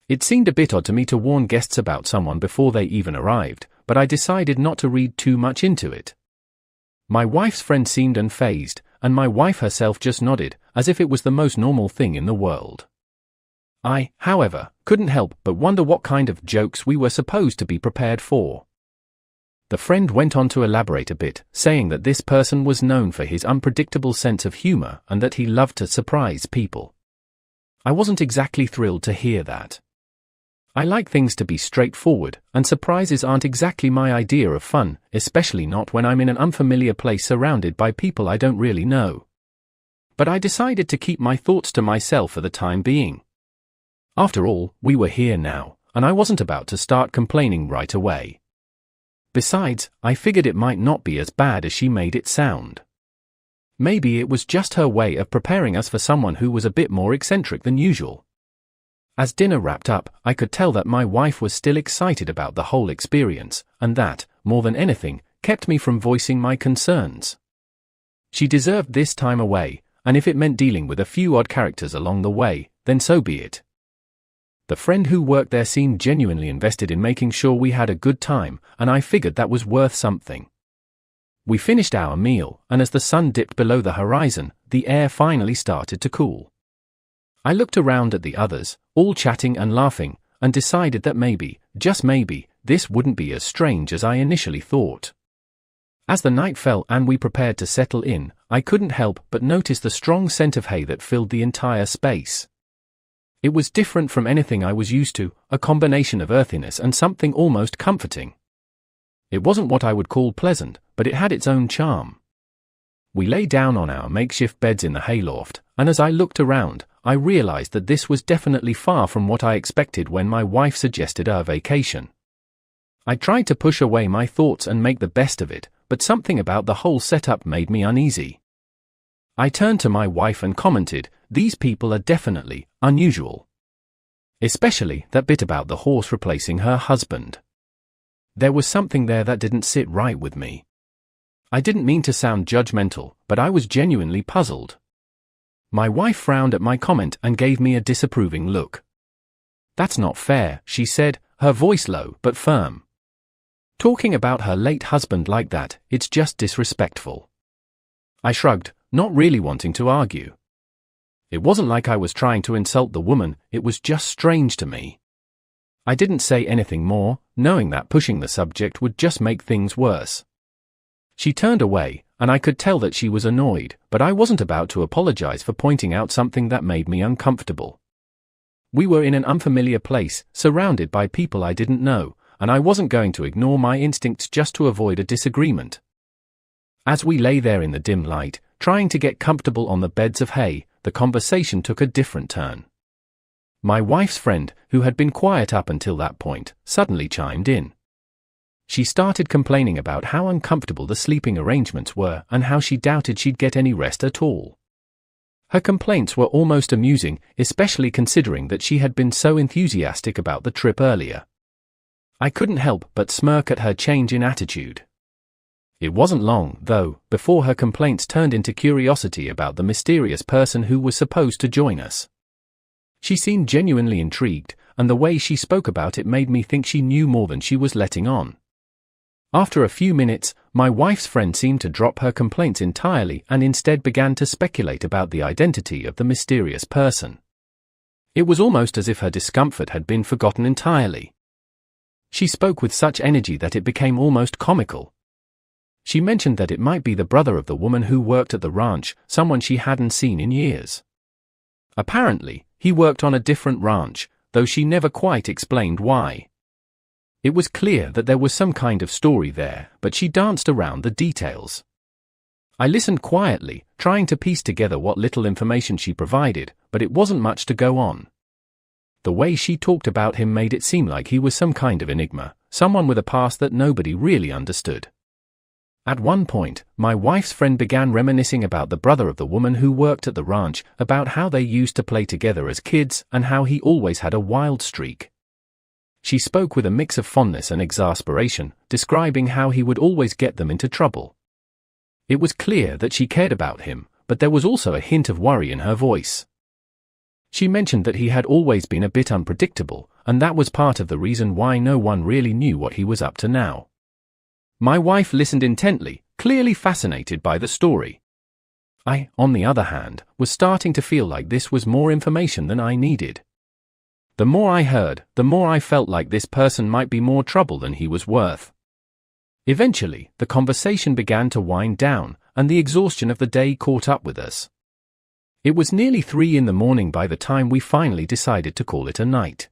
It seemed a bit odd to me to warn guests about someone before they even arrived, but I decided not to read too much into it. My wife's friend seemed unfazed, and my wife herself just nodded, as if it was the most normal thing in the world. I, however, couldn't help but wonder what kind of jokes we were supposed to be prepared for. The friend went on to elaborate a bit, saying that this person was known for his unpredictable sense of humor and that he loved to surprise people. I wasn't exactly thrilled to hear that. I like things to be straightforward, and surprises aren't exactly my idea of fun, especially not when I'm in an unfamiliar place surrounded by people I don't really know. But I decided to keep my thoughts to myself for the time being. After all, we were here now, and I wasn't about to start complaining right away. Besides, I figured it might not be as bad as she made it sound. Maybe it was just her way of preparing us for someone who was a bit more eccentric than usual. As dinner wrapped up, I could tell that my wife was still excited about the whole experience, and that, more than anything, kept me from voicing my concerns. She deserved this time away, and if it meant dealing with a few odd characters along the way, then so be it. The friend who worked there seemed genuinely invested in making sure we had a good time, and I figured that was worth something. We finished our meal, and as the sun dipped below the horizon, the air finally started to cool. I looked around at the others, all chatting and laughing, and decided that maybe, just maybe, this wouldn't be as strange as I initially thought. As the night fell and we prepared to settle in, I couldn't help but notice the strong scent of hay that filled the entire space. It was different from anything I was used to, a combination of earthiness and something almost comforting. It wasn't what I would call pleasant, but it had its own charm. We lay down on our makeshift beds in the hayloft, and as I looked around, I realized that this was definitely far from what I expected when my wife suggested a vacation. I tried to push away my thoughts and make the best of it, but something about the whole setup made me uneasy. I turned to my wife and commented, "These people are definitely unusual." Especially that bit about the horse replacing her husband. There was something there that didn't sit right with me. I didn't mean to sound judgmental, but I was genuinely puzzled. My wife frowned at my comment and gave me a disapproving look. "That's not fair," she said, her voice low but firm. "Talking about her late husband like that, it's just disrespectful." I shrugged, not really wanting to argue. It wasn't like I was trying to insult the woman, it was just strange to me. I didn't say anything more, knowing that pushing the subject would just make things worse. She turned away, and I could tell that she was annoyed, but I wasn't about to apologize for pointing out something that made me uncomfortable. We were in an unfamiliar place, surrounded by people I didn't know, and I wasn't going to ignore my instincts just to avoid a disagreement. As we lay there in the dim light, trying to get comfortable on the beds of hay, the conversation took a different turn. My wife's friend, who had been quiet up until that point, suddenly chimed in. She started complaining about how uncomfortable the sleeping arrangements were and how she doubted she'd get any rest at all. Her complaints were almost amusing, especially considering that she had been so enthusiastic about the trip earlier. I couldn't help but smirk at her change in attitude. It wasn't long, though, before her complaints turned into curiosity about the mysterious person who was supposed to join us. She seemed genuinely intrigued, and the way she spoke about it made me think she knew more than she was letting on. After a few minutes, my wife's friend seemed to drop her complaints entirely and instead began to speculate about the identity of the mysterious person. It was almost as if her discomfort had been forgotten entirely. She spoke with such energy that it became almost comical. She mentioned that it might be the brother of the woman who worked at the ranch, someone she hadn't seen in years. Apparently, he worked on a different ranch, though she never quite explained why. It was clear that there was some kind of story there, but she danced around the details. I listened quietly, trying to piece together what little information she provided, but it wasn't much to go on. The way she talked about him made it seem like he was some kind of enigma, someone with a past that nobody really understood. At one point, my wife's friend began reminiscing about the brother of the woman who worked at the ranch, about how they used to play together as kids and how he always had a wild streak. She spoke with a mix of fondness and exasperation, describing how he would always get them into trouble. It was clear that she cared about him, but there was also a hint of worry in her voice. She mentioned that he had always been a bit unpredictable, and that was part of the reason why no one really knew what he was up to now. My wife listened intently, clearly fascinated by the story. I, on the other hand, was starting to feel like this was more information than I needed. The more I heard, the more I felt like this person might be more trouble than he was worth. Eventually, the conversation began to wind down, and the exhaustion of the day caught up with us. It was nearly 3 a.m. by the time we finally decided to call it a night.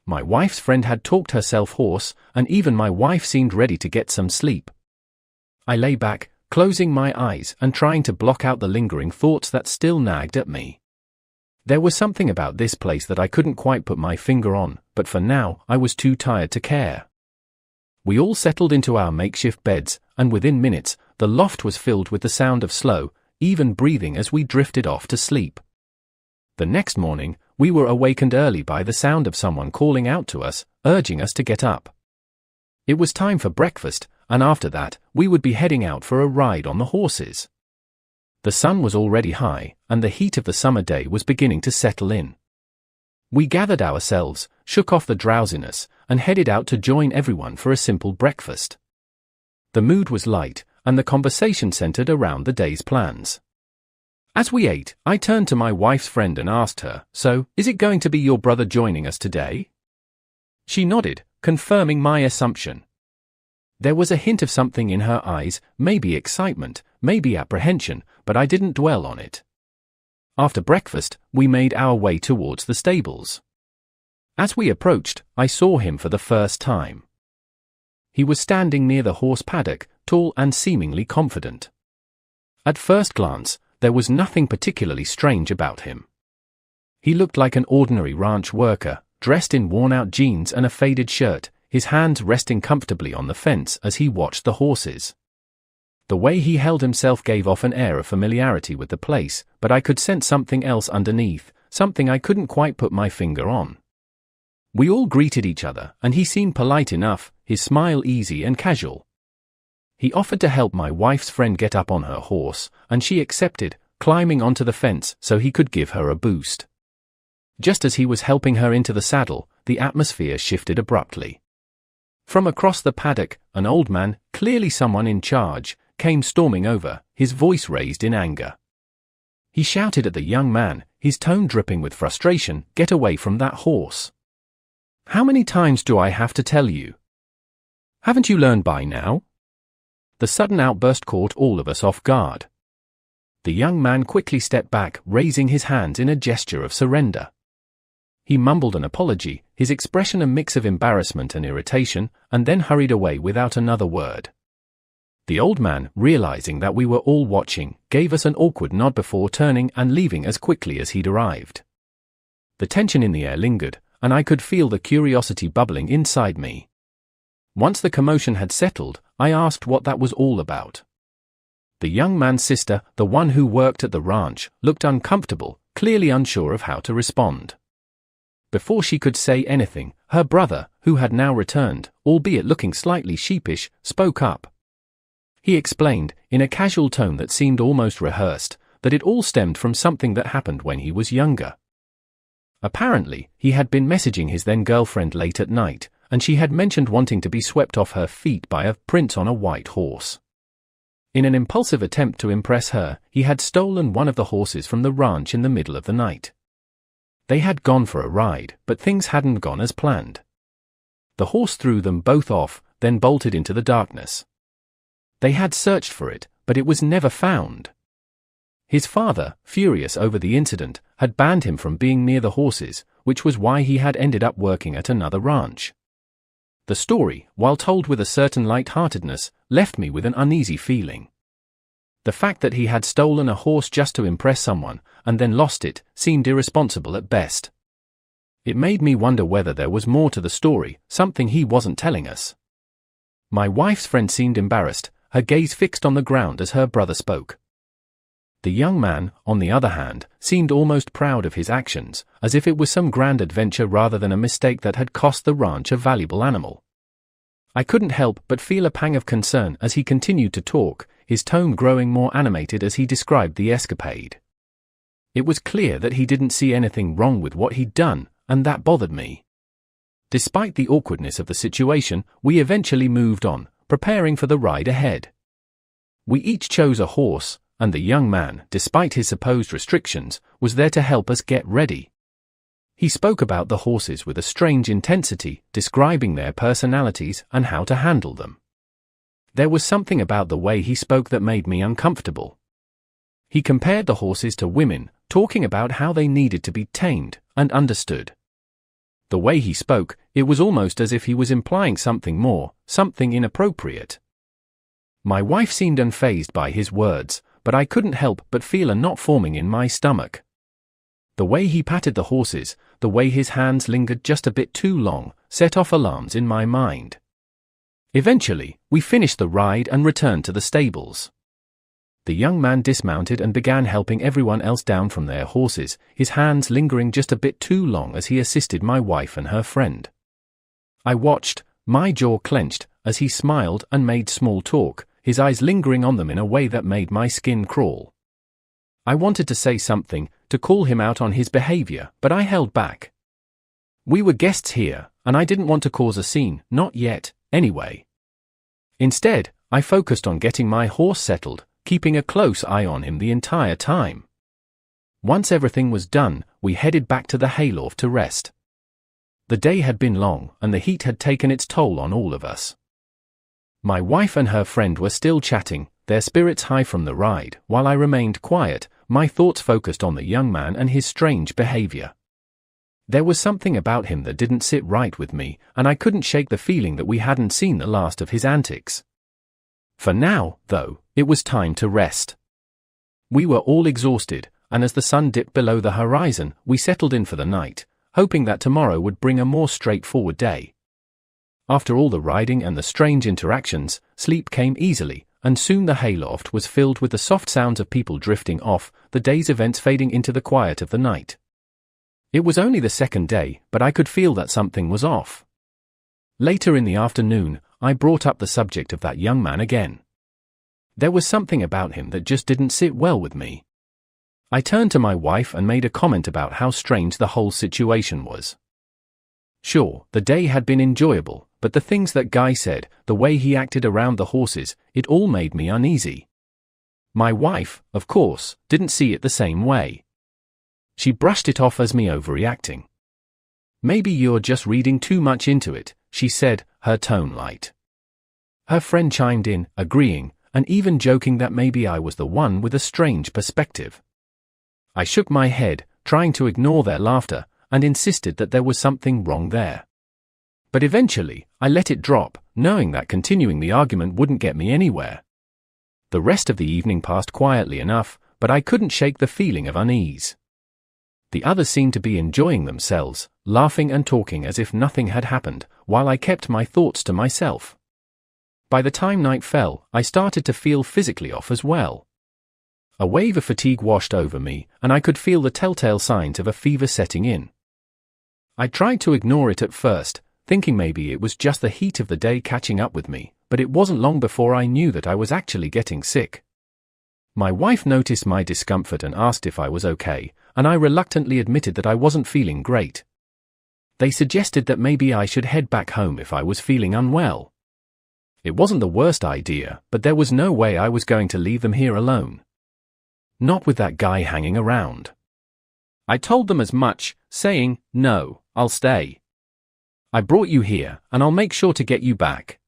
My wife's friend had talked herself hoarse, and even my wife seemed ready to get some sleep. I lay back, closing my eyes and trying to block out the lingering thoughts that still nagged at me. There was something about this place that I couldn't quite put my finger on, but for now, I was too tired to care. We all settled into our makeshift beds, and within minutes, the loft was filled with the sound of slow, even breathing as we drifted off to sleep. The next morning, we were awakened early by the sound of someone calling out to us, urging us to get up. It was time for breakfast, and after that, we would be heading out for a ride on the horses. The sun was already high, and the heat of the summer day was beginning to settle in. We gathered ourselves, shook off the drowsiness, and headed out to join everyone for a simple breakfast. The mood was light, and the conversation centered around the day's plans. As we ate, I turned to my wife's friend and asked her, "So, is it going to be your brother joining us today?" She nodded, confirming my assumption. There was a hint of something in her eyes, maybe excitement, maybe apprehension, but I didn't dwell on it. After breakfast, we made our way towards the stables. As we approached, I saw him for the first time. He was standing near the horse paddock, tall and seemingly confident. At first glance, there was nothing particularly strange about him. He looked like an ordinary ranch worker, dressed in worn-out jeans and a faded shirt, his hands resting comfortably on the fence as he watched the horses. The way he held himself gave off an air of familiarity with the place, but I could sense something else underneath, something I couldn't quite put my finger on. We all greeted each other, and he seemed polite enough, his smile easy and casual. He offered to help my wife's friend get up on her horse, and she accepted, climbing onto the fence so he could give her a boost. Just as he was helping her into the saddle, the atmosphere shifted abruptly. From across the paddock, an old man, clearly someone in charge, came storming over, his voice raised in anger. He shouted at the young man, his tone dripping with frustration, "Get away from that horse. How many times do I have to tell you? Haven't you learned by now?" The sudden outburst caught all of us off guard. The young man quickly stepped back, raising his hands in a gesture of surrender. He mumbled an apology, his expression a mix of embarrassment and irritation, and then hurried away without another word. The old man, realizing that we were all watching, gave us an awkward nod before turning and leaving as quickly as he'd arrived. The tension in the air lingered, and I could feel the curiosity bubbling inside me. Once the commotion had settled, I asked what that was all about. The young man's sister, the one who worked at the ranch, looked uncomfortable, clearly unsure of how to respond. Before she could say anything, her brother, who had now returned, albeit looking slightly sheepish, spoke up. He explained, in a casual tone that seemed almost rehearsed, that it all stemmed from something that happened when he was younger. Apparently, he had been messaging his then-girlfriend late at night, and she had mentioned wanting to be swept off her feet by a prince on a white horse. In an impulsive attempt to impress her, he had stolen one of the horses from the ranch in the middle of the night. They had gone for a ride, but things hadn't gone as planned. The horse threw them both off, then bolted into the darkness. They had searched for it, but it was never found. His father, furious over the incident, had banned him from being near the horses, which was why he had ended up working at another ranch. The story, while told with a certain light-heartedness, left me with an uneasy feeling. The fact that he had stolen a horse just to impress someone, and then lost it, seemed irresponsible at best. It made me wonder whether there was more to the story, something he wasn't telling us. My wife's friend seemed embarrassed, her gaze fixed on the ground as her brother spoke. The young man, on the other hand, seemed almost proud of his actions, as if it was some grand adventure rather than a mistake that had cost the ranch a valuable animal. I couldn't help but feel a pang of concern as he continued to talk, his tone growing more animated as he described the escapade. It was clear that he didn't see anything wrong with what he'd done, and that bothered me. Despite the awkwardness of the situation, we eventually moved on, preparing for the ride ahead. We each chose a horse, and the young man, despite his supposed restrictions, was there to help us get ready. He spoke about the horses with a strange intensity, describing their personalities and how to handle them. There was something about the way he spoke that made me uncomfortable. He compared the horses to women, talking about how they needed to be tamed and understood. The way he spoke, it was almost as if he was implying something more, something inappropriate. My wife seemed unfazed by his words, but I couldn't help but feel a knot forming in my stomach. The way he patted the horses, the way his hands lingered just a bit too long, set off alarms in my mind. Eventually, we finished the ride and returned to the stables. The young man dismounted and began helping everyone else down from their horses, his hands lingering just a bit too long as he assisted my wife and her friend. I watched, my jaw clenched, as he smiled and made small talk, his eyes lingering on them in a way that made my skin crawl. I wanted to say something, to call him out on his behavior, but I held back. We were guests here, and I didn't want to cause a scene, not yet, anyway. Instead, I focused on getting my horse settled, keeping a close eye on him the entire time. Once everything was done, we headed back to the hayloft to rest. The day had been long, and the heat had taken its toll on all of us. My wife and her friend were still chatting, their spirits high from the ride, while I remained quiet, my thoughts focused on the young man and his strange behavior. There was something about him that didn't sit right with me, and I couldn't shake the feeling that we hadn't seen the last of his antics. For now, though, it was time to rest. We were all exhausted, and as the sun dipped below the horizon, we settled in for the night, hoping that tomorrow would bring a more straightforward day. After all the riding and the strange interactions, sleep came easily, and soon the hayloft was filled with the soft sounds of people drifting off, the day's events fading into the quiet of the night. It was only the second day, but I could feel that something was off. Later in the afternoon, I brought up the subject of that young man again. There was something about him that just didn't sit well with me. I turned to my wife and made a comment about how strange the whole situation was. Sure, the day had been enjoyable, but the things that Guy said, the way he acted around the horses, it all made me uneasy. My wife, of course, didn't see it the same way. She brushed it off as me overreacting. "Maybe you're just reading too much into it," she said, her tone light. Her friend chimed in, agreeing, and even joking that maybe I was the one with a strange perspective. I shook my head, trying to ignore their laughter, and insisted that there was something wrong there. But eventually, I let it drop, knowing that continuing the argument wouldn't get me anywhere. The rest of the evening passed quietly enough, but I couldn't shake the feeling of unease. The others seemed to be enjoying themselves, laughing and talking as if nothing had happened, while I kept my thoughts to myself. By the time night fell, I started to feel physically off as well. A wave of fatigue washed over me, and I could feel the telltale signs of a fever setting in. I tried to ignore it at first, thinking maybe it was just the heat of the day catching up with me, but it wasn't long before I knew that I was actually getting sick. My wife noticed my discomfort and asked if I was okay, and I reluctantly admitted that I wasn't feeling great. They suggested that maybe I should head back home if I was feeling unwell. It wasn't the worst idea, but there was no way I was going to leave them here alone. Not with that guy hanging around. I told them as much, saying, "No, I'll stay. I brought you here, and I'll make sure to get you back."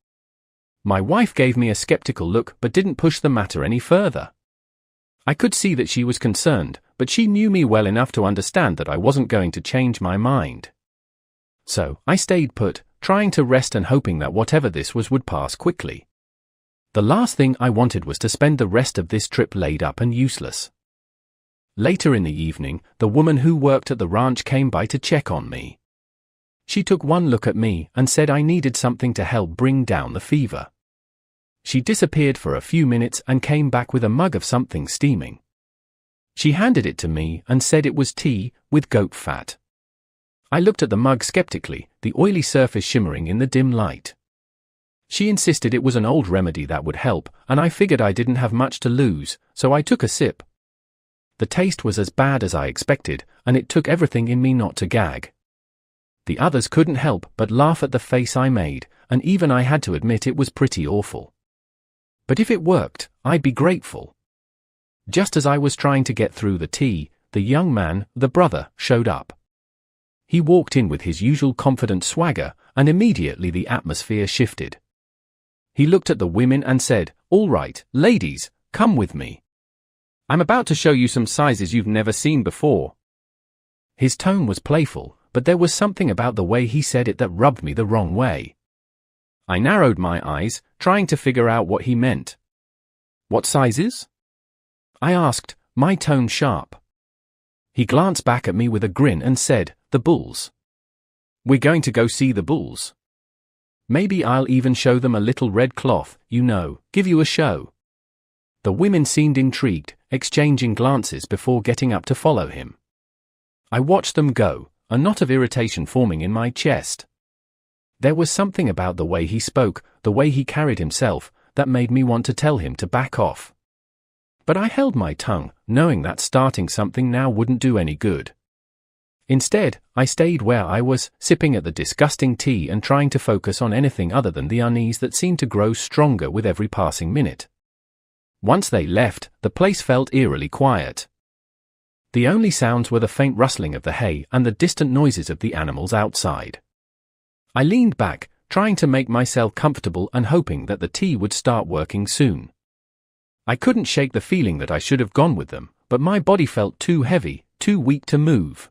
My wife gave me a skeptical look but didn't push the matter any further. I could see that she was concerned, but she knew me well enough to understand that I wasn't going to change my mind. So, I stayed put, trying to rest and hoping that whatever this was would pass quickly. The last thing I wanted was to spend the rest of this trip laid up and useless. Later in the evening, the woman who worked at the ranch came by to check on me. She took one look at me and said I needed something to help bring down the fever. She disappeared for a few minutes and came back with a mug of something steaming. She handed it to me and said it was tea with goat fat. I looked at the mug skeptically, the oily surface shimmering in the dim light. She insisted it was an old remedy that would help, and I figured I didn't have much to lose, so I took a sip. The taste was as bad as I expected, and it took everything in me not to gag. The others couldn't help but laugh at the face I made, and even I had to admit it was pretty awful. But if it worked, I'd be grateful. Just as I was trying to get through the tea, the young man, the brother, showed up. He walked in with his usual confident swagger, and immediately the atmosphere shifted. He looked at the women and said, "All right, ladies, come with me. I'm about to show you some sizes you've never seen before." His tone was playful, but there was something about the way he said it that rubbed me the wrong way. I narrowed my eyes, trying to figure out what he meant. "What sizes?" I asked, my tone sharp. He glanced back at me with a grin and said, "The bulls. We're going to go see the bulls. Maybe I'll even show them a little red cloth, give you a show." The women seemed intrigued, exchanging glances before getting up to follow him. I watched them go, a knot of irritation forming in my chest. There was something about the way he spoke, the way he carried himself, that made me want to tell him to back off. But I held my tongue, knowing that starting something now wouldn't do any good. Instead, I stayed where I was, sipping at the disgusting tea and trying to focus on anything other than the unease that seemed to grow stronger with every passing minute. Once they left, the place felt eerily quiet. The only sounds were the faint rustling of the hay and the distant noises of the animals outside. I leaned back, trying to make myself comfortable and hoping that the tea would start working soon. I couldn't shake the feeling that I should have gone with them, but my body felt too heavy, too weak to move.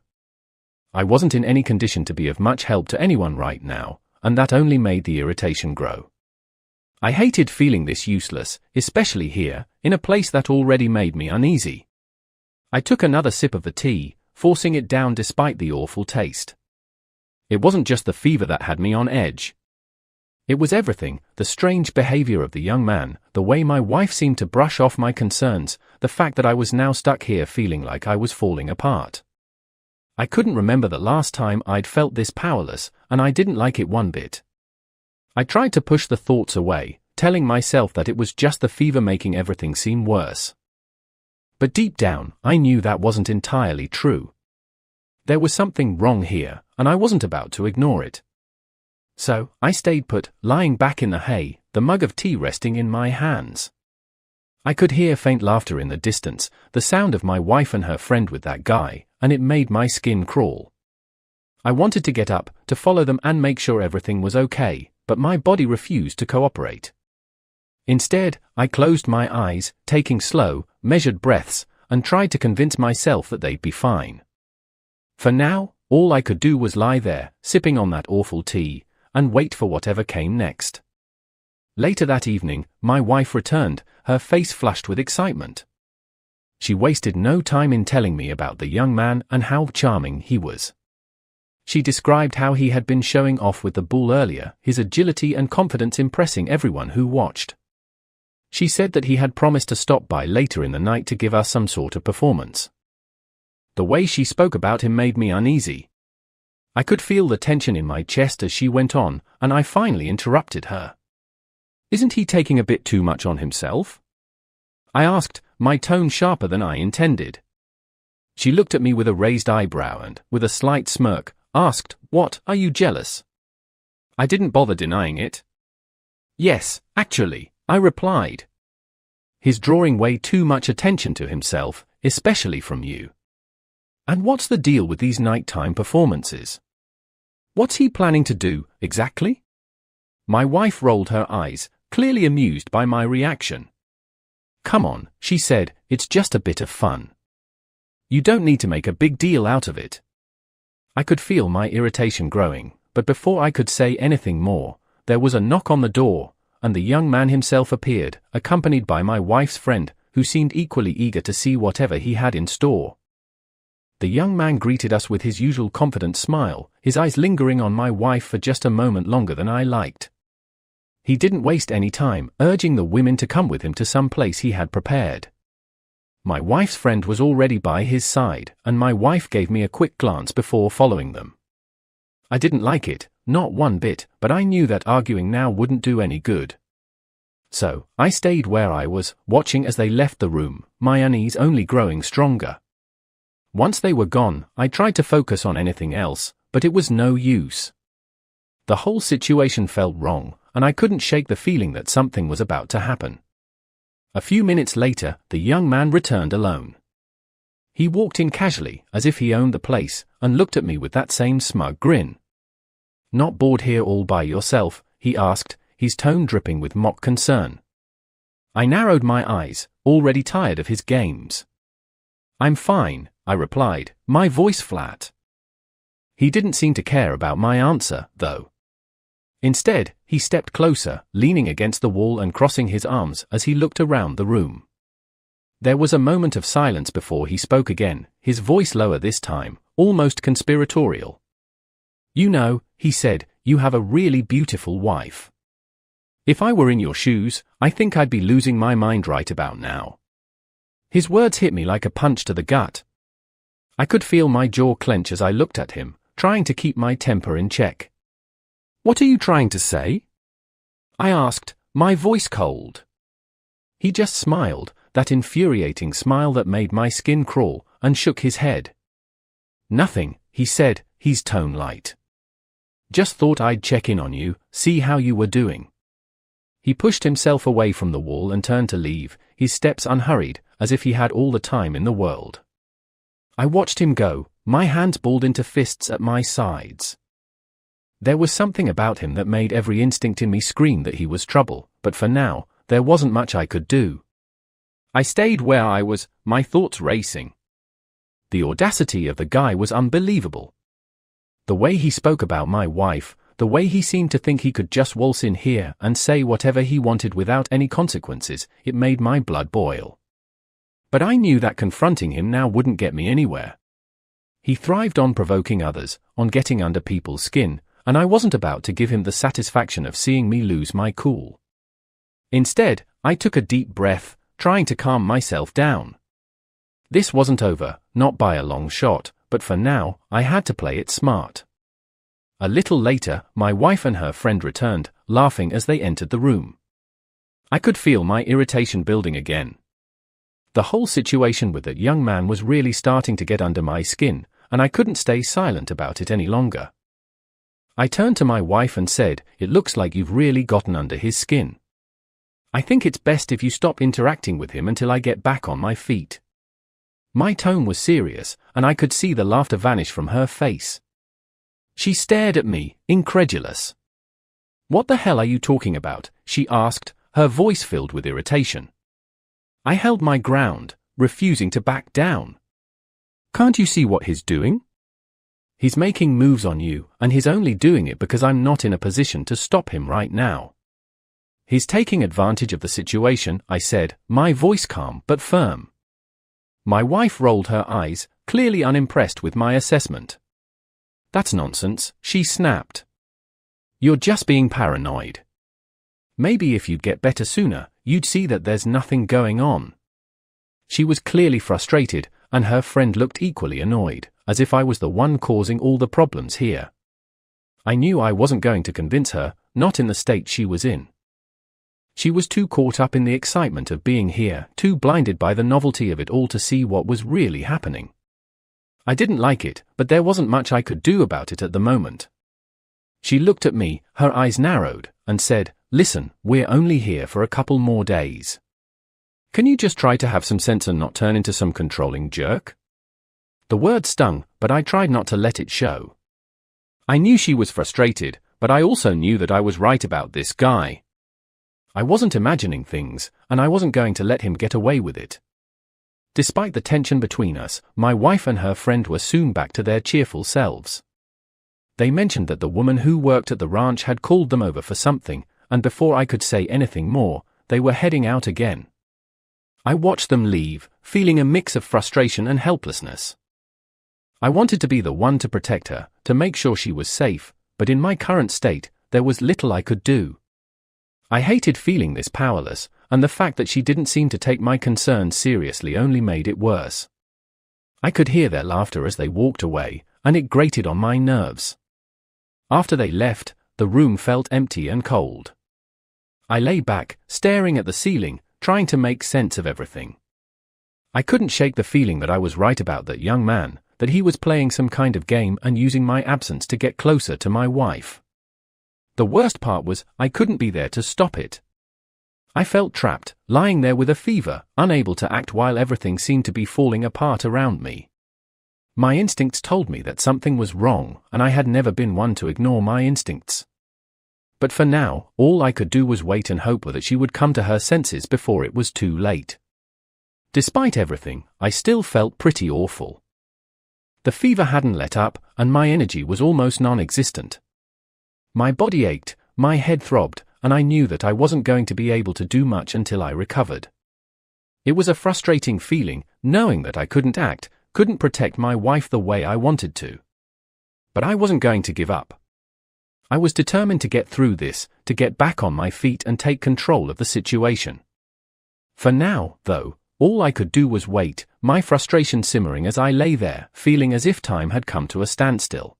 I wasn't in any condition to be of much help to anyone right now, and that only made the irritation grow. I hated feeling this useless, especially here, in a place that already made me uneasy. I took another sip of the tea, forcing it down despite the awful taste. It wasn't just the fever that had me on edge. It was everything: the strange behavior of the young man, the way my wife seemed to brush off my concerns, the fact that I was now stuck here feeling like I was falling apart. I couldn't remember the last time I'd felt this powerless, and I didn't like it one bit. I tried to push the thoughts away, telling myself that it was just the fever making everything seem worse. But deep down, I knew that wasn't entirely true. There was something wrong here, and I wasn't about to ignore it. So, I stayed put, lying back in the hay, the mug of tea resting in my hands. I could hear faint laughter in the distance, the sound of my wife and her friend with that guy, and it made my skin crawl. I wanted to get up, to follow them and make sure everything was okay, but my body refused to cooperate. Instead, I closed my eyes, taking slow, measured breaths, and tried to convince myself that they'd be fine. For now, all I could do was lie there, sipping on that awful tea, and wait for whatever came next. Later that evening, my wife returned, her face flushed with excitement. She wasted no time in telling me about the young man and how charming he was. She described how he had been showing off with the bull earlier, his agility and confidence impressing everyone who watched. She said that he had promised to stop by later in the night to give us some sort of performance. The way she spoke about him made me uneasy. I could feel the tension in my chest as she went on, and I finally interrupted her. "Isn't he taking a bit too much on himself?" I asked, my tone sharper than I intended. She looked at me with a raised eyebrow and, with a slight smirk, asked, "What, are you jealous?" I didn't bother denying it. "Yes, actually," I replied. "He's drawing way too much attention to himself, especially from you. And what's the deal with these nighttime performances? What's he planning to do, exactly?" My wife rolled her eyes, clearly amused by my reaction. "Come on," she said, "it's just a bit of fun. You don't need to make a big deal out of it." I could feel my irritation growing, but before I could say anything more, there was a knock on the door, and the young man himself appeared, accompanied by my wife's friend, who seemed equally eager to see whatever he had in store. The young man greeted us with his usual confident smile, his eyes lingering on my wife for just a moment longer than I liked. He didn't waste any time, urging the women to come with him to some place he had prepared. My wife's friend was already by his side, and my wife gave me a quick glance before following them. I didn't like it, not one bit, but I knew that arguing now wouldn't do any good. So, I stayed where I was, watching as they left the room, my unease only growing stronger. Once they were gone, I tried to focus on anything else, but it was no use. The whole situation felt wrong, and I couldn't shake the feeling that something was about to happen. A few minutes later, the young man returned alone. He walked in casually, as if he owned the place, and looked at me with that same smug grin. "Not bored here all by yourself?" he asked, his tone dripping with mock concern. I narrowed my eyes, already tired of his games. "I'm fine," I replied, my voice flat. He didn't seem to care about my answer, though. Instead, he stepped closer, leaning against the wall and crossing his arms as he looked around the room. There was a moment of silence before he spoke again, his voice lower this time, almost conspiratorial. "You know," he said, "you have a really beautiful wife. If I were in your shoes, I think I'd be losing my mind right about now." His words hit me like a punch to the gut. I could feel my jaw clench as I looked at him, trying to keep my temper in check. "What are you trying to say?" I asked, my voice cold. He just smiled, that infuriating smile that made my skin crawl, and shook his head. "Nothing," he said, his tone light. "Just thought I'd check in on you, see how you were doing." He pushed himself away from the wall and turned to leave, his steps unhurried, as if he had all the time in the world. I watched him go, my hands balled into fists at my sides. There was something about him that made every instinct in me scream that he was trouble, but for now, there wasn't much I could do. I stayed where I was, my thoughts racing. The audacity of the guy was unbelievable. The way he spoke about my wife, the way he seemed to think he could just waltz in here and say whatever he wanted without any consequences, it made my blood boil. But I knew that confronting him now wouldn't get me anywhere. He thrived on provoking others, on getting under people's skin, and I wasn't about to give him the satisfaction of seeing me lose my cool. Instead, I took a deep breath, trying to calm myself down. This wasn't over, not by a long shot, but for now, I had to play it smart. A little later, my wife and her friend returned, laughing as they entered the room. I could feel my irritation building again. The whole situation with that young man was really starting to get under my skin, and I couldn't stay silent about it any longer. I turned to my wife and said, "It looks like you've really gotten under his skin. I think it's best if you stop interacting with him until I get back on my feet." My tone was serious, and I could see the laughter vanish from her face. She stared at me, incredulous. "What the hell are you talking about?" she asked, her voice filled with irritation. I held my ground, refusing to back down. "Can't you see what he's doing? He's making moves on you, and he's only doing it because I'm not in a position to stop him right now. He's taking advantage of the situation," I said, my voice calm but firm. My wife rolled her eyes, clearly unimpressed with my assessment. "That's nonsense," she snapped. "You're just being paranoid. Maybe if you'd get better sooner, you'd see that there's nothing going on." She was clearly frustrated, and her friend looked equally annoyed, as if I was the one causing all the problems here. I knew I wasn't going to convince her, not in the state she was in. She was too caught up in the excitement of being here, too blinded by the novelty of it all to see what was really happening. I didn't like it, but there wasn't much I could do about it at the moment. She looked at me, her eyes narrowed, and said, "Listen, we're only here for a couple more days. Can you just try to have some sense and not turn into some controlling jerk?" The word stung, but I tried not to let it show. I knew she was frustrated, but I also knew that I was right about this guy. I wasn't imagining things, and I wasn't going to let him get away with it. Despite the tension between us, my wife and her friend were soon back to their cheerful selves. They mentioned that the woman who worked at the ranch had called them over for something, and before I could say anything more, they were heading out again. I watched them leave, feeling a mix of frustration and helplessness. I wanted to be the one to protect her, to make sure she was safe, but in my current state, there was little I could do. I hated feeling this powerless, and the fact that she didn't seem to take my concerns seriously only made it worse. I could hear their laughter as they walked away, and it grated on my nerves. After they left, the room felt empty and cold. I lay back, staring at the ceiling, trying to make sense of everything. I couldn't shake the feeling that I was right about that young man, that he was playing some kind of game and using my absence to get closer to my wife. The worst part was, I couldn't be there to stop it. I felt trapped, lying there with a fever, unable to act while everything seemed to be falling apart around me. My instincts told me that something was wrong, and I had never been one to ignore my instincts. But for now, all I could do was wait and hope that she would come to her senses before it was too late. Despite everything, I still felt pretty awful. The fever hadn't let up, and my energy was almost non-existent. My body ached, my head throbbed, and I knew that I wasn't going to be able to do much until I recovered. It was a frustrating feeling, knowing that I couldn't act, couldn't protect my wife the way I wanted to. But I wasn't going to give up. I was determined to get through this, to get back on my feet and take control of the situation. For now, though, all I could do was wait, my frustration simmering as I lay there, feeling as if time had come to a standstill.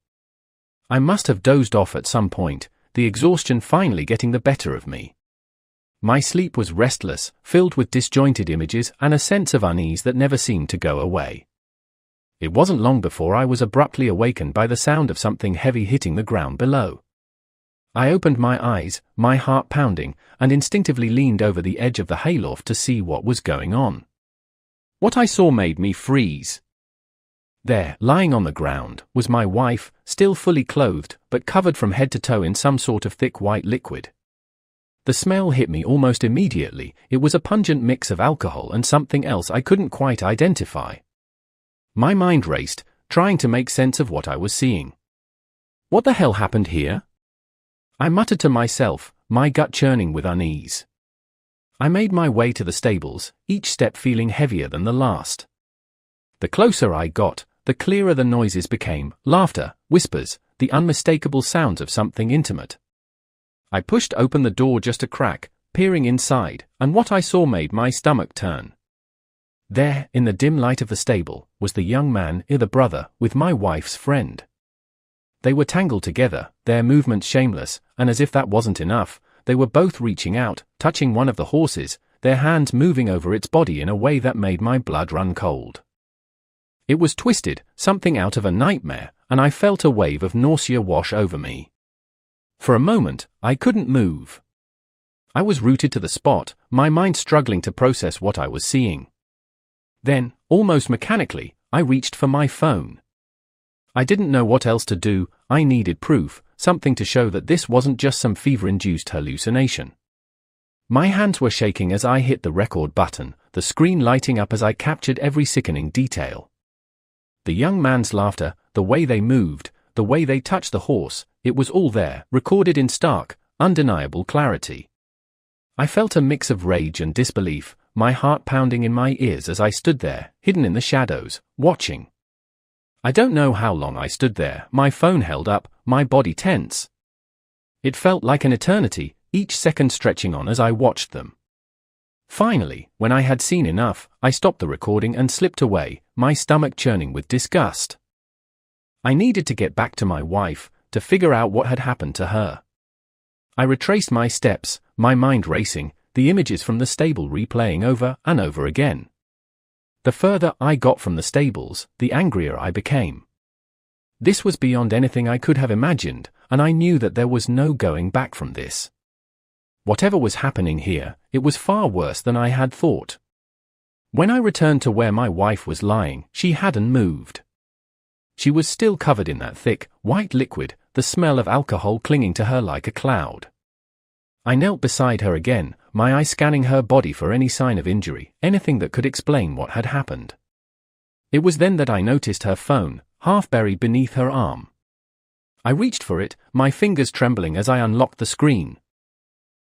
I must have dozed off at some point, the exhaustion finally getting the better of me. My sleep was restless, filled with disjointed images and a sense of unease that never seemed to go away. It wasn't long before I was abruptly awakened by the sound of something heavy hitting the ground below. I opened my eyes, my heart pounding, and instinctively leaned over the edge of the hayloft to see what was going on. What I saw made me freeze. There, lying on the ground, was my wife, still fully clothed, but covered from head to toe in some sort of thick white liquid. The smell hit me almost immediately. It was a pungent mix of alcohol and something else I couldn't quite identify. My mind raced, trying to make sense of what I was seeing. What the hell happened here? I muttered to myself, my gut churning with unease. I made my way to the stables, each step feeling heavier than the last. The closer I got, the clearer the noises became: laughter, whispers, the unmistakable sounds of something intimate. I pushed open the door just a crack, peering inside, and what I saw made my stomach turn. There, in the dim light of the stable, was the young man, the brother, with my wife's friend. They were tangled together, their movements shameless, and as if that wasn't enough, they were both reaching out, touching one of the horses, their hands moving over its body in a way that made my blood run cold. It was twisted, something out of a nightmare, and I felt a wave of nausea wash over me. For a moment, I couldn't move. I was rooted to the spot, my mind struggling to process what I was seeing. Then, almost mechanically, I reached for my phone. I didn't know what else to do. I needed proof, something to show that this wasn't just some fever-induced hallucination. My hands were shaking as I hit the record button, the screen lighting up as I captured every sickening detail. The young man's laughter, the way they moved, the way they touched the horse, it was all there, recorded in stark, undeniable clarity. I felt a mix of rage and disbelief, my heart pounding in my ears as I stood there, hidden in the shadows, watching. I don't know how long I stood there, my phone held up, my body tense. It felt like an eternity, each second stretching on as I watched them. Finally, when I had seen enough, I stopped the recording and slipped away, my stomach churning with disgust. I needed to get back to my wife, to figure out what had happened to her. I retraced my steps, my mind racing, the images from the stable replaying over and over again. The further I got from the stables, the angrier I became. This was beyond anything I could have imagined, and I knew that there was no going back from this. Whatever was happening here, it was far worse than I had thought. When I returned to where my wife was lying, she hadn't moved. She was still covered in that thick, white liquid, the smell of alcohol clinging to her like a cloud. I knelt beside her again, my eyes scanning her body for any sign of injury, anything that could explain what had happened. It was then that I noticed her phone, half buried beneath her arm. I reached for it, my fingers trembling as I unlocked the screen.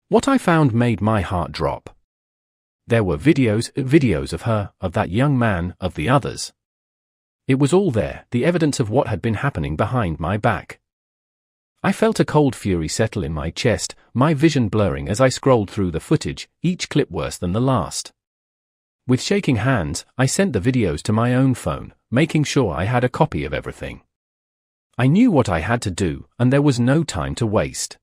What I found made my heart drop. There were videos of her, of that young man, of the others. It was all there, the evidence of what had been happening behind my back. I felt a cold fury settle in my chest, my vision blurring as I scrolled through the footage, each clip worse than the last. With shaking hands, I sent the videos to my own phone, making sure I had a copy of everything. I knew what I had to do, and there was no time to waste.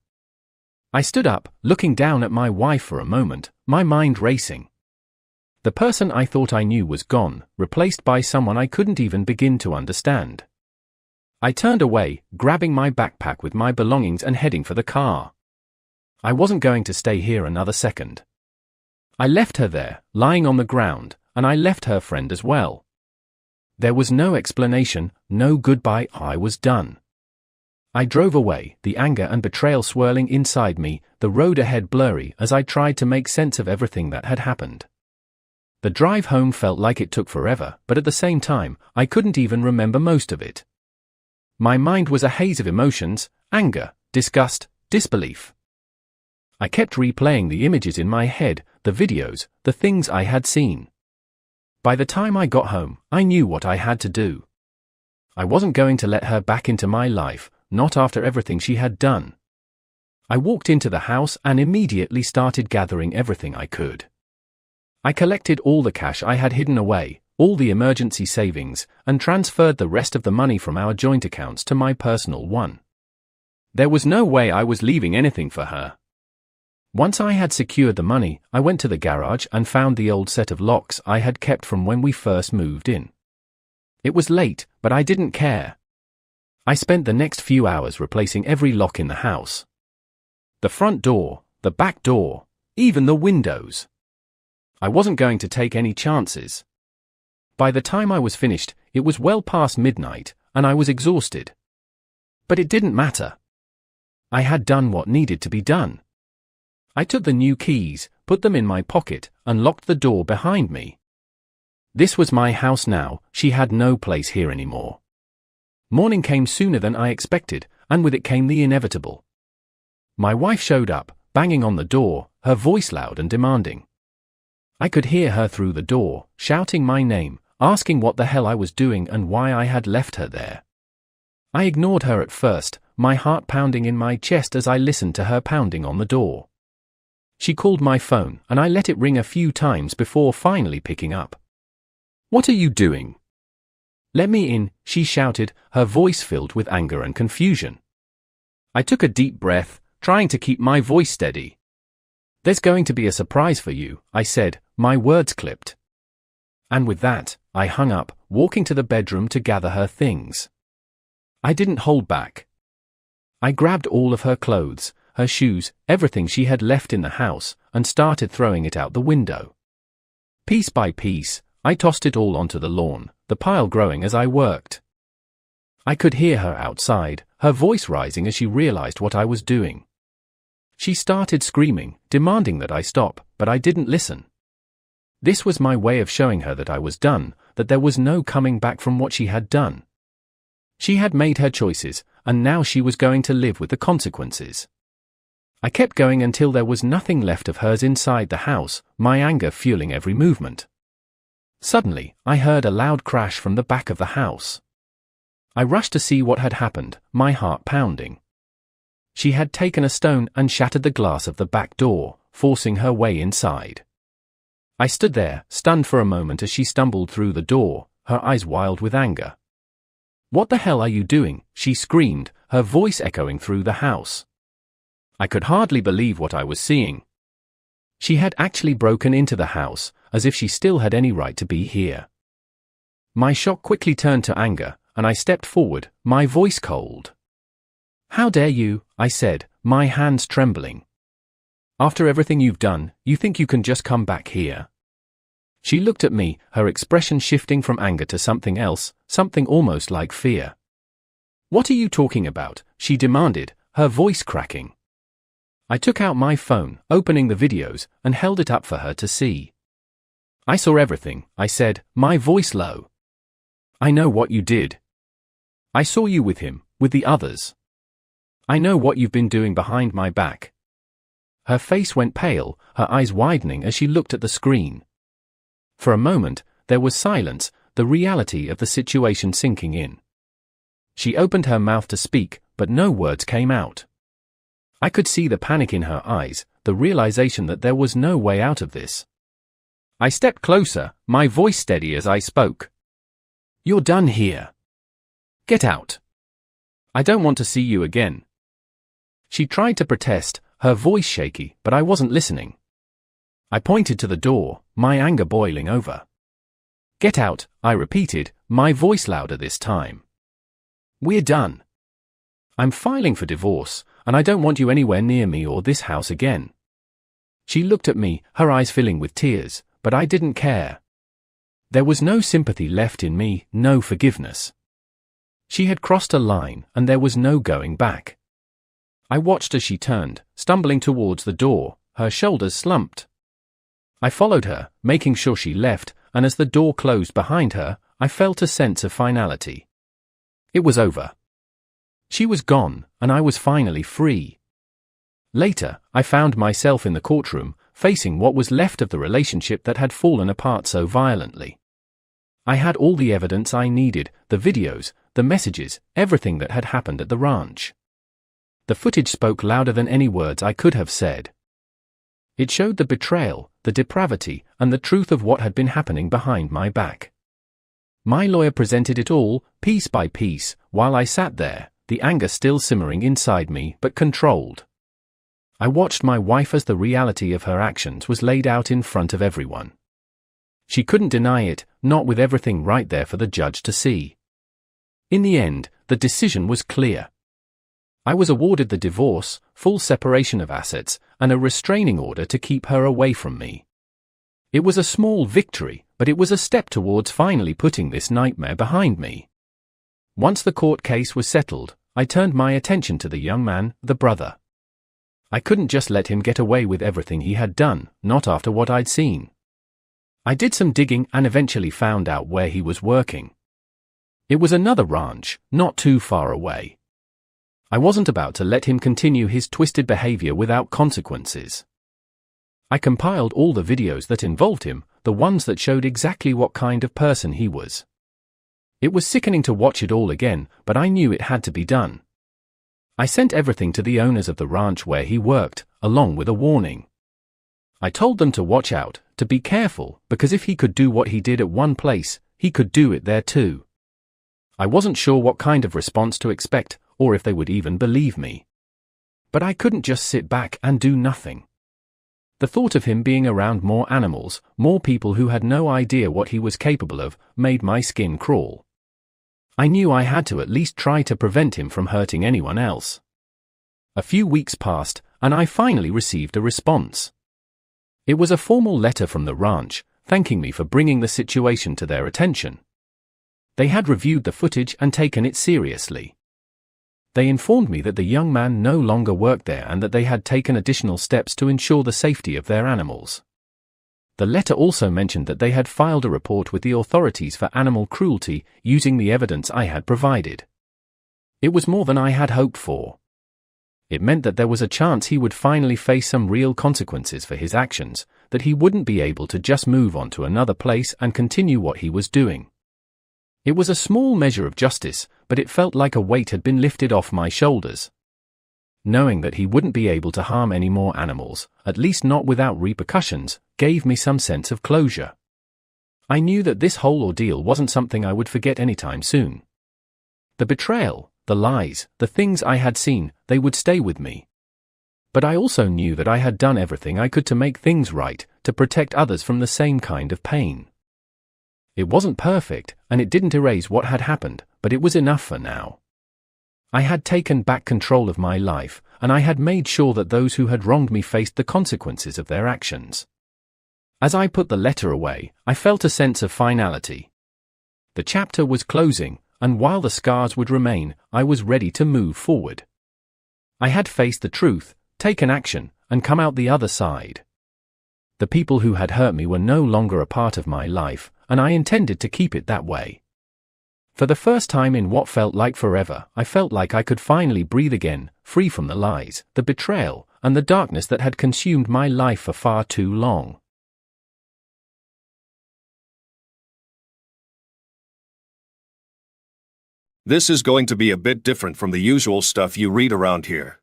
I stood up, looking down at my wife for a moment, my mind racing. The person I thought I knew was gone, replaced by someone I couldn't even begin to understand. I turned away, grabbing my backpack with my belongings and heading for the car. I wasn't going to stay here another second. I left her there, lying on the ground, and I left her friend as well. There was no explanation, no goodbye, I was done. I drove away, the anger and betrayal swirling inside me, the road ahead blurry as I tried to make sense of everything that had happened. The drive home felt like it took forever, but at the same time, I couldn't even remember most of it. My mind was a haze of emotions: anger, disgust, disbelief. I kept replaying the images in my head, the videos, the things I had seen. By the time I got home, I knew what I had to do. I wasn't going to let her back into my life, not after everything she had done. I walked into the house and immediately started gathering everything I could. I collected all the cash I had hidden away, all the emergency savings, and transferred the rest of the money from our joint accounts to my personal one. There was no way I was leaving anything for her. Once I had secured the money, I went to the garage and found the old set of locks I had kept from when we first moved in. It was late, but I didn't care. I spent the next few hours replacing every lock in the house. The front door, the back door, even the windows. I wasn't going to take any chances. By the time I was finished, it was well past midnight, and I was exhausted. But it didn't matter. I had done what needed to be done. I took the new keys, put them in my pocket, and locked the door behind me. This was my house now, she had no place here anymore. Morning came sooner than I expected, and with it came the inevitable. My wife showed up, banging on the door, her voice loud and demanding. I could hear her through the door, shouting my name, asking what the hell I was doing and why I had left her there. I ignored her at first, my heart pounding in my chest as I listened to her pounding on the door. She called my phone, and I let it ring a few times before finally picking up. "What are you doing?" "Let me in," she shouted, her voice filled with anger and confusion. I took a deep breath, trying to keep my voice steady. "There's going to be a surprise for you," I said, my words clipped. And with that, I hung up, walking to the bedroom to gather her things. I didn't hold back. I grabbed all of her clothes, her shoes, everything she had left in the house, and started throwing it out the window. Piece by piece, I tossed it all onto the lawn, the pile growing as I worked. I could hear her outside, her voice rising as she realized what I was doing. She started screaming, demanding that I stop, but I didn't listen. This was my way of showing her that I was done, that there was no coming back from what she had done. She had made her choices, and now she was going to live with the consequences. I kept going until there was nothing left of hers inside the house, my anger fueling every movement. Suddenly, I heard a loud crash from the back of the house. I rushed to see what had happened, my heart pounding. She had taken a stone and shattered the glass of the back door, forcing her way inside. I stood there, stunned for a moment as she stumbled through the door, her eyes wild with anger. "What the hell are you doing?" she screamed, her voice echoing through the house. I could hardly believe what I was seeing. She had actually broken into the house, as if she still had any right to be here. My shock quickly turned to anger, and I stepped forward, my voice cold. "How dare you?" I said, my hands trembling. "After everything you've done, you think you can just come back here?" She looked at me, her expression shifting from anger to something else, something almost like fear. "What are you talking about?" she demanded, her voice cracking. I took out my phone, opening the videos, and held it up for her to see. "I saw everything," I said, my voice low. "I know what you did. I saw you with him, with the others. I know what you've been doing behind my back." Her face went pale, her eyes widening as she looked at the screen. For a moment, there was silence, the reality of the situation sinking in. She opened her mouth to speak, but no words came out. I could see the panic in her eyes, the realization that there was no way out of this. I stepped closer, my voice steady as I spoke. "You're done here. Get out. I don't want to see you again." She tried to protest, her voice shaky, but I wasn't listening. I pointed to the door, my anger boiling over. "Get out," I repeated, my voice louder this time. "We're done. I'm filing for divorce, and I don't want you anywhere near me or this house again." She looked at me, her eyes filling with tears, but I didn't care. There was no sympathy left in me, no forgiveness. She had crossed a line, and there was no going back. I watched as she turned, stumbling towards the door, her shoulders slumped. I followed her, making sure she left, and as the door closed behind her, I felt a sense of finality. It was over. She was gone, and I was finally free. Later, I found myself in the courtroom, facing what was left of the relationship that had fallen apart so violently. I had all the evidence I needed, the videos, the messages, everything that had happened at the ranch. The footage spoke louder than any words I could have said. It showed the betrayal, the depravity, and the truth of what had been happening behind my back. My lawyer presented it all, piece by piece, while I sat there, the anger still simmering inside me but controlled. I watched my wife as the reality of her actions was laid out in front of everyone. She couldn't deny it, not with everything right there for the judge to see. In the end, the decision was clear. I was awarded the divorce, full separation of assets, and a restraining order to keep her away from me. It was a small victory, but it was a step towards finally putting this nightmare behind me. Once the court case was settled, I turned my attention to the young man, the brother. I couldn't just let him get away with everything he had done, not after what I'd seen. I did some digging and eventually found out where he was working. It was another ranch, not too far away. I wasn't about to let him continue his twisted behavior without consequences. I compiled all the videos that involved him, the ones that showed exactly what kind of person he was. It was sickening to watch it all again, but I knew it had to be done. I sent everything to the owners of the ranch where he worked, along with a warning. I told them to watch out, to be careful, because if he could do what he did at one place, he could do it there too. I wasn't sure what kind of response to expect, or if they would even believe me. But I couldn't just sit back and do nothing. The thought of him being around more animals, more people who had no idea what he was capable of, made my skin crawl. I knew I had to at least try to prevent him from hurting anyone else. A few weeks passed, and I finally received a response. It was a formal letter from the ranch, thanking me for bringing the situation to their attention. They had reviewed the footage and taken it seriously. They informed me that the young man no longer worked there and that they had taken additional steps to ensure the safety of their animals. The letter also mentioned that they had filed a report with the authorities for animal cruelty using the evidence I had provided. It was more than I had hoped for. It meant that there was a chance he would finally face some real consequences for his actions, that he wouldn't be able to just move on to another place and continue what he was doing. It was a small measure of justice, but it felt like a weight had been lifted off my shoulders. Knowing that he wouldn't be able to harm any more animals, at least not without repercussions, gave me some sense of closure. I knew that this whole ordeal wasn't something I would forget anytime soon. The betrayal, the lies, the things I had seen, they would stay with me. But I also knew that I had done everything I could to make things right, to protect others from the same kind of pain. It wasn't perfect, and it didn't erase what had happened, but it was enough for now. I had taken back control of my life, and I had made sure that those who had wronged me faced the consequences of their actions. As I put the letter away, I felt a sense of finality. The chapter was closing, and while the scars would remain, I was ready to move forward. I had faced the truth, taken action, and come out the other side. The people who had hurt me were no longer a part of my life, and I intended to keep it that way. For the first time in what felt like forever, I felt like I could finally breathe again, free from the lies, the betrayal, and the darkness that had consumed my life for far too long. This is going to be a bit different from the usual stuff you read around here.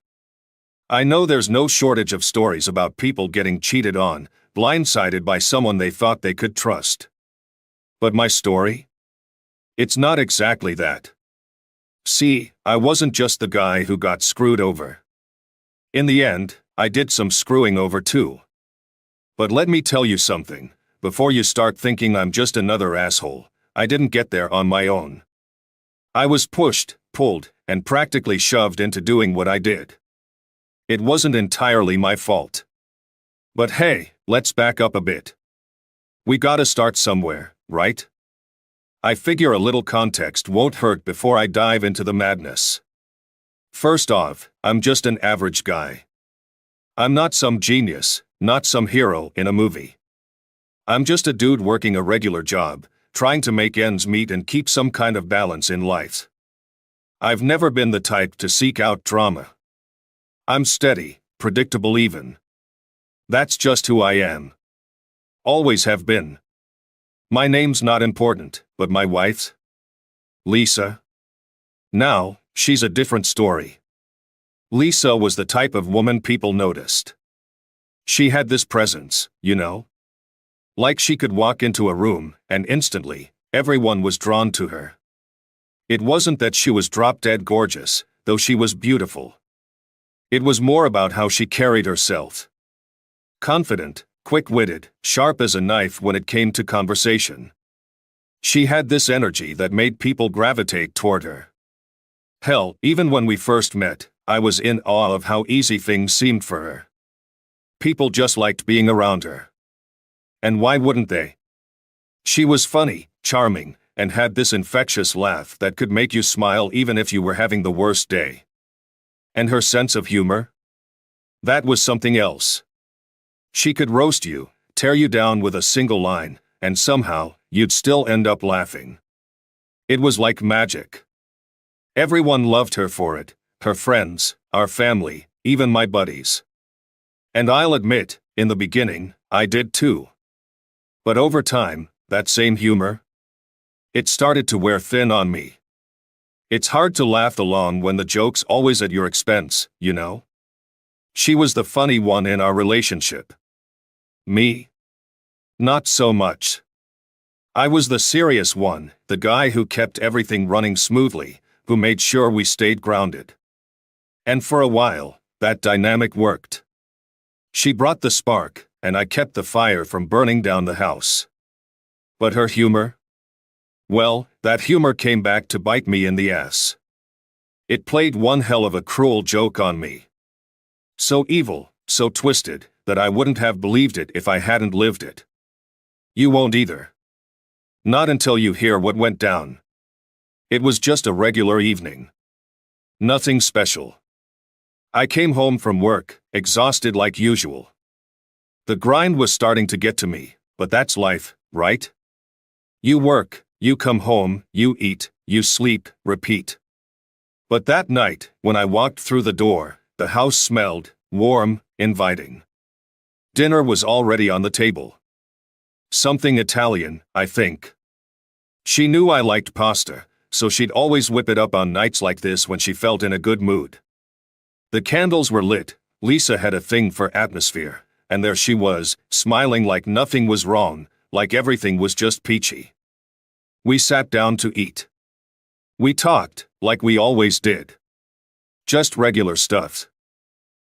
I know there's no shortage of stories about people getting cheated on, blindsided by someone they thought they could trust. But my story? It's not exactly that. See, I wasn't just the guy who got screwed over. In the end, I did some screwing over too. But let me tell you something, before you start thinking I'm just another asshole, I didn't get there on my own. I was pushed, pulled, and practically shoved into doing what I did. It wasn't entirely my fault. But hey, let's back up a bit. We gotta start somewhere, right? I figure a little context won't hurt before I dive into the madness. First off, I'm just an average guy. I'm not some genius, not some hero in a movie. I'm just a dude working a regular job, trying to make ends meet and keep some kind of balance in life. I've never been the type to seek out drama. I'm steady, predictable even. That's just who I am. Always have been. My name's not important, but my wife's? Lisa? Now, she's a different story. Lisa was the type of woman people noticed. She had this presence, you know? Like she could walk into a room, and instantly, everyone was drawn to her. It wasn't that she was drop-dead gorgeous, though she was beautiful. It was more about how she carried herself. Confident, quick-witted, sharp as a knife when it came to conversation. She had this energy that made people gravitate toward her. Hell, even when we first met, I was in awe of how easy things seemed for her. People just liked being around her. And why wouldn't they? She was funny, charming, and had this infectious laugh that could make you smile even if you were having the worst day. And her sense of humor? That was something else. She could roast you, tear you down with a single line, and somehow, you'd still end up laughing. It was like magic. Everyone loved her for it, her friends, our family, even my buddies. And I'll admit, in the beginning, I did too. But over time, that same humor, it started to wear thin on me. It's hard to laugh along when the joke's always at your expense, you know? She was the funny one in our relationship. Me? Not so much. I was the serious one, the guy who kept everything running smoothly, who made sure we stayed grounded. And for a while, that dynamic worked. She brought the spark, and I kept the fire from burning down the house. But her humor? Well, that humor came back to bite me in the ass. It played one hell of a cruel joke on me. So evil, so twisted, that I wouldn't have believed it if I hadn't lived it. You won't either. Not until you hear what went down. It was just a regular evening. Nothing special. I came home from work, exhausted like usual. The grind was starting to get to me, but that's life, right? You work, you come home, you eat, you sleep, repeat. But that night, when I walked through the door, the house smelled warm, inviting. Dinner was already on the table. Something Italian, I think. She knew I liked pasta, so she'd always whip it up on nights like this when she felt in a good mood. The candles were lit, Lisa had a thing for atmosphere, and there she was, smiling like nothing was wrong, like everything was just peachy. We sat down to eat. We talked, like we always did. Just regular stuff.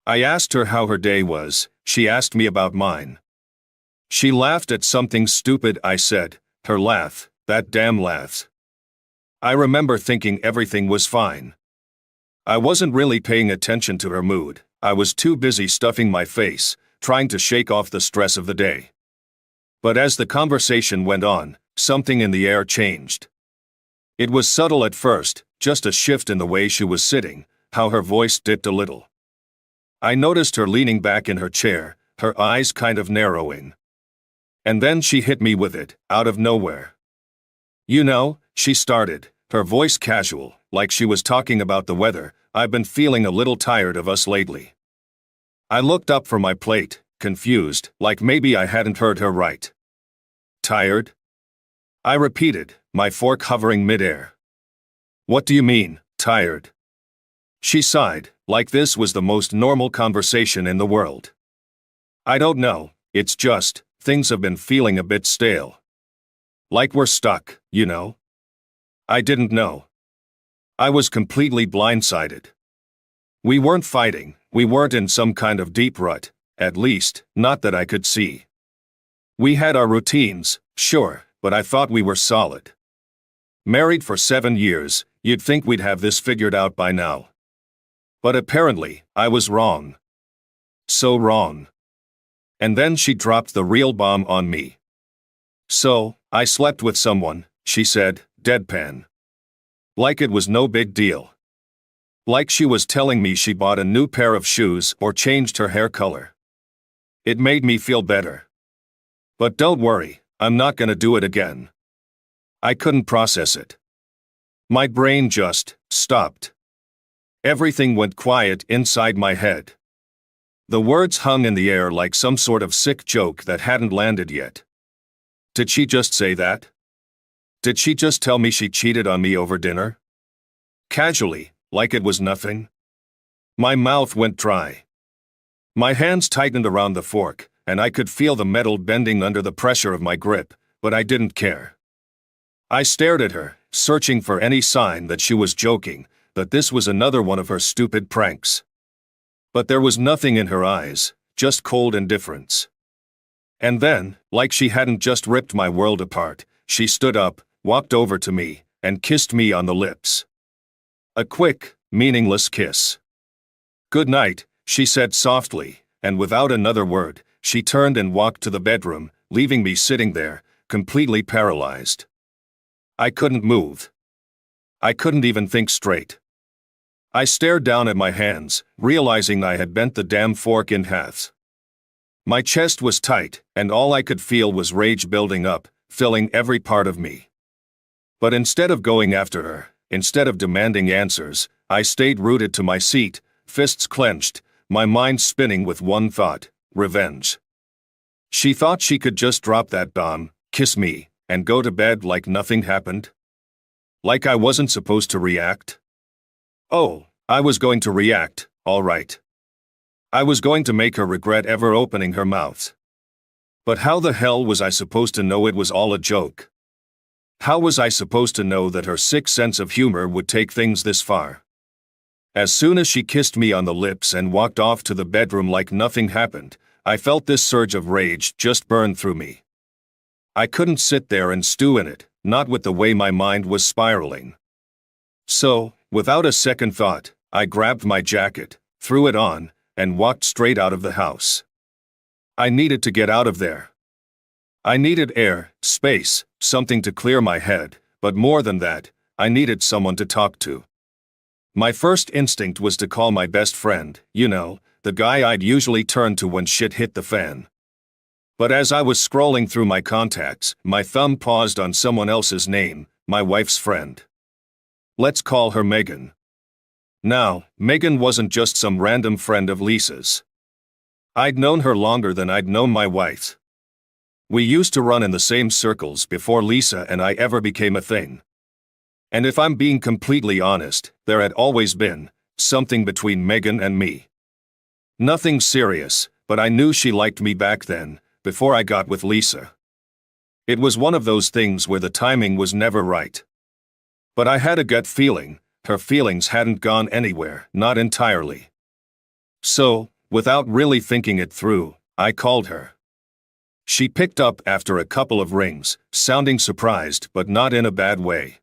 I asked her how her day was, she asked me about mine. She laughed at something stupid I said, her laugh, that damn laugh. I remember thinking everything was fine. I wasn't really paying attention to her mood, I was too busy stuffing my face, trying to shake off the stress of the day. But as the conversation went on, something in the air changed. It was subtle at first, just a shift in the way she was sitting, how her voice dipped a little. I noticed her leaning back in her chair, her eyes kind of narrowing. And then she hit me with it, out of nowhere. You know, she started, her voice casual, like she was talking about the weather. I've been feeling a little tired of us lately. I looked up from my plate, confused, like maybe I hadn't heard her right. Tired? I repeated, my fork hovering midair. What do you mean, tired? She sighed, like this was the most normal conversation in the world. I don't know, it's just, things have been feeling a bit stale. Like we're stuck, you know? I didn't know. I was completely blindsided. We weren't fighting, we weren't in some kind of deep rut, at least, not that I could see. We had our routines, sure, but I thought we were solid. Married for 7 years, you'd think we'd have this figured out by now. But apparently, I was wrong. So wrong. And then she dropped the real bomb on me. So, I slept with someone, she said, deadpan. Like it was no big deal. Like she was telling me she bought a new pair of shoes or changed her hair color. It made me feel better. But don't worry, I'm not gonna do it again. I couldn't process it. My brain just stopped. Everything went quiet inside my head. The words hung in the air like some sort of sick joke that hadn't landed yet. Did she just say that? Did she just tell me she cheated on me over dinner? Casually, like it was nothing? My mouth went dry. My hands tightened around the fork, and I could feel the metal bending under the pressure of my grip, but I didn't care. I stared at her, searching for any sign that she was joking, that this was another one of her stupid pranks. But there was nothing in her eyes, just cold indifference. And then, like she hadn't just ripped my world apart, she stood up, walked over to me, and kissed me on the lips. A quick, meaningless kiss. Good night, she said softly, and without another word, she turned and walked to the bedroom, leaving me sitting there, completely paralyzed. I couldn't move. I couldn't even think straight. I stared down at my hands, realizing I had bent the damn fork in half. My chest was tight, and all I could feel was rage building up, filling every part of me. But instead of going after her, instead of demanding answers, I stayed rooted to my seat, fists clenched, my mind spinning with one thought: revenge. She thought she could just drop that bomb, kiss me, and go to bed like nothing happened? Like I wasn't supposed to react? Oh, I was going to react, all right. I was going to make her regret ever opening her mouth. But how the hell was I supposed to know it was all a joke? How was I supposed to know that her sick sense of humor would take things this far? As soon as she kissed me on the lips and walked off to the bedroom like nothing happened, I felt this surge of rage just burn through me. I couldn't sit there and stew in it, not with the way my mind was spiraling. So, without a second thought, I grabbed my jacket, threw it on, and walked straight out of the house. I needed to get out of there. I needed air, space, something to clear my head, but more than that, I needed someone to talk to. My first instinct was to call my best friend, the guy I'd usually turn to when shit hit the fan. But as I was scrolling through my contacts, my thumb paused on someone else's name, my wife's friend. Let's call her Megan. Now, Megan wasn't just some random friend of Lisa's. I'd known her longer than I'd known my wife. We used to run in the same circles before Lisa and I ever became a thing. And if I'm being completely honest, there had always been something between Megan and me. Nothing serious, but I knew she liked me back then, before I got with Lisa. It was one of those things where the timing was never right. But I had a gut feeling, her feelings hadn't gone anywhere, not entirely. So, without really thinking it through, I called her. She picked up after a couple of rings, sounding surprised but not in a bad way.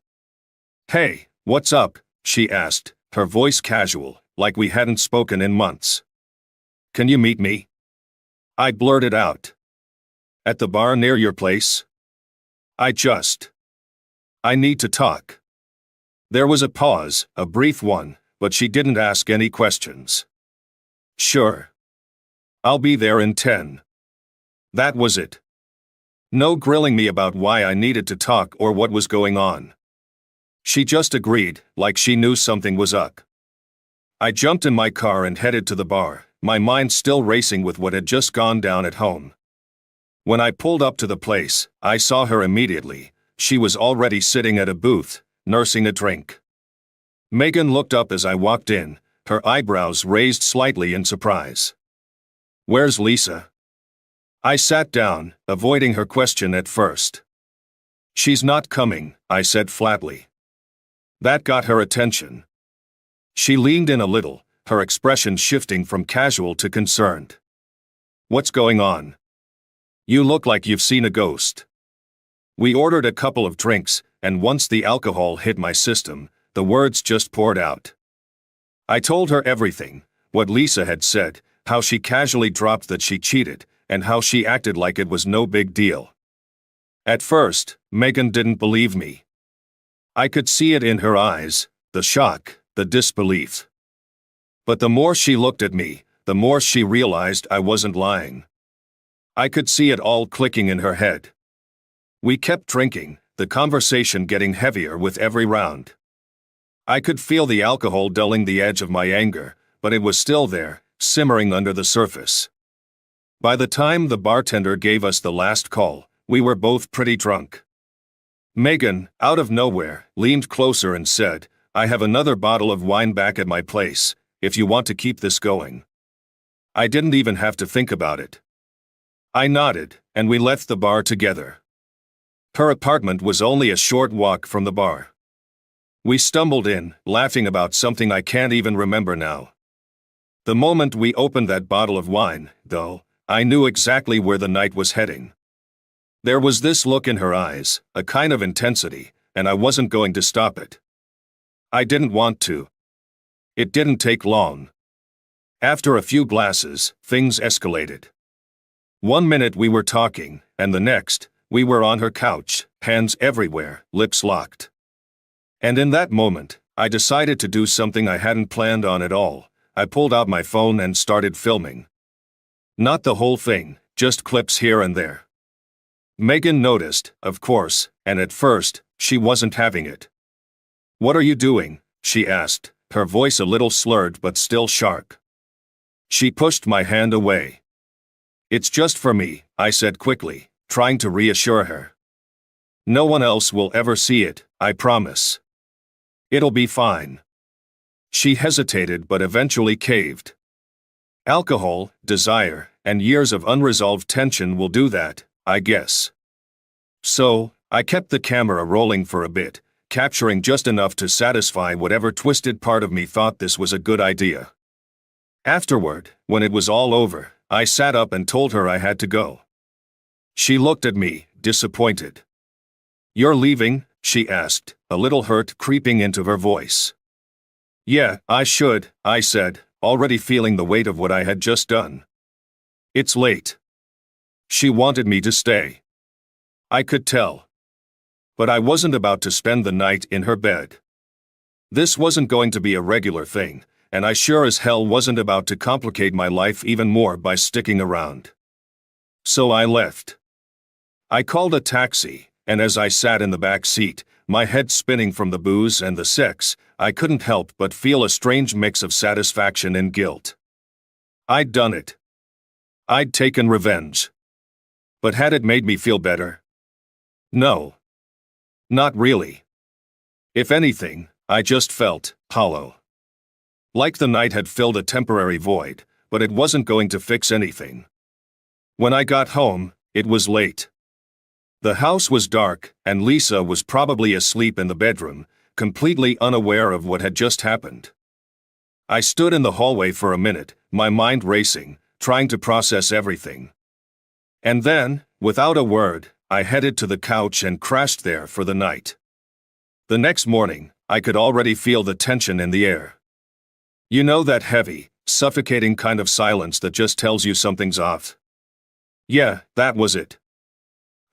"Hey, what's up?" she asked, her voice casual, like we hadn't spoken in months. "Can you meet me?" I blurted out. "At the bar near your place?" I need to talk." There was a pause, a brief one, but she didn't ask any questions. "Sure. I'll be there in 10. That was it. No grilling me about why I needed to talk or what was going on. She just agreed, like she knew something was up. I jumped in my car and headed to the bar, my mind still racing with what had just gone down at home. When I pulled up to the place, I saw her immediately. She was already sitting at a booth, nursing a drink. Megan looked up as I walked in, her eyebrows raised slightly in surprise. "Where's Lisa?" I sat down, avoiding her question at first. "She's not coming," I said flatly. That got her attention. She leaned in a little, her expression shifting from casual to concerned. "What's going on? You look like you've seen a ghost." We ordered a couple of drinks, and once the alcohol hit my system, the words just poured out. I told her everything, what Lisa had said, how she casually dropped that she cheated, and how she acted like it was no big deal. At first, Megan didn't believe me. I could see it in her eyes, the shock, the disbelief. But the more she looked at me, the more she realized I wasn't lying. I could see it all clicking in her head. We kept drinking, the conversation getting heavier with every round. I could feel the alcohol dulling the edge of my anger, but it was still there, simmering under the surface. By the time the bartender gave us the last call, we were both pretty drunk. Megan, out of nowhere, leaned closer and said, "I have another bottle of wine back at my place, if you want to keep this going." I didn't even have to think about it. I nodded, and we left the bar together. Her apartment was only a short walk from the bar. We stumbled in, laughing about something I can't even remember now. The moment we opened that bottle of wine, though, I knew exactly where the night was heading. There was this look in her eyes, a kind of intensity, and I wasn't going to stop it. I didn't want to. It didn't take long. After a few glasses, things escalated. 1 minute we were talking, and the next, we were on her couch, hands everywhere, lips locked. And in that moment, I decided to do something I hadn't planned on at all. I pulled out my phone and started filming. Not the whole thing, just clips here and there. Megan noticed, of course, and at first, she wasn't having it. "What are you doing?" she asked, her voice a little slurred but still sharp. She pushed my hand away. "It's just for me," I said quickly, trying to reassure her. "No one else will ever see it, I promise. It'll be fine." She hesitated but eventually caved. Alcohol, desire, and years of unresolved tension will do that, I guess. So, I kept the camera rolling for a bit, capturing just enough to satisfy whatever twisted part of me thought this was a good idea. Afterward, when it was all over, I sat up and told her I had to go. She looked at me, disappointed. "You're leaving?" she asked, a little hurt creeping into her voice. "Yeah, I should," I said, already feeling the weight of what I had just done. "It's late." She wanted me to stay. I could tell. But I wasn't about to spend the night in her bed. This wasn't going to be a regular thing, and I sure as hell wasn't about to complicate my life even more by sticking around. So I left. I called a taxi, and as I sat in the back seat, my head spinning from the booze and the sex, I couldn't help but feel a strange mix of satisfaction and guilt. I'd done it. I'd taken revenge. But had it made me feel better? No. Not really. If anything, I just felt hollow. Like the night had filled a temporary void, but it wasn't going to fix anything. When I got home, it was late. The house was dark, and Lisa was probably asleep in the bedroom, completely unaware of what had just happened. I stood in the hallway for a minute, my mind racing, trying to process everything. And then, without a word, I headed to the couch and crashed there for the night. The next morning, I could already feel the tension in the air. You know that heavy, suffocating kind of silence that just tells you something's off? Yeah, that was it.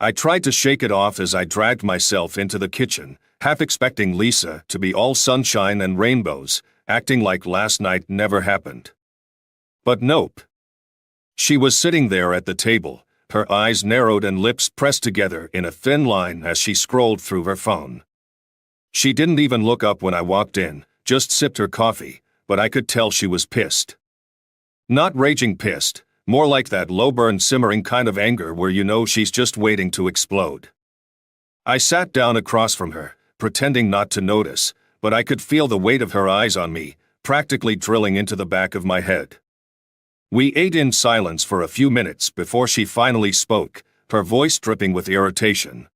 I tried to shake it off as I dragged myself into the kitchen, half expecting Lisa to be all sunshine and rainbows, acting like last night never happened. But nope. She was sitting there at the table, her eyes narrowed and lips pressed together in a thin line as she scrolled through her phone. She didn't even look up when I walked in, just sipped her coffee, but I could tell she was pissed. Not raging pissed, more like that low-burn simmering kind of anger where you know she's just waiting to explode. I sat down across from her, pretending not to notice, but I could feel the weight of her eyes on me, practically drilling into the back of my head. We ate in silence for a few minutes before she finally spoke, her voice dripping with irritation.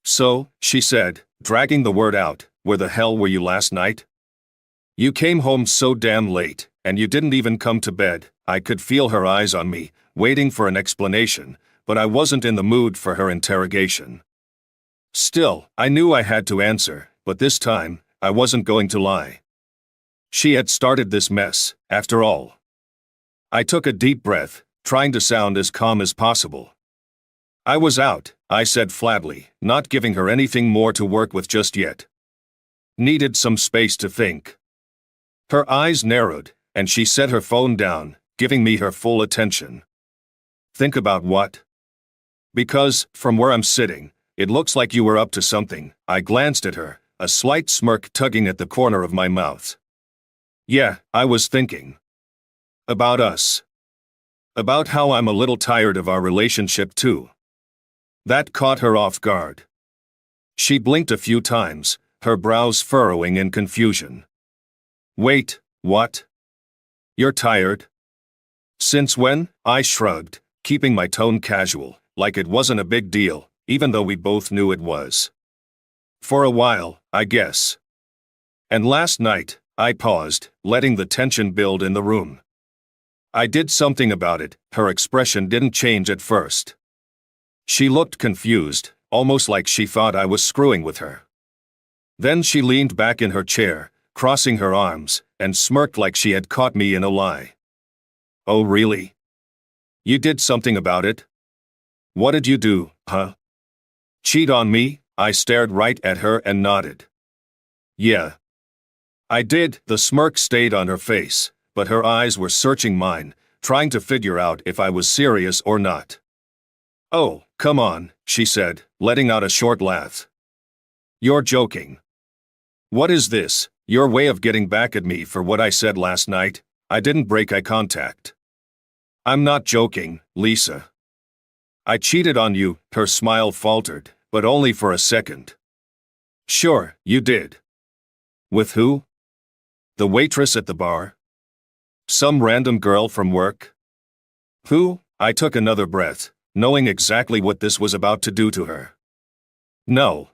"So," she said, dragging the word out, "where the hell were you last night? You came home so damn late, and you didn't even come to bed." I could feel her eyes on me, waiting for an explanation, but I wasn't in the mood for her interrogation. Still, I knew I had to answer, but this time, I wasn't going to lie. She had started this mess, after all. I took a deep breath, trying to sound as calm as possible. "I was out," I said flatly, not giving her anything more to work with just yet. Needed some space to think. Her eyes narrowed, and she set her phone down, giving me her full attention. "Think about what?" "Because, from where I'm sitting, it looks like you were up to something." I glanced at her, a slight smirk tugging at the corner of my mouth. "Yeah, I was thinking. About us. About how I'm a little tired of our relationship too." That caught her off guard. She blinked a few times, her brows furrowing in confusion. "Wait, what? You're tired? Since when?" I shrugged, keeping my tone casual, like it wasn't a big deal, even though we both knew it was. "For a while, I guess. And last night," I paused, letting the tension build in the room. "I did something about it." Her expression didn't change at first. She looked confused, almost like she thought I was screwing with her. Then she leaned back in her chair, crossing her arms, and smirked like she had caught me in a lie. "Oh really? You did something about it? What did you do, huh? Cheat on me?" I stared right at her and nodded. "Yeah. I did." The smirk stayed on her face, but her eyes were searching mine, trying to figure out if I was serious or not. "Oh, come on," she said, letting out a short laugh. "You're joking. What is this, your way of getting back at me for what I said last night?" I didn't break eye contact. I'm not joking, Lisa. I cheated on you, her smile faltered, but only for a second. Sure, you did. With who? The waitress at the bar? Some random girl from work? Who? I took another breath, knowing exactly what this was about to do to her. No.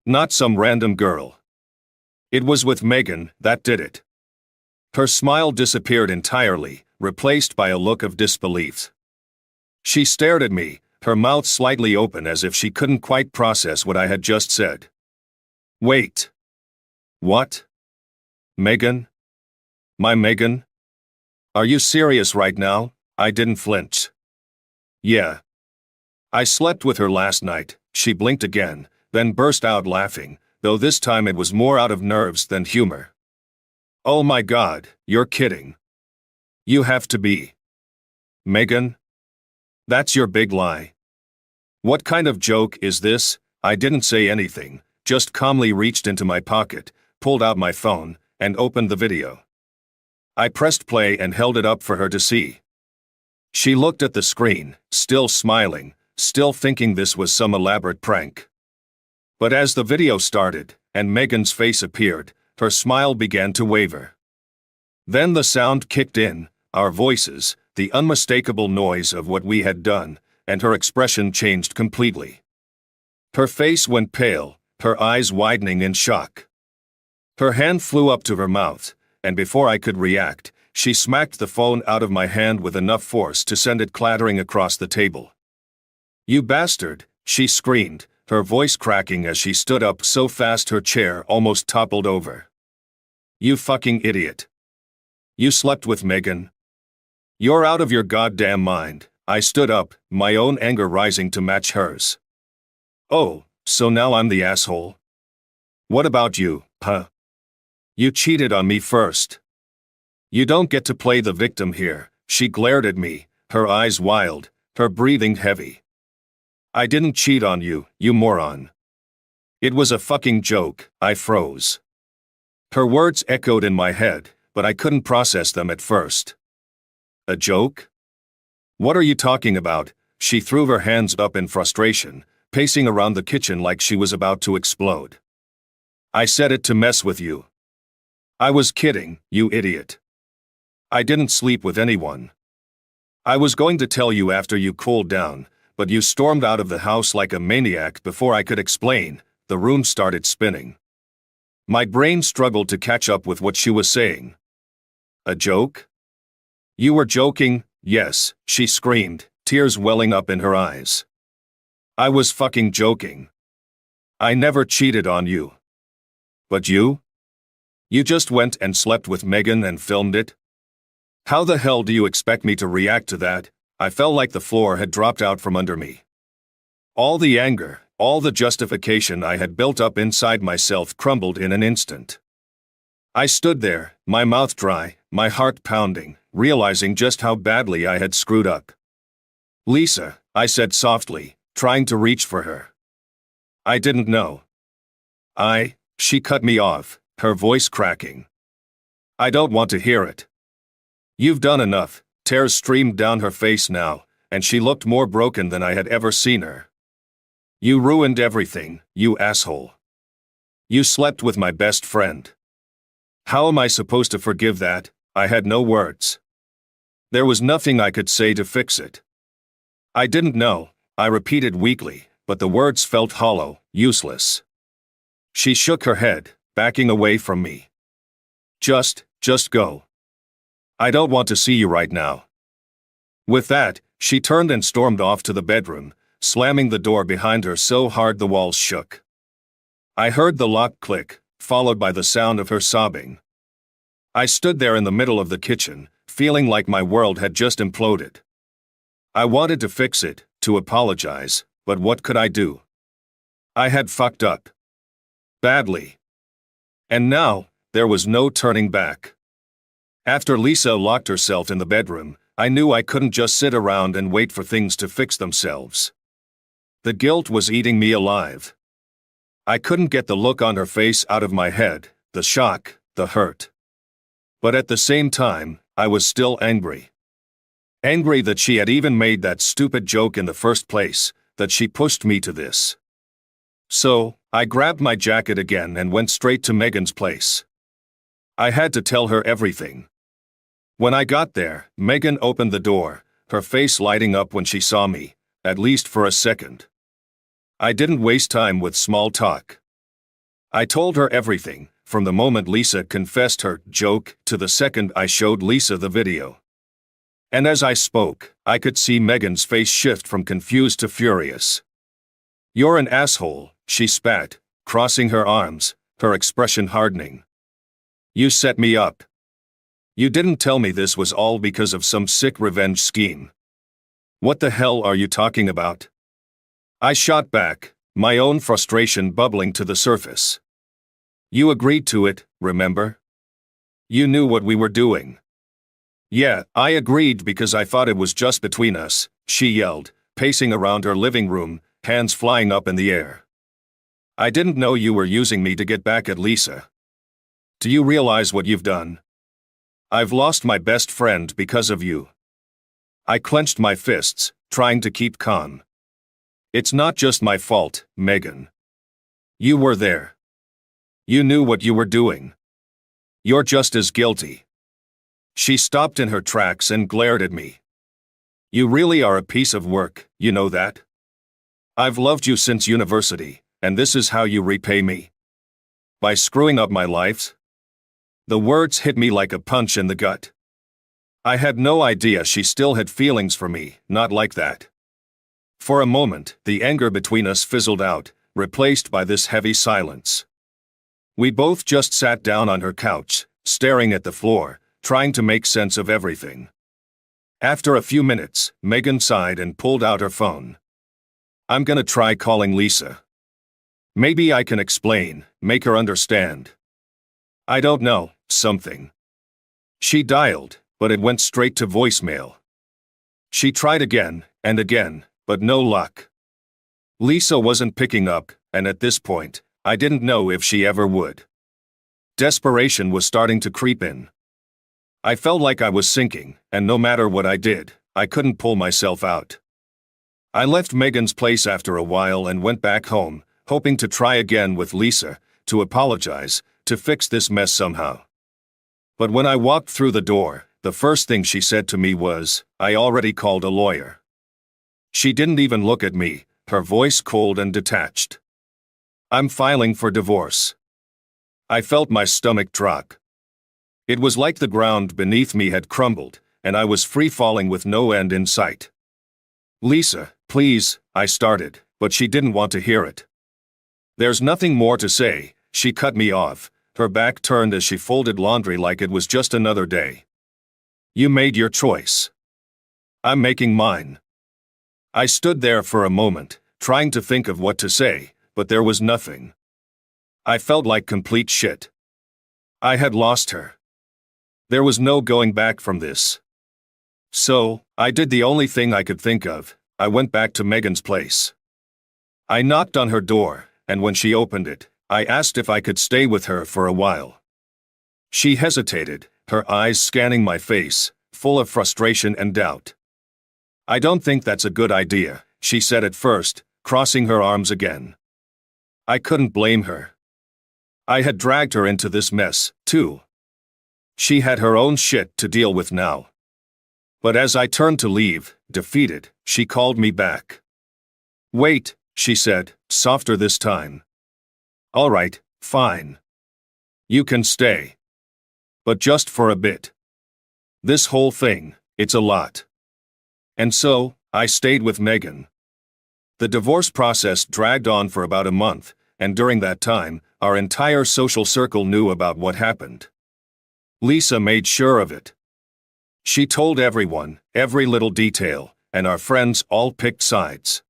Not some random girl. It was with Megan that did it. Her smile disappeared entirely, replaced by a look of disbelief. She stared at me, her mouth slightly open as if she couldn't quite process what I had just said. Wait. What? Megan? My Megan? Are you serious right now? I didn't flinch. Yeah. I slept with her last night, she blinked again, then burst out laughing, though this time it was more out of nerves than humor. Oh my God, you're kidding. You have to be. Megan? That's your big lie. What kind of joke is this? I didn't say anything, just calmly reached into my pocket, pulled out my phone, and opened the video. I pressed play and held it up for her to see. She looked at the screen, still smiling, still thinking this was some elaborate prank. But as the video started, and Megan's face appeared, her smile began to waver. Then the sound kicked in, our voices, the unmistakable noise of what we had done, and her expression changed completely. Her face went pale, her eyes widening in shock. Her hand flew up to her mouth, and before I could react, she smacked the phone out of my hand with enough force to send it clattering across the table. You bastard, she screamed, her voice cracking as she stood up so fast her chair almost toppled over. You fucking idiot. You slept with Megan. You're out of your goddamn mind. I stood up, my own anger rising to match hers. Oh, so now I'm the asshole? What about you, huh? You cheated on me first. You don't get to play the victim here, she glared at me, her eyes wild, her breathing heavy. I didn't cheat on you, you moron. It was a fucking joke, I froze. Her words echoed in my head, but I couldn't process them at first. A joke? What are you talking about? She threw her hands up in frustration, pacing around the kitchen like she was about to explode. I said it to mess with you. I was kidding, you idiot. I didn't sleep with anyone. I was going to tell you after you cooled down, but you stormed out of the house like a maniac before I could explain. The room started spinning. My brain struggled to catch up with what she was saying. A joke? You were joking, yes, she screamed, tears welling up in her eyes. I was fucking joking. I never cheated on you. But you? You just went and slept with Megan and filmed it? How the hell do you expect me to react to that? I felt like the floor had dropped out from under me. All the anger, all the justification I had built up inside myself crumbled in an instant. I stood there, my mouth dry, my heart pounding, realizing just how badly I had screwed up. Lisa, I said softly, trying to reach for her. I didn't know. She cut me off, her voice cracking. I don't want to hear it. You've done enough. Tears streamed down her face now, and she looked more broken than I had ever seen her. You ruined everything, you asshole. You slept with my best friend. How am I supposed to forgive that? I had no words. There was nothing I could say to fix it. I didn't know, I repeated weakly, but the words felt hollow, useless. She shook her head, backing away from me. Just go. I don't want to see you right now. With that, she turned and stormed off to the bedroom, slamming the door behind her so hard the walls shook. I heard the lock click, followed by the sound of her sobbing. I stood there in the middle of the kitchen, feeling like my world had just imploded. I wanted to fix it, to apologize, but what could I do? I had fucked up. Badly. And now, there was no turning back. After Lisa locked herself in the bedroom, I knew I couldn't just sit around and wait for things to fix themselves. The guilt was eating me alive. I couldn't get the look on her face out of my head, the shock, the hurt. But at the same time, I was still angry. Angry that she had even made that stupid joke in the first place, that she pushed me to this. So, I grabbed my jacket again and went straight to Megan's place. I had to tell her everything. When I got there, Megan opened the door, her face lighting up when she saw me, at least for a second. I didn't waste time with small talk. I told her everything, from the moment Lisa confessed her joke to the second I showed Lisa the video. And as I spoke, I could see Megan's face shift from confused to furious. "You're an asshole," she spat, crossing her arms, her expression hardening. "You set me up. You didn't tell me this was all because of some sick revenge scheme. What the hell are you talking about?" I shot back, my own frustration bubbling to the surface. "You agreed to it, remember? You knew what we were doing." "Yeah, I agreed because I thought it was just between us," she yelled, pacing around her living room, hands flying up in the air. "I didn't know you were using me to get back at Lisa. Do you realize what you've done? I've lost my best friend because of you." I clenched my fists, trying to keep calm. "It's not just my fault, Megan. You were there. You knew what you were doing. You're just as guilty." She stopped in her tracks and glared at me. "You really are a piece of work, you know that? I've loved you since university, and this is how you repay me? By screwing up my life?" The words hit me like a punch in the gut. I had no idea she still had feelings for me, not like that. For a moment, the anger between us fizzled out, replaced by this heavy silence. We both just sat down on her couch, staring at the floor, trying to make sense of everything. After a few minutes, Megan sighed and pulled out her phone. "I'm gonna try calling Lisa. Maybe I can explain, make her understand. I don't know, something." She dialed, but it went straight to voicemail. She tried again, and again, but no luck. Lisa wasn't picking up, and at this point, I didn't know if she ever would. Desperation was starting to creep in. I felt like I was sinking, and no matter what I did, I couldn't pull myself out. I left Megan's place after a while and went back home, hoping to try again with Lisa, to apologize, to fix this mess somehow. But when I walked through the door, the first thing she said to me was, "I already called a lawyer." She didn't even look at me, her voice cold and detached. "I'm filing for divorce." I felt my stomach drop. It was like the ground beneath me had crumbled, and I was free-falling with no end in sight. "Lisa, please," I started, but she didn't want to hear it. "There's nothing more to say," she cut me off, her back turned as she folded laundry like it was just another day. "You made your choice. I'm making mine." I stood there for a moment, trying to think of what to say, but there was nothing. I felt like complete shit. I had lost her. There was no going back from this. So, I did the only thing I could think of. I went back to Megan's place. I knocked on her door, and when she opened it, I asked if I could stay with her for a while. She hesitated, her eyes scanning my face, full of frustration and doubt. "I don't think that's a good idea," she said at first, crossing her arms again. I couldn't blame her. I had dragged her into this mess, too. She had her own shit to deal with now. But as I turned to leave, defeated, she called me back. "Wait," she said, softer this time. "All right, fine. You can stay. But just for a bit. This whole thing, it's a lot." And so, I stayed with Megan. The divorce process dragged on for about a month, and during that time, our entire social circle knew about what happened. Lisa made sure of it. She told everyone, every little detail, and our friends all picked sides.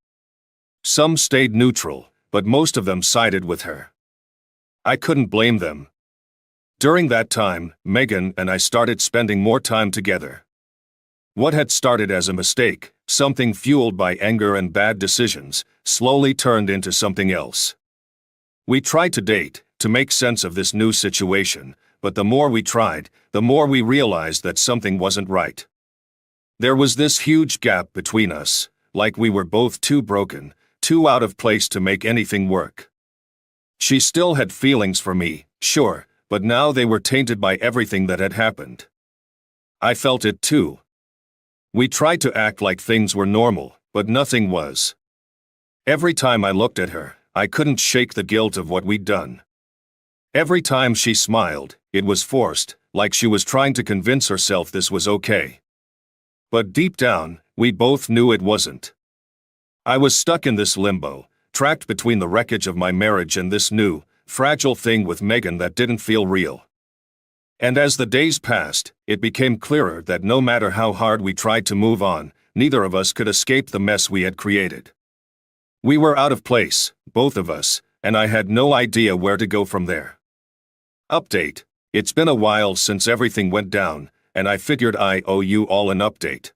Some stayed neutral, but most of them sided with her. I couldn't blame them. During that time, Megan and I started spending more time together. What had started as a mistake, something fueled by anger and bad decisions, slowly turned into something else. We tried to date, to make sense of this new situation, but the more we tried, the more we realized that something wasn't right. There was this huge gap between us, like we were both too broken, too out of place to make anything work. She still had feelings for me, sure, but now they were tainted by everything that had happened. I felt it too. We tried to act like things were normal, but nothing was. Every time I looked at her, I couldn't shake the guilt of what we'd done. Every time she smiled, it was forced, like she was trying to convince herself this was okay. But deep down, we both knew it wasn't. I was stuck in this limbo, trapped between the wreckage of my marriage and this new, fragile thing with Megan that didn't feel real. And as the days passed, it became clearer that no matter how hard we tried to move on, neither of us could escape the mess we had created. We were out of place, both of us, and I had no idea where to go from there. Update. It's been a while since everything went down, and I figured I owe you all an update.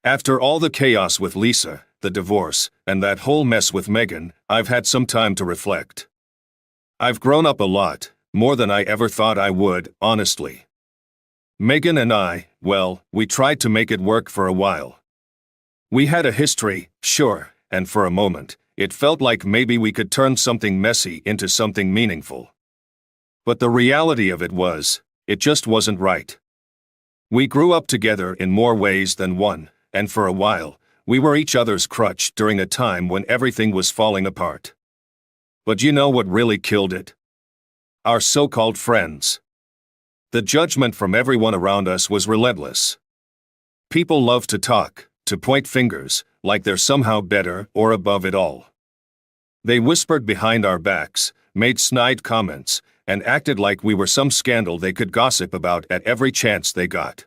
After all the chaos with Lisa, the divorce, and that whole mess with Megan, I've had some time to reflect. I've grown up a lot, more than I ever thought I would, honestly. Megan and I, well, we tried to make it work for a while. We had a history, sure, and for a moment, it felt like maybe we could turn something messy into something meaningful. But the reality of it was, it just wasn't right. We grew up together in more ways than one, and for a while, we were each other's crutch during a time when everything was falling apart. But you know what really killed it? Our so-called friends. The judgment from everyone around us was relentless. People love to talk, to point fingers, like they're somehow better or above it all. They whispered behind our backs, made snide comments, and acted like we were some scandal they could gossip about at every chance they got.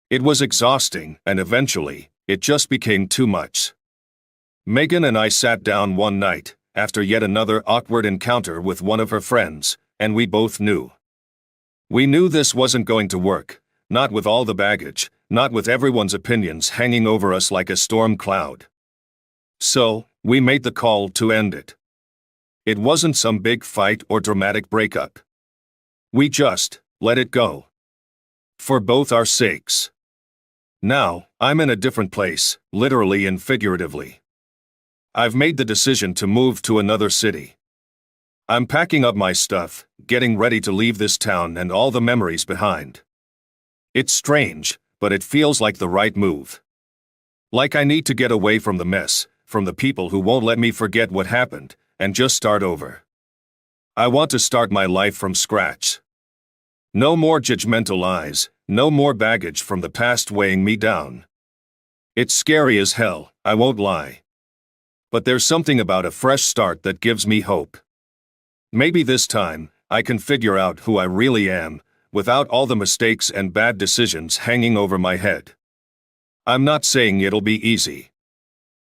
It was exhausting, and eventually, it just became too much. Megan and I sat down one night, after yet another awkward encounter with one of her friends, and we both knew. We knew this wasn't going to work, not with all the baggage, not with everyone's opinions hanging over us like a storm cloud. So, we made the call to end it. It wasn't some big fight or dramatic breakup. We just let it go. For both our sakes. Now, I'm in a different place, literally and figuratively. I've made the decision to move to another city. I'm packing up my stuff, getting ready to leave this town and all the memories behind. It's strange, but it feels like the right move. Like I need to get away from the mess, from the people who won't let me forget what happened, and just start over. I want to start my life from scratch. No more judgmental eyes, no more baggage from the past weighing me down. It's scary as hell, I won't lie. But there's something about a fresh start that gives me hope. Maybe this time, I can figure out who I really am, without all the mistakes and bad decisions hanging over my head. I'm not saying it'll be easy.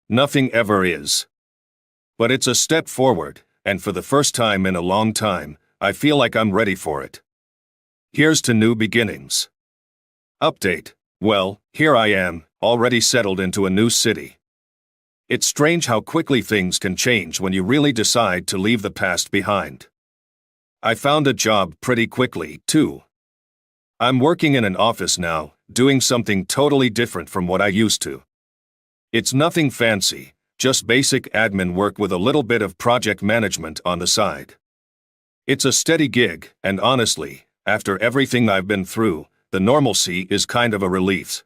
Nothing ever is. But it's a step forward, and for the first time in a long time, I feel like I'm ready for it. Here's to new beginnings. Update. Well, here I am, already settled into a new city. It's strange how quickly things can change when you really decide to leave the past behind. I found a job pretty quickly, too. I'm working in an office now, doing something totally different from what I used to. It's nothing fancy, just basic admin work with a little bit of project management on the side. It's a steady gig, and honestly, after everything I've been through, the normalcy is kind of a relief.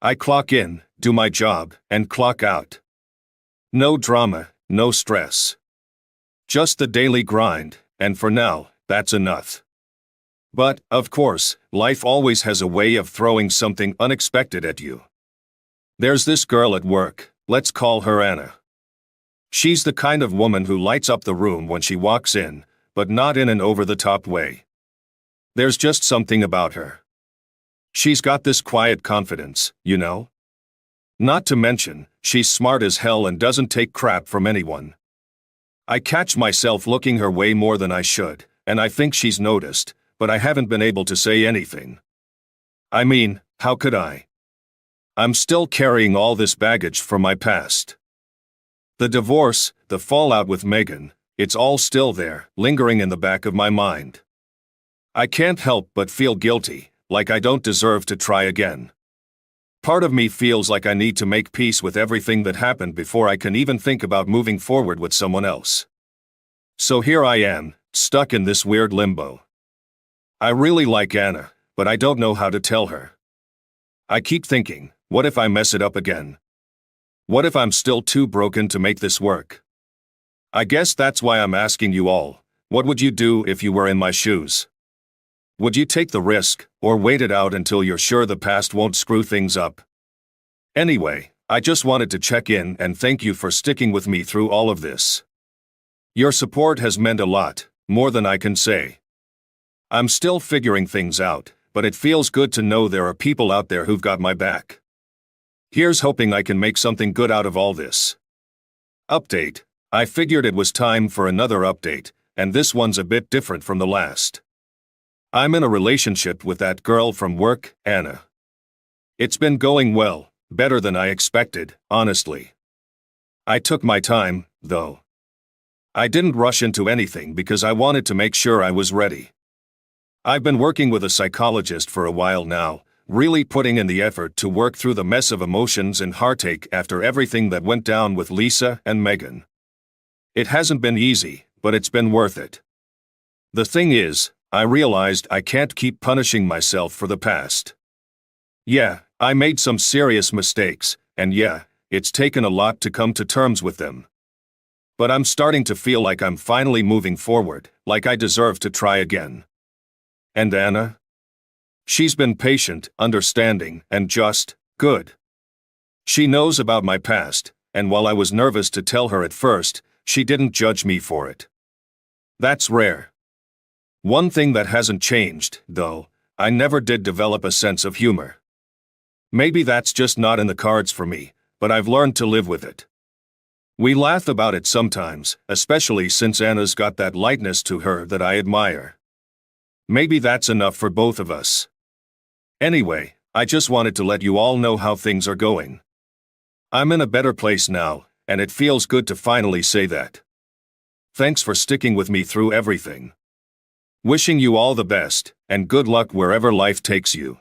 I clock in, do my job, and clock out. No drama, no stress. Just the daily grind, and for now, that's enough. But, of course, life always has a way of throwing something unexpected at you. There's this girl at work, let's call her Anna. She's the kind of woman who lights up the room when she walks in, but not in an over-the-top way. There's just something about her. She's got this quiet confidence, you know? Not to mention, she's smart as hell and doesn't take crap from anyone. I catch myself looking her way more than I should, and I think she's noticed, but I haven't been able to say anything. I mean, how could I? I'm still carrying all this baggage from my past. The divorce, the fallout with Megan, it's all still there, lingering in the back of my mind. I can't help but feel guilty, like I don't deserve to try again. Part of me feels like I need to make peace with everything that happened before I can even think about moving forward with someone else. So here I am, stuck in this weird limbo. I really like Anna, but I don't know how to tell her. I keep thinking, what if I mess it up again? What if I'm still too broken to make this work? I guess that's why I'm asking you all, what would you do if you were in my shoes? Would you take the risk, or wait it out until you're sure the past won't screw things up? Anyway, I just wanted to check in and thank you for sticking with me through all of this. Your support has meant a lot, more than I can say. I'm still figuring things out, but it feels good to know there are people out there who've got my back. Here's hoping I can make something good out of all this. Update. I figured it was time for another update, and this one's a bit different from the last. I'm in a relationship with that girl from work, Anna. It's been going well, better than I expected, honestly. I took my time, though. I didn't rush into anything because I wanted to make sure I was ready. I've been working with a psychologist for a while now, really putting in the effort to work through the mess of emotions and heartache after everything that went down with Lisa and Megan. It hasn't been easy, but it's been worth it. The thing is, I realized I can't keep punishing myself for the past. Yeah, I made some serious mistakes, and yeah, it's taken a lot to come to terms with them. But I'm starting to feel like I'm finally moving forward, like I deserve to try again. And Anna? She's been patient, understanding, and just good. She knows about my past, and while I was nervous to tell her at first, she didn't judge me for it. That's rare. One thing that hasn't changed, though, I never did develop a sense of humor. Maybe that's just not in the cards for me, but I've learned to live with it. We laugh about it sometimes, especially since Anna's got that lightness to her that I admire. Maybe that's enough for both of us. Anyway, I just wanted to let you all know how things are going. I'm in a better place now, and it feels good to finally say that. Thanks for sticking with me through everything. Wishing you all the best, and good luck wherever life takes you.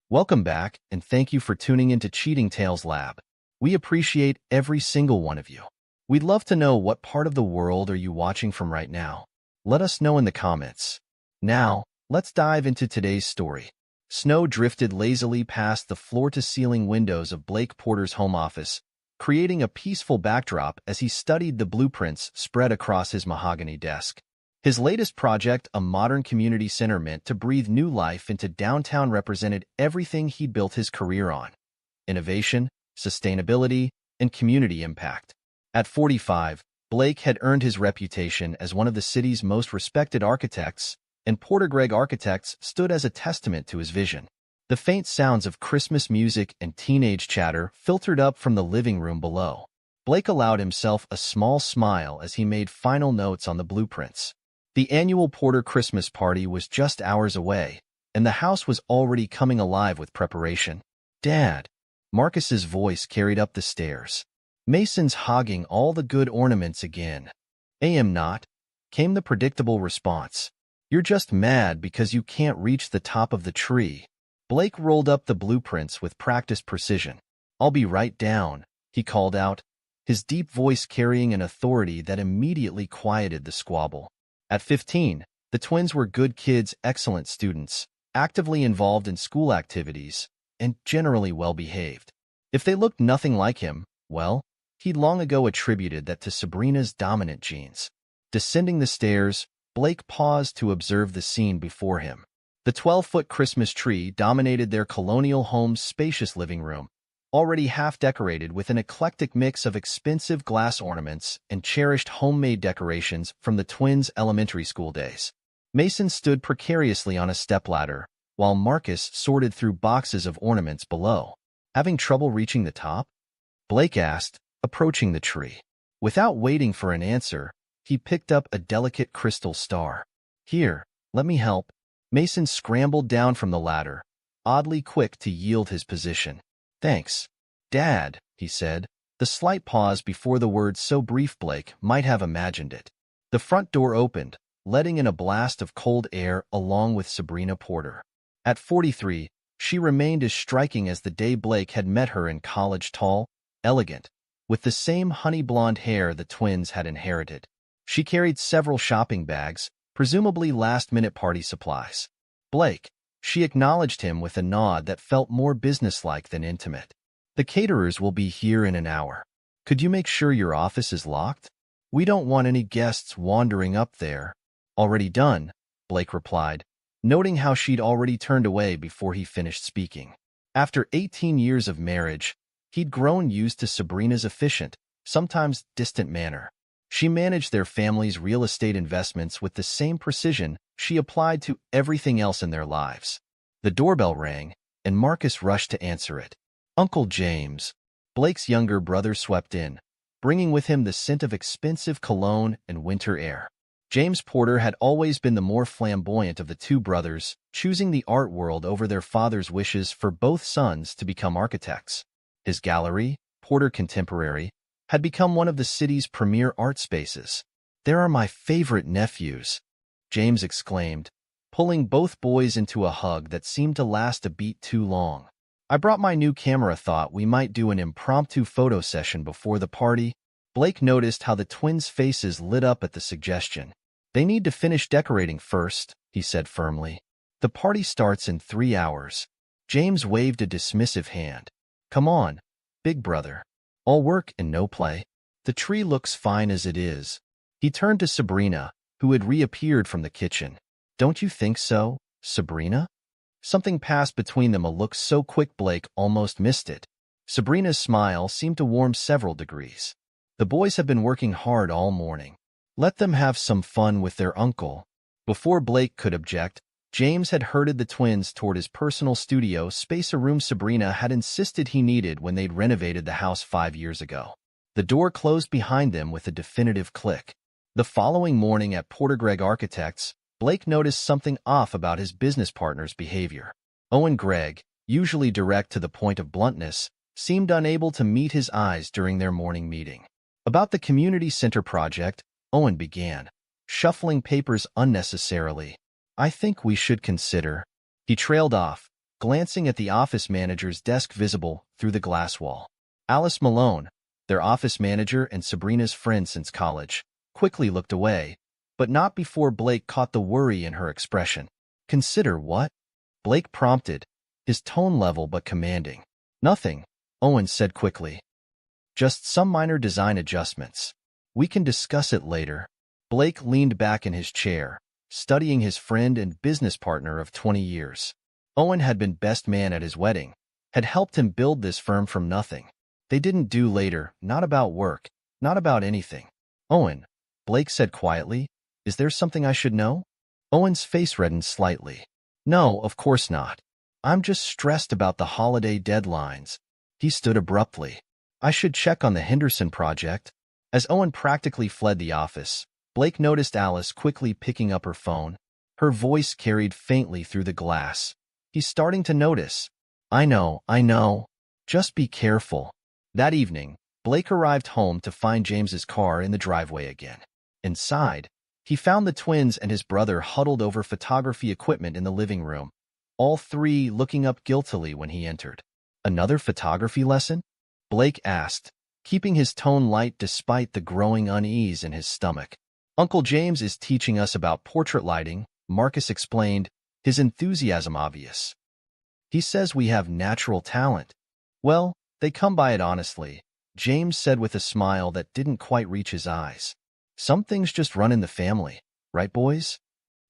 Welcome back, and thank you for tuning into Cheating Tales Lab. We appreciate every single one of you. We'd love to know what part of the world are you watching from right now. Let us know in the comments. Now, let's dive into today's story. Snow drifted lazily past the floor-to-ceiling windows of Blake Porter's home office, creating a peaceful backdrop as he studied the blueprints spread across his mahogany desk. His latest project, a modern community center meant to breathe new life into downtown, represented everything he'd built his career on: innovation, sustainability, and community impact. At 45, Blake had earned his reputation as one of the city's most respected architects, and Porter Gregg Architects stood as a testament to his vision. The faint sounds of Christmas music and teenage chatter filtered up from the living room below. Blake allowed himself a small smile as he made final notes on the blueprints. The annual Porter Christmas party was just hours away, and the house was already coming alive with preparation. "Dad," Marcus's voice carried up the stairs. "Mason's hogging all the good ornaments again." "Am not," came the predictable response. "You're just mad because you can't reach the top of the tree." Blake rolled up the blueprints with practiced precision. "I'll be right down," he called out, his deep voice carrying an authority that immediately quieted the squabble. At 15, the twins were good kids, excellent students, actively involved in school activities, and generally well-behaved. If they looked nothing like him, well, he'd long ago attributed that to Sabrina's dominant genes. Descending the stairs, Blake paused to observe the scene before him. The 12-foot Christmas tree dominated their colonial home's spacious living room, already half-decorated with an eclectic mix of expensive glass ornaments and cherished homemade decorations from the twins' elementary school days. Mason stood precariously on a stepladder, while Marcus sorted through boxes of ornaments below. "Having trouble reaching the top?" Blake asked, approaching the tree. Without waiting for an answer, he picked up a delicate crystal star. "Here, let me help." Mason scrambled down from the ladder, oddly quick to yield his position. "Thanks, Dad," he said, the slight pause before the words so brief Blake might have imagined it. The front door opened, letting in a blast of cold air along with Sabrina Porter. At 43, she remained as striking as the day Blake had met her in college, tall, elegant, with the same honey-blonde hair the twins had inherited. She carried several shopping bags, presumably last-minute party supplies. Blake, she acknowledged him with a nod that felt more businesslike than intimate. The caterers will be here in an hour. Could you make sure your office is locked? We don't want any guests wandering up there. Already done, Blake replied, noting how she'd already turned away before he finished speaking. After 18 years of marriage, he'd grown used to Sabrina's efficient, sometimes distant manner. She managed their family's real estate investments with the same precision she applied to everything else in their lives. The doorbell rang, and Marcus rushed to answer it. Uncle James, Blake's younger brother, swept in, bringing with him the scent of expensive cologne and winter air. James Porter had always been the more flamboyant of the two brothers, choosing the art world over their father's wishes for both sons to become architects. His gallery, Porter Contemporary, had become one of the city's premier art spaces. There are my favorite nephews, James exclaimed, pulling both boys into a hug that seemed to last a beat too long. I brought my new camera, thought we might do an impromptu photo session before the party. Blake noticed how the twins' faces lit up at the suggestion. They need to finish decorating first, he said firmly. The party starts in 3 hours. James waved a dismissive hand. Come on, big brother. All work and no play. The tree looks fine as it is. He turned to Sabrina, who had reappeared from the kitchen. Don't you think so, Sabrina? Something passed between them, a look so quick Blake almost missed it. Sabrina's smile seemed to warm several degrees. The boys have been working hard all morning. Let them have some fun with their uncle. Before Blake could object, James had herded the twins toward his personal studio space, a room Sabrina had insisted he needed when they'd renovated the house 5 years ago. The door closed behind them with a definitive click. The following morning at Porter Gregg Architects, Blake noticed something off about his business partner's behavior. Owen Gregg, usually direct to the point of bluntness, seemed unable to meet his eyes during their morning meeting. About the community center project, Owen began, shuffling papers unnecessarily. I think we should consider. He trailed off, glancing at the office manager's desk visible through the glass wall. Alice Malone, their office manager and Sabrina's friend since college, quickly looked away, but not before Blake caught the worry in her expression. Consider what? Blake prompted, his tone level but commanding. Nothing, Owen said quickly. Just some minor design adjustments. We can discuss it later. Blake leaned back in his chair, studying his friend and business partner of 20 years. Owen had been best man at his wedding, had helped him build this firm from nothing. They didn't do later, not about work, not about anything. Owen, Blake said quietly, is there something I should know? Owen's face reddened slightly. No, of course not. I'm just stressed about the holiday deadlines. He stood abruptly. I should check on the Henderson project. As Owen practically fled the office, Blake noticed Alice quickly picking up her phone. Her voice carried faintly through the glass. He's starting to notice. I know. Just be careful. That evening, Blake arrived home to find James's car in the driveway again. Inside, he found the twins and his brother huddled over photography equipment in the living room, all three looking up guiltily when he entered. Another photography lesson? Blake asked, keeping his tone light despite the growing unease in his stomach. Uncle James is teaching us about portrait lighting, Marcus explained, his enthusiasm obvious. He says we have natural talent. Well, they come by it honestly, James said with a smile that didn't quite reach his eyes. Some things just run in the family, right boys?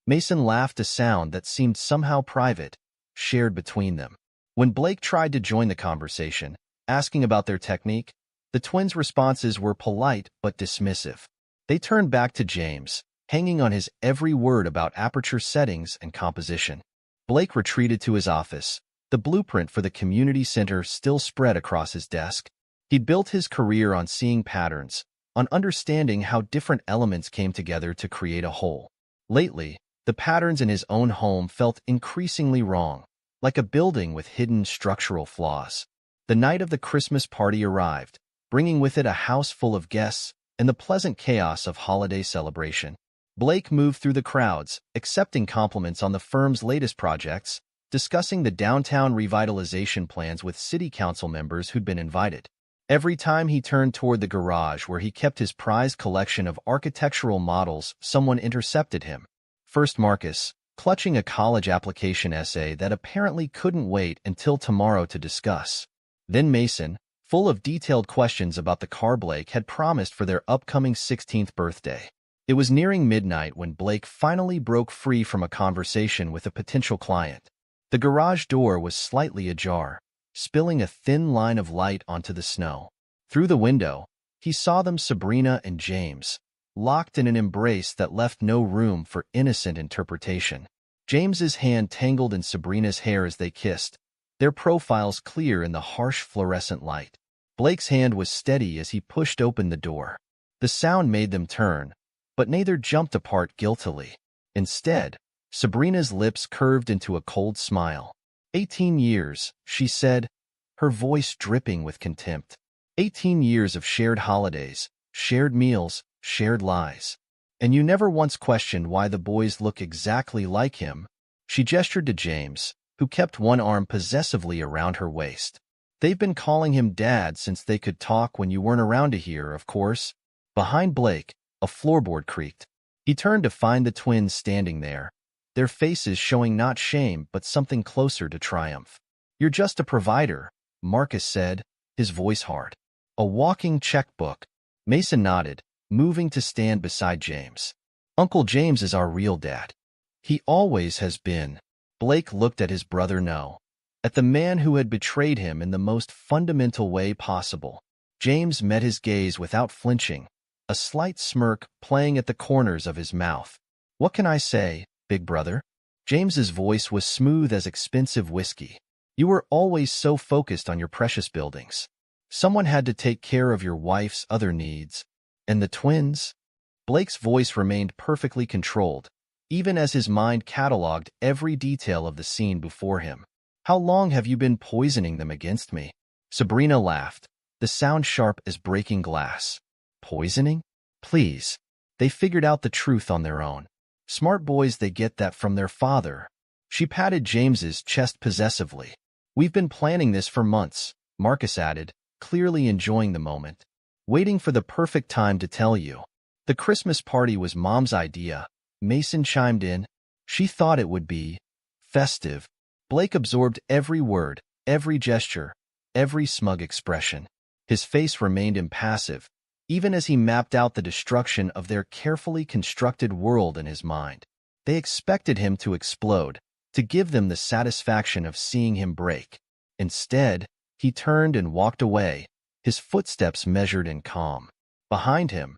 Mason laughed, a sound that seemed somehow private, shared between them. When Blake tried to join the conversation, asking about their technique, the twins' responses were polite but dismissive. They turned back to James, hanging on his every word about aperture settings and composition. Blake retreated to his office, the blueprint for the community center still spread across his desk. He'd built his career on seeing patterns, on understanding how different elements came together to create a whole. Lately, the patterns in his own home felt increasingly wrong, like a building with hidden structural flaws. The night of the Christmas party arrived, bringing with it a house full of guests and the pleasant chaos of holiday celebration. Blake moved through the crowds, accepting compliments on the firm's latest projects, discussing the downtown revitalization plans with city council members who'd been invited. Every time he turned toward the garage where he kept his prized collection of architectural models, someone intercepted him. First Marcus, clutching a college application essay that apparently couldn't wait until tomorrow to discuss. Then Mason, full of detailed questions about the car Blake had promised for their upcoming 16th birthday. It was nearing midnight when Blake finally broke free from a conversation with a potential client. The garage door was slightly ajar, spilling a thin line of light onto the snow. Through the window, he saw them, Sabrina and James, locked in an embrace that left no room for innocent interpretation. James's hand tangled in Sabrina's hair as they kissed, their profiles clear in the harsh fluorescent light. Blake's hand was steady as he pushed open the door. The sound made them turn, but neither jumped apart guiltily. Instead, Sabrina's lips curved into a cold smile. 18 years, she said, her voice dripping with contempt. 18 years of shared holidays, shared meals, shared lies. And you never once questioned why the boys look exactly like him. She gestured to James, who kept one arm possessively around her waist. They've been calling him Dad since they could talk when you weren't around to hear, of course. Behind Blake, a floorboard creaked. He turned to find the twins standing there, their faces showing not shame but something closer to triumph. You're just a provider, Marcus said, his voice hard. A walking checkbook. Mason nodded, moving to stand beside James. Uncle James is our real dad. He always has been. Blake looked at his brother, no. At the man who had betrayed him in the most fundamental way possible. James met his gaze without flinching, a slight smirk playing at the corners of his mouth. What can I say, big brother? James's voice was smooth as expensive whiskey. You were always so focused on your precious buildings. Someone had to take care of your wife's other needs. And the twins? Blake's voice remained perfectly controlled, even as his mind cataloged every detail of the scene before him. How long have you been poisoning them against me? Sabrina laughed, the sound sharp as breaking glass. Poisoning? Please. They figured out the truth on their own. Smart boys, they get that from their father. She patted James's chest possessively. We've been planning this for months, Marcus added, clearly enjoying the moment. Waiting for the perfect time to tell you. The Christmas party was Mom's idea, Mason chimed in. She thought it would be festive. Blake absorbed every word, every gesture, every smug expression. His face remained impassive, even as he mapped out the destruction of their carefully constructed world in his mind. They expected him to explode, to give them the satisfaction of seeing him break. Instead, he turned and walked away, his footsteps measured and calm. Behind him,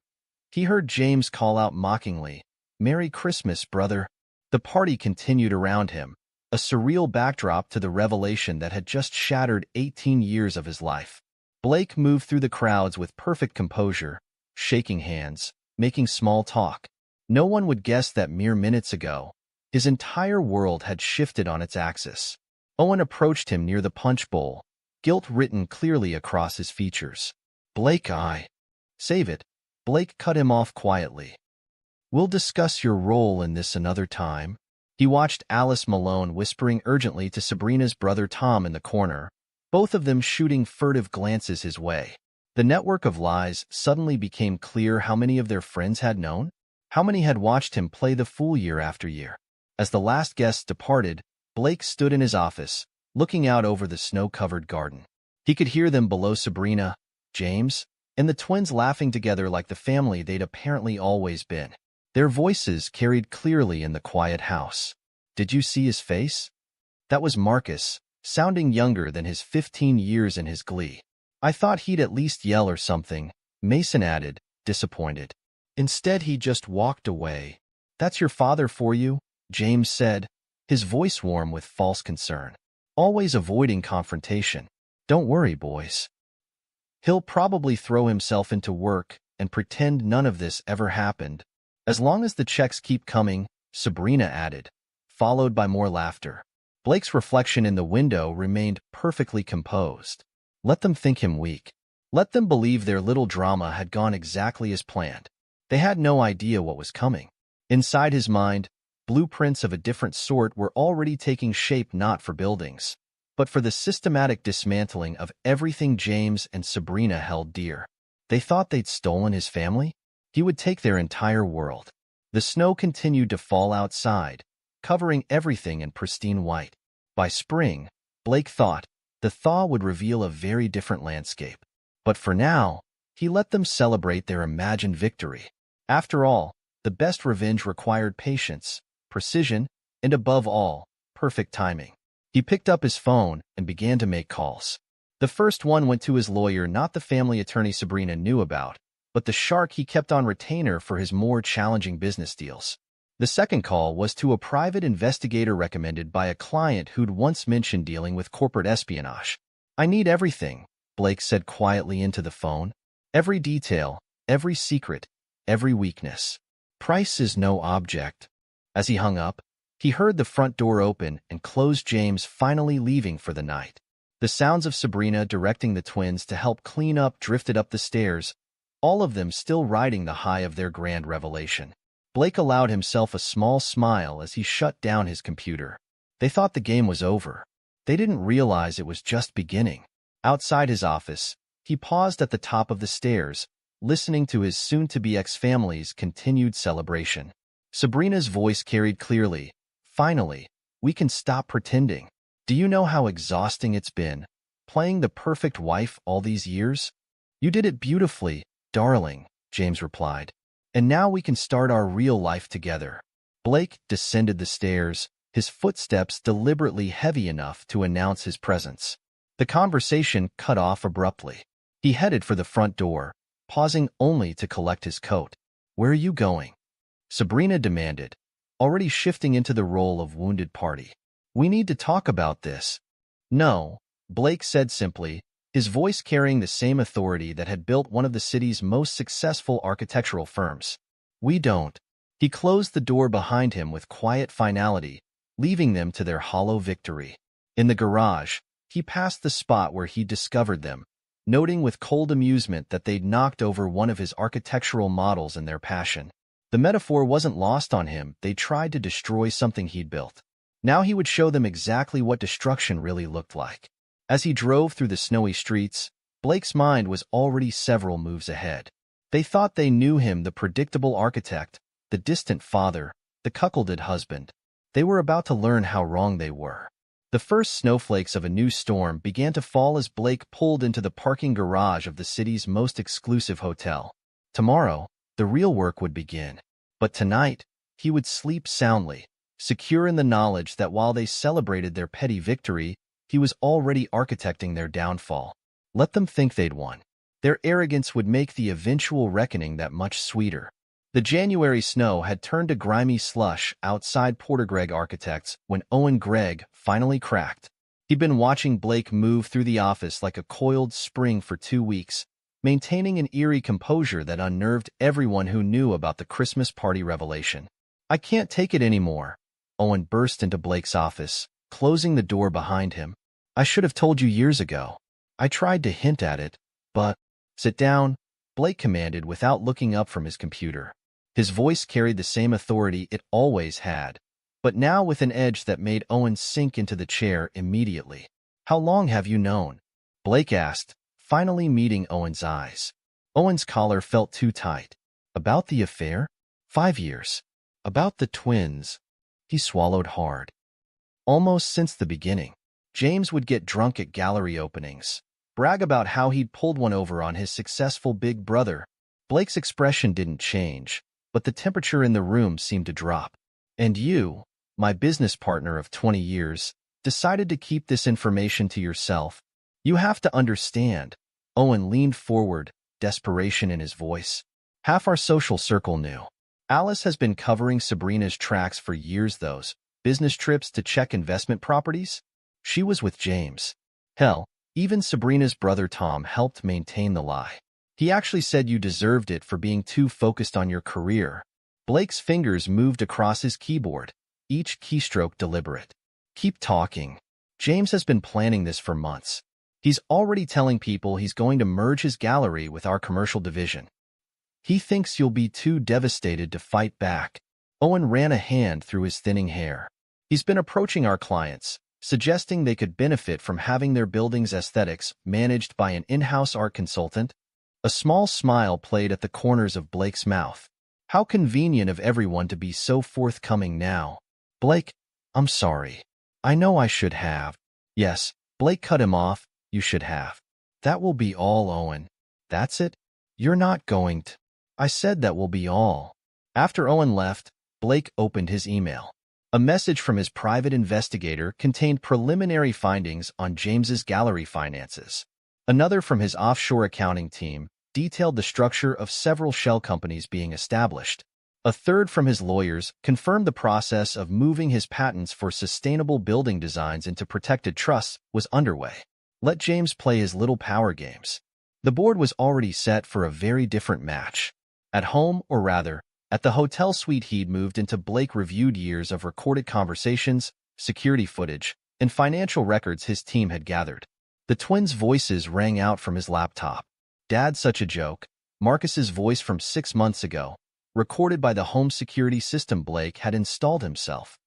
he heard James call out mockingly, "Merry Christmas, brother." The party continued around him, a surreal backdrop to the revelation that had just shattered 18 years of his life. Blake moved through the crowds with perfect composure, shaking hands, making small talk. No one would guess that mere minutes ago, his entire world had shifted on its axis. Owen approached him near the punch bowl, guilt written clearly across his features. Blake, Save it. Blake cut him off quietly. We'll discuss your role in this another time. He watched Alice Malone whispering urgently to Sabrina's brother Tom in the corner, both of them shooting furtive glances his way. The network of lies suddenly became clear. How many of their friends had known? How many had watched him play the fool year after year? As the last guests departed, Blake stood in his office, looking out over the snow-covered garden. He could hear them below, Sabrina, James, and the twins laughing together like the family they'd apparently always been. Their voices carried clearly in the quiet house. Did you see his face? That was Marcus, sounding younger than his 15 years in his glee. I thought he'd at least yell or something, Mason added, disappointed. Instead, he just walked away. That's your father for you, James said, his voice warm with false concern. Always avoiding confrontation. Don't worry, boys. He'll probably throw himself into work and pretend none of this ever happened. As long as the checks keep coming, Sabrina added, followed by more laughter. Blake's reflection in the window remained perfectly composed. Let them think him weak. Let them believe their little drama had gone exactly as planned. They had no idea what was coming. Inside his mind, blueprints of a different sort were already taking shape, not for buildings, but for the systematic dismantling of everything James and Sabrina held dear. They thought they'd stolen his family? He would take their entire world. The snow continued to fall outside, covering everything in pristine white. By spring, Blake thought, the thaw would reveal a very different landscape. But for now, he let them celebrate their imagined victory. After all, the best revenge required patience, precision, and above all, perfect timing. He picked up his phone and began to make calls. The first one went to his lawyer, not the family attorney Sabrina knew about, but the shark he kept on retainer for his more challenging business deals. The second call was to a private investigator recommended by a client who'd once mentioned dealing with corporate espionage. "I need everything," Blake said quietly into the phone. "Every detail, every secret, every weakness. Price is no object." As he hung up, he heard the front door open and close, James finally leaving for the night. The sounds of Sabrina directing the twins to help clean up drifted up the stairs, all of them still riding the high of their grand revelation. Blake allowed himself a small smile as he shut down his computer. They thought the game was over. They didn't realize it was just beginning. Outside his office, he paused at the top of the stairs, listening to his soon-to-be ex-family's continued celebration. Sabrina's voice carried clearly, "Finally, we can stop pretending. Do you know how exhausting it's been, playing the perfect wife all these years?" "You did it beautifully, darling," James replied. "And now we can start our real life together." Blake descended the stairs, his footsteps deliberately heavy enough to announce his presence. The conversation cut off abruptly. He headed for the front door, pausing only to collect his coat. "Where are you going?" Sabrina demanded, already shifting into the role of wounded party. "We need to talk about this." "No," Blake said simply, his voice carrying the same authority that had built one of the city's most successful architectural firms. "We don't." He closed the door behind him with quiet finality, leaving them to their hollow victory. In the garage, he passed the spot where he'd discovered them, noting with cold amusement that they'd knocked over one of his architectural models in their passion. The metaphor wasn't lost on him. They tried to destroy something he'd built. Now he would show them exactly what destruction really looked like. As he drove through the snowy streets, Blake's mind was already several moves ahead. They thought they knew him, the predictable architect, the distant father, the cuckolded husband. They were about to learn how wrong they were. The first snowflakes of a new storm began to fall as Blake pulled into the parking garage of the city's most exclusive hotel. Tomorrow, the real work would begin. But tonight, he would sleep soundly, secure in the knowledge that while they celebrated their petty victory, he was already architecting their downfall. Let them think they'd won. Their arrogance would make the eventual reckoning that much sweeter. The January snow had turned to grimy slush outside Porter Gregg Architects when Owen Gregg finally cracked. He'd been watching Blake move through the office like a coiled spring for 2 weeks, maintaining an eerie composure that unnerved everyone who knew about the Christmas party revelation. "I can't take it anymore." Owen burst into Blake's office, closing the door behind him. "I should have told you years ago. I tried to hint at it, but—" "Sit down," Blake commanded without looking up from his computer. His voice carried the same authority it always had, but now with an edge that made Owen sink into the chair immediately. "How long have you known?" Blake asked, finally meeting Owen's eyes. Owen's collar felt too tight. "About the affair?" "5 years. About the twins." He swallowed hard. "Almost since the beginning. James would get drunk at gallery openings, brag about how he'd pulled one over on his successful big brother." Blake's expression didn't change, but the temperature in the room seemed to drop. "And you, my business partner of 20 years, decided to keep this information to yourself. You have to understand." Owen leaned forward, desperation in his voice. "Half our social circle knew. Alice has been covering Sabrina's tracks for years, those business trips to check investment properties. She was with James. Hell, even Sabrina's brother Tom helped maintain the lie. He actually said you deserved it for being too focused on your career." Blake's fingers moved across his keyboard, each keystroke deliberate. "Keep talking. James has been planning this for months. He's already telling people he's going to merge his gallery with our commercial division. He thinks you'll be too devastated to fight back." Owen ran a hand through his thinning hair. He's been approaching our clients, suggesting they could benefit from having their building's aesthetics managed by an in-house art consultant. A small smile played at the corners of Blake's mouth. How convenient of everyone to be so forthcoming now. Blake, I'm sorry. I know I should have. Yes, Blake cut him off. You should have. That will be all, Owen. That's it? You're not going to. I said that will be all. After Owen left, Blake opened his email. A message from his private investigator contained preliminary findings on James's gallery finances. Another from his offshore accounting team detailed the structure of several shell companies being established. A third from his lawyers confirmed the process of moving his patents for sustainable building designs into protected trusts was underway. Let James play his little power games. The board was already set for a very different match. At home, or rather, at the hotel suite he'd moved into, Blake reviewed years of recorded conversations, security footage, and financial records his team had gathered. The twins' voices rang out from his laptop. Dad's such a joke. Marcus's voice from 6 months ago, recorded by the home security system Blake had installed himself.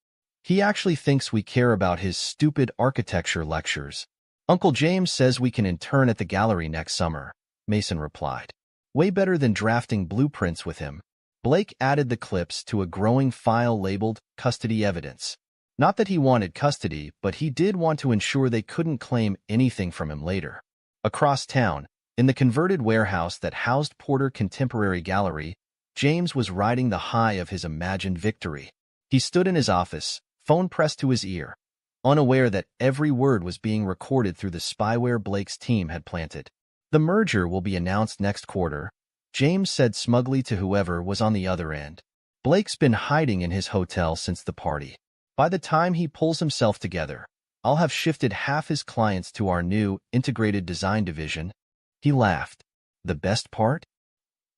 He actually thinks we care about his stupid architecture lectures. Uncle James says we can intern at the gallery next summer, Mason replied. Way better than drafting blueprints with him. Blake added the clips to a growing file labeled custody evidence. Not that he wanted custody, but he did want to ensure they couldn't claim anything from him later. Across town, in the converted warehouse that housed Porter Contemporary Gallery, James was riding the high of his imagined victory. He stood in his office, phone pressed to his ear, unaware that every word was being recorded through the spyware Blake's team had planted. The merger will be announced next quarter, James said smugly to whoever was on the other end. Blake's been hiding in his hotel since the party. By the time he pulls himself together, I'll have shifted half his clients to our new integrated design division. He laughed. The best part?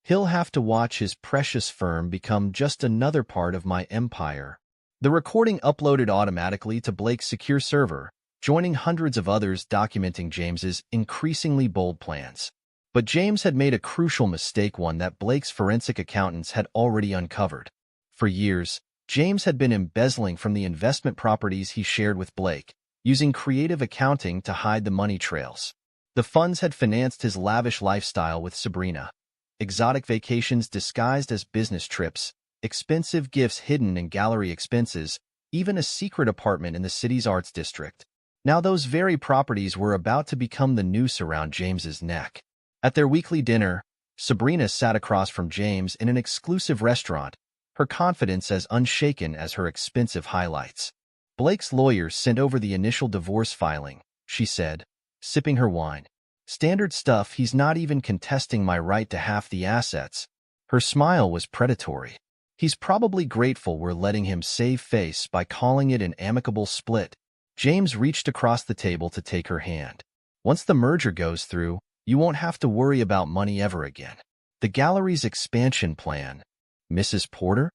He'll have to watch his precious firm become just another part of my empire. The recording uploaded automatically to Blake's secure server, joining hundreds of others documenting James's increasingly bold plans. But James had made a crucial mistake, one that Blake's forensic accountants had already uncovered. For years, James had been embezzling from the investment properties he shared with Blake, using creative accounting to hide the money trails. The funds had financed his lavish lifestyle with Sabrina. Exotic vacations disguised as business trips, expensive gifts hidden in gallery expenses, even a secret apartment in the city's arts district. Now those very properties were about to become the noose around James's neck. At their weekly dinner, Sabrina sat across from James in an exclusive restaurant, her confidence as unshaken as her expensive highlights. Blake's lawyers sent over the initial divorce filing, she said, sipping her wine. Standard stuff, he's not even contesting my right to half the assets. Her smile was predatory. He's probably grateful we're letting him save face by calling it an amicable split. James reached across the table to take her hand. Once the merger goes through, you won't have to worry about money ever again. The gallery's expansion plan. Mrs. Porter?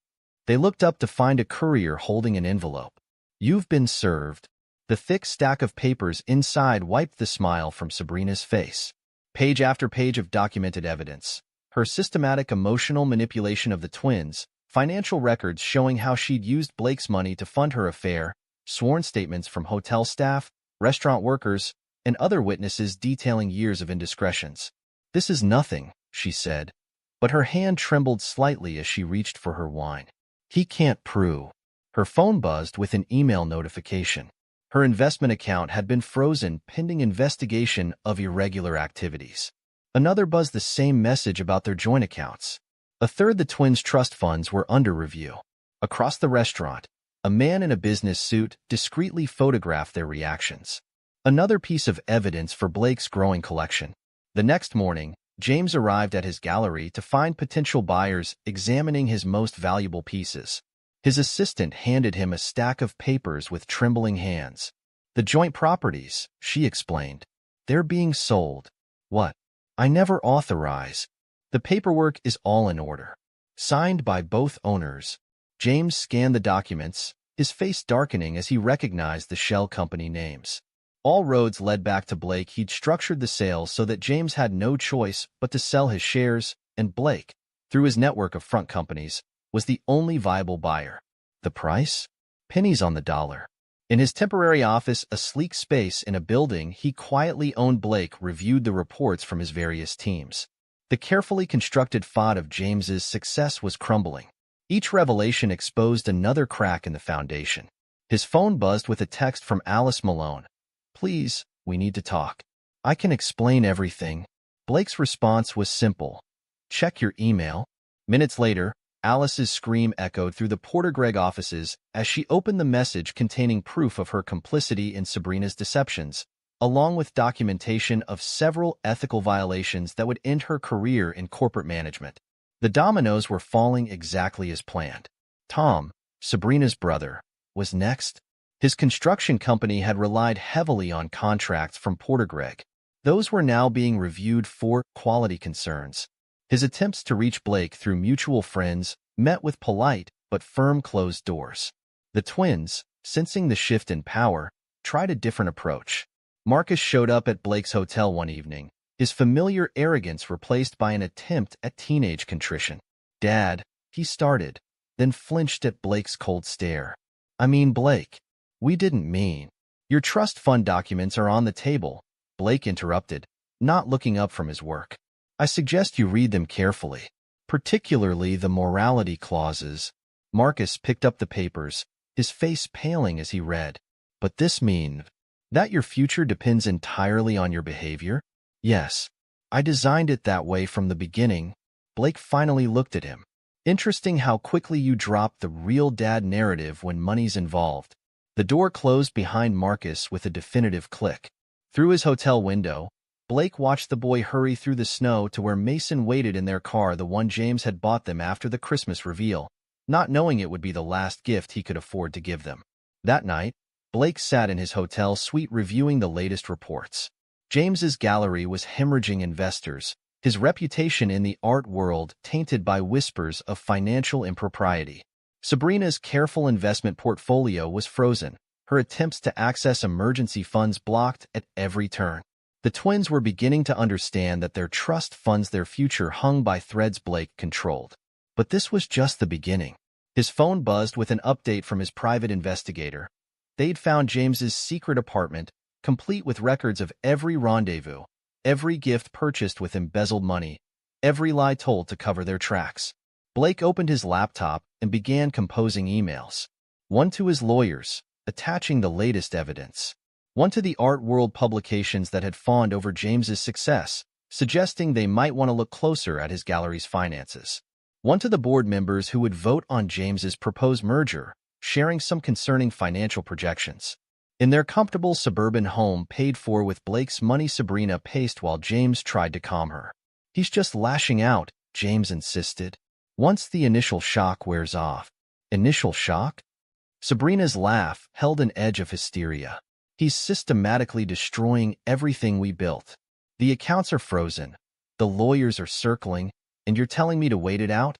They looked up to find a courier holding an envelope. You've been served. The thick stack of papers inside wiped the smile from Sabrina's face. Page after page of documented evidence. Her systematic emotional manipulation of the twins, financial records showing how she'd used Blake's money to fund her affair, sworn statements from hotel staff, restaurant workers, and other witnesses detailing years of indiscretions. This is nothing, she said, but her hand trembled slightly as she reached for her wine. He can't prove. Her phone buzzed with an email notification. Her investment account had been frozen pending investigation of irregular activities. Another buzzed the same message about their joint accounts. A third, the twins' trust funds were under review. Across the restaurant, a man in a business suit discreetly photographed their reactions. Another piece of evidence for Blake's growing collection. The next morning, James arrived at his gallery to find potential buyers examining his most valuable pieces. His assistant handed him a stack of papers with trembling hands. The joint properties, she explained. They're being sold. What? I never authorize. The paperwork is all in order. Signed by both owners. James scanned the documents, his face darkening as he recognized the shell company names. All roads led back to Blake. He'd structured the sales so that James had no choice but to sell his shares, and Blake, through his network of front companies, was the only viable buyer. The price? Pennies on the dollar. In his temporary office, a sleek space in a building he quietly owned, Blake reviewed the reports from his various teams. The carefully constructed facade of James's success was crumbling. Each revelation exposed another crack in the foundation. His phone buzzed with a text from Alice Malone. "Please, we need to talk. I can explain everything." Blake's response was simple. "Check your email." Minutes later, Alice's scream echoed through the Porter Gregg offices as she opened the message containing proof of her complicity in Sabrina's deceptions, along with documentation of several ethical violations that would end her career in corporate management. The dominoes were falling exactly as planned. Tom, Sabrina's brother, was next. His construction company had relied heavily on contracts from Porter Gregg. Those were now being reviewed for quality concerns. His attempts to reach Blake through mutual friends met with polite but firm closed doors. The twins, sensing the shift in power, tried a different approach. Marcus showed up at Blake's hotel one evening, his familiar arrogance replaced by an attempt at teenage contrition. "Dad," he started, then flinched at Blake's cold stare. "I mean, Blake, we didn't mean." "Your trust fund documents are on the table," Blake interrupted, not looking up from his work. "I suggest you read them carefully, particularly the morality clauses." Marcus picked up the papers, his face paling as he read. "But this means that your future depends entirely on your behavior?" "Yes, I designed it that way from the beginning." Blake finally looked at him. "Interesting how quickly you drop the real dad narrative when money's involved." The door closed behind Marcus with a definitive click. Through his hotel window, Blake watched the boy hurry through the snow to where Mason waited in their car, the one James had bought them after the Christmas reveal, not knowing it would be the last gift he could afford to give them. That night, Blake sat in his hotel suite reviewing the latest reports. James's gallery was hemorrhaging investors, his reputation in the art world tainted by whispers of financial impropriety. Sabrina's careful investment portfolio was frozen, her attempts to access emergency funds blocked at every turn. The twins were beginning to understand that their trust funds, their future hung by threads Blake controlled. But this was just the beginning. His phone buzzed with an update from his private investigator. They'd found James's secret apartment, complete with records of every rendezvous, every gift purchased with embezzled money, every lie told to cover their tracks. Blake opened his laptop and began composing emails. One to his lawyers, attaching the latest evidence. One to the art world publications that had fawned over James's success, suggesting they might want to look closer at his gallery's finances. One to the board members who would vote on James's proposed merger, sharing some concerning financial projections. In their comfortable suburban home paid for with Blake's money, Sabrina paced while James tried to calm her. "He's just lashing out," James insisted. "Once the initial shock wears off." "Initial shock?" Sabrina's laugh held an edge of hysteria. "He's systematically destroying everything we built. The accounts are frozen, the lawyers are circling, and you're telling me to wait it out?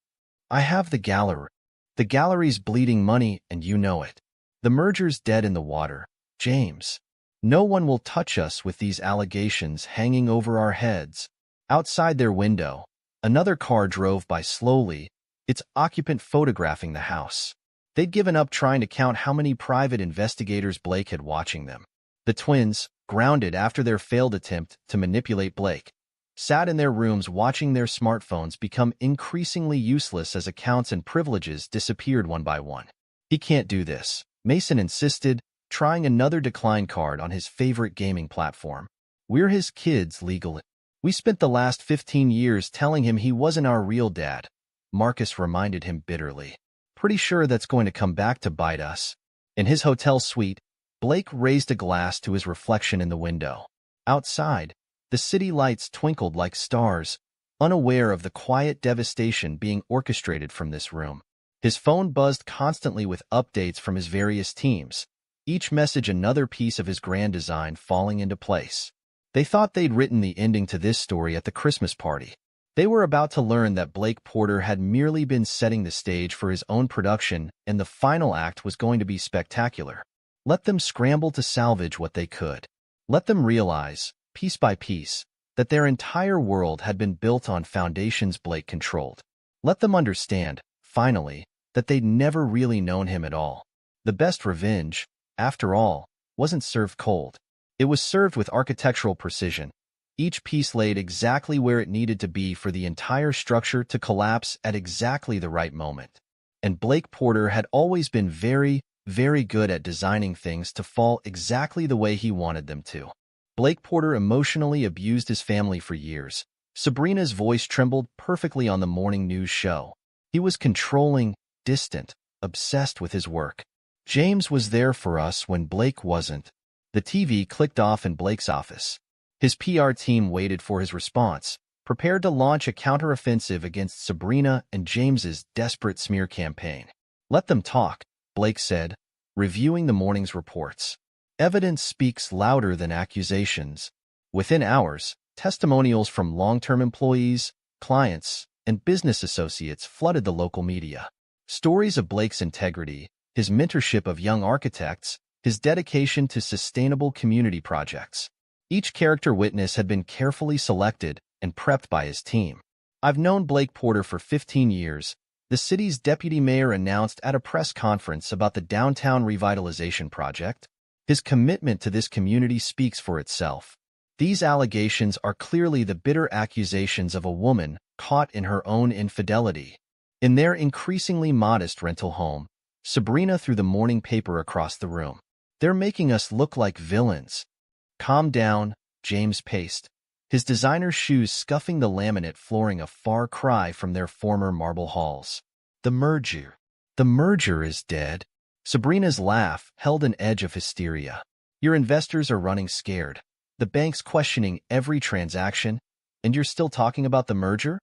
I have the gallery. The gallery's bleeding money, and you know it. The merger's dead in the water, James. No one will touch us with these allegations hanging over our heads." Outside their window, another car drove by slowly, its occupant photographing the house. They'd given up trying to count how many private investigators Blake had watching them. The twins, grounded after their failed attempt to manipulate Blake, sat in their rooms watching their smartphones become increasingly useless as accounts and privileges disappeared one by one. "He can't do this," Mason insisted, trying another decline card on his favorite gaming platform. "We're his kids legally. We spent the last 15 years telling him he wasn't our real dad," Marcus reminded him bitterly. "Pretty sure that's going to come back to bite us." In his hotel suite, Blake raised a glass to his reflection in the window. Outside, the city lights twinkled like stars, unaware of the quiet devastation being orchestrated from this room. His phone buzzed constantly with updates from his various teams, each message another piece of his grand design falling into place. They thought they'd written the ending to this story at the Christmas party. They were about to learn that Blake Porter had merely been setting the stage for his own production, and the final act was going to be spectacular. Let them scramble to salvage what they could. Let them realize, piece by piece, that their entire world had been built on foundations Blake controlled. Let them understand, finally, that they'd never really known him at all. The best revenge, after all, wasn't served cold. It was served with architectural precision, each piece laid exactly where it needed to be for the entire structure to collapse at exactly the right moment. And Blake Porter had always been very, very good at designing things to fall exactly the way he wanted them to. Blake Porter emotionally abused his family for years. Sabrina's voice trembled perfectly on the morning news show. He was controlling, distant, obsessed with his work. James was there for us when Blake wasn't. The TV clicked off in Blake's office. His PR team waited for his response, prepared to launch a counteroffensive against Sabrina and James's desperate smear campaign. "Let them talk," Blake said, reviewing the morning's reports. "Evidence speaks louder than accusations." Within hours, testimonials from long-term employees, clients, and business associates flooded the local media. Stories of Blake's integrity, his mentorship of young architects, his dedication to sustainable community projects. Each character witness had been carefully selected and prepped by his team. "I've known Blake Porter for 15 years, the city's deputy mayor announced at a press conference about the downtown revitalization project. His commitment to this community speaks for itself. These allegations are clearly the bitter accusations of a woman caught in her own infidelity." In their increasingly modest rental home, Sabrina threw the morning paper across the room. "They're making us look like villains." "Calm down," James paced, his designer shoes scuffing the laminate flooring a far cry from their former marble halls. The merger is dead." Sabrina's laugh held an edge of hysteria. "Your investors are running scared. The bank's questioning every transaction, and you're still talking about the merger?"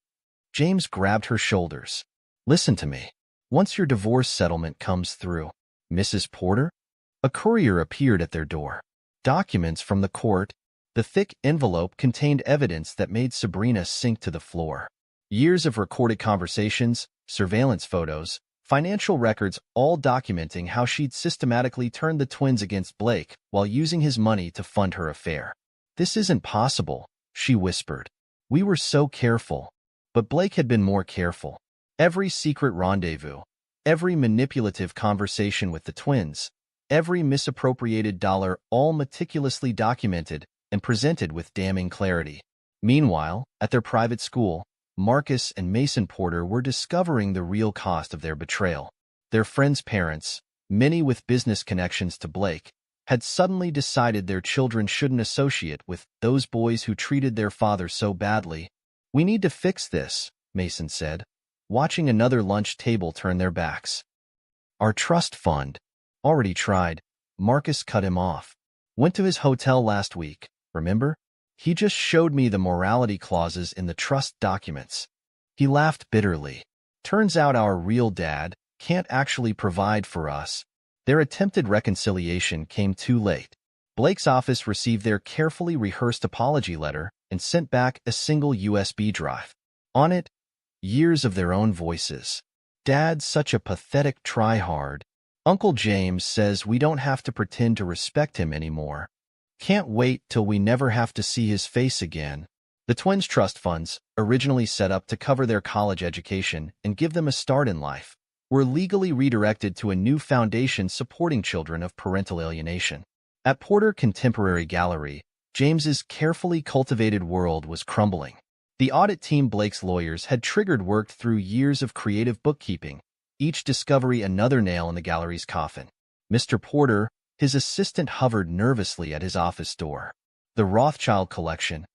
James grabbed her shoulders. "Listen to me. Once your divorce settlement comes through, Mrs. Porter." A courier appeared at their door. Documents from the court. The thick envelope contained evidence that made Sabrina sink to the floor. Years of recorded conversations, surveillance photos, financial records, all documenting how she'd systematically turned the twins against Blake while using his money to fund her affair. "This isn't possible," she whispered. "We were so careful." But Blake had been more careful. Every secret rendezvous, every manipulative conversation with the twins, every misappropriated dollar, all meticulously documented and presented with damning clarity. Meanwhile, at their private school, Marcus and Mason Porter were discovering the real cost of their betrayal. Their friends' parents, many with business connections to Blake, had suddenly decided their children shouldn't associate with those boys who treated their father so badly. "We need to fix this," Mason said, watching another lunch table turn their backs. "Our trust fund." "Already tried," Marcus cut him off. "Went to his hotel last week, remember? He just showed me the morality clauses in the trust documents." He laughed bitterly. "Turns out our real dad can't actually provide for us." Their attempted reconciliation came too late. Blake's office received their carefully rehearsed apology letter and sent back a single USB drive. On it, years of their own voices. "Dad's such a pathetic try-hard. Uncle James says we don't have to pretend to respect him anymore. Can't wait till we never have to see his face again." The twins' trust funds, originally set up to cover their college education and give them a start in life, were legally redirected to a new foundation supporting children of parental alienation. At Porter Contemporary Gallery, James's carefully cultivated world was crumbling. The audit team Blake's lawyers had triggered worked through years of creative bookkeeping, each discovery another nail in the gallery's coffin. Mr. Porter, his assistant, hovered nervously at his office door. "The Rothschild collection.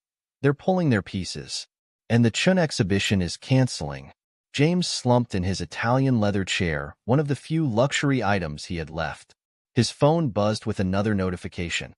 They're pulling their pieces. And the Chun exhibition is canceling." James slumped in his Italian leather chair, one of the few luxury items he had left. His phone buzzed with another notification.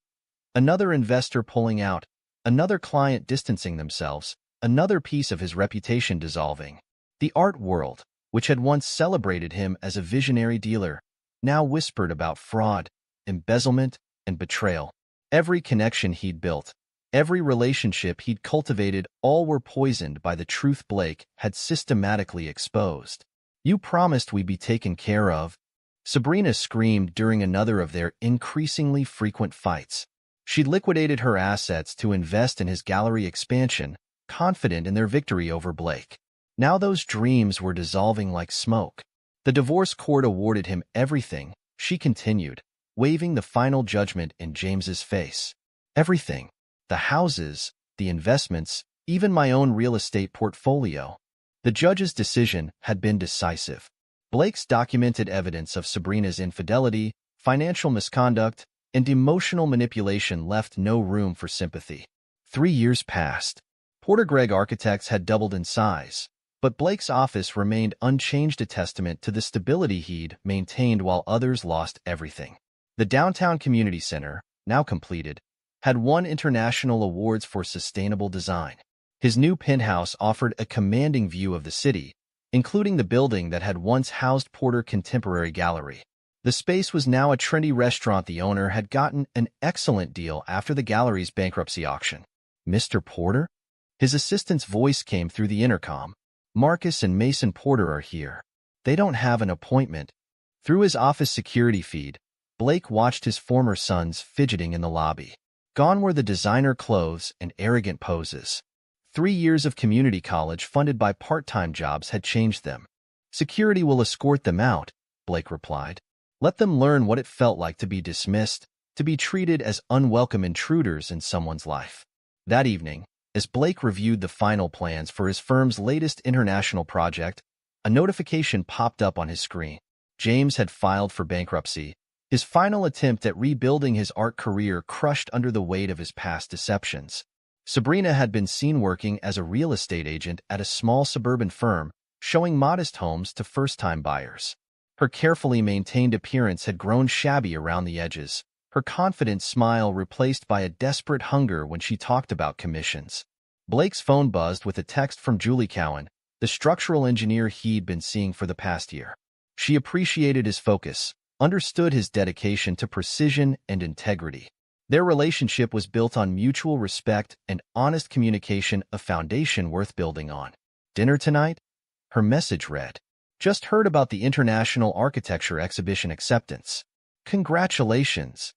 Another investor pulling out, another client distancing themselves, another piece of his reputation dissolving. The art world, which had once celebrated him as a visionary dealer, now whispered about fraud, embezzlement, and betrayal. Every connection he'd built, every relationship he'd cultivated, all were poisoned by the truth Blake had systematically exposed. "You promised we'd be taken care of," Sabrina screamed during another of their increasingly frequent fights. She'd liquidated her assets to invest in his gallery expansion, confident in their victory over Blake. Now those dreams were dissolving like smoke. The divorce court awarded him everything, she continued, waving the final judgment in James's face. Everything. The houses, the investments, even my own real estate portfolio. The judge's decision had been decisive. Blake's documented evidence of Sabrina's infidelity, financial misconduct, and emotional manipulation left no room for sympathy. 3 years passed. Porter Gregg Architects had doubled in size, but Blake's office remained unchanged, a testament to the stability he'd maintained while others lost everything. The downtown community center, now completed, had won international awards for sustainable design. His new penthouse offered a commanding view of the city, including the building that had once housed Porter Contemporary Gallery. The space was now a trendy restaurant. The owner had gotten an excellent deal after the gallery's bankruptcy auction. "Mr. Porter?" His assistant's voice came through the intercom. "Marcus and Mason Porter are here. They don't have an appointment." Through his office security feed, Blake watched his former sons fidgeting in the lobby. Gone were the designer clothes and arrogant poses. 3 years of community college funded by part-time jobs had changed them. "Security will escort them out," Blake replied. "Let them learn what it felt like to be dismissed, to be treated as unwelcome intruders in someone's life." That evening, as Blake reviewed the final plans for his firm's latest international project, a notification popped up on his screen. James had filed for bankruptcy, his final attempt at rebuilding his art career crushed under the weight of his past deceptions. Sabrina had been seen working as a real estate agent at a small suburban firm, showing modest homes to first-time buyers. Her carefully maintained appearance had grown shabby around the edges, her confident smile replaced by a desperate hunger when she talked about commissions. Blake's phone buzzed with a text from Julie Cowan, the structural engineer he'd been seeing for the past year. She appreciated his focus, understood his dedication to precision and integrity. Their relationship was built on mutual respect and honest communication, a foundation worth building on. "Dinner tonight?" Her message read. "Just heard about the International Architecture Exhibition acceptance. Congratulations."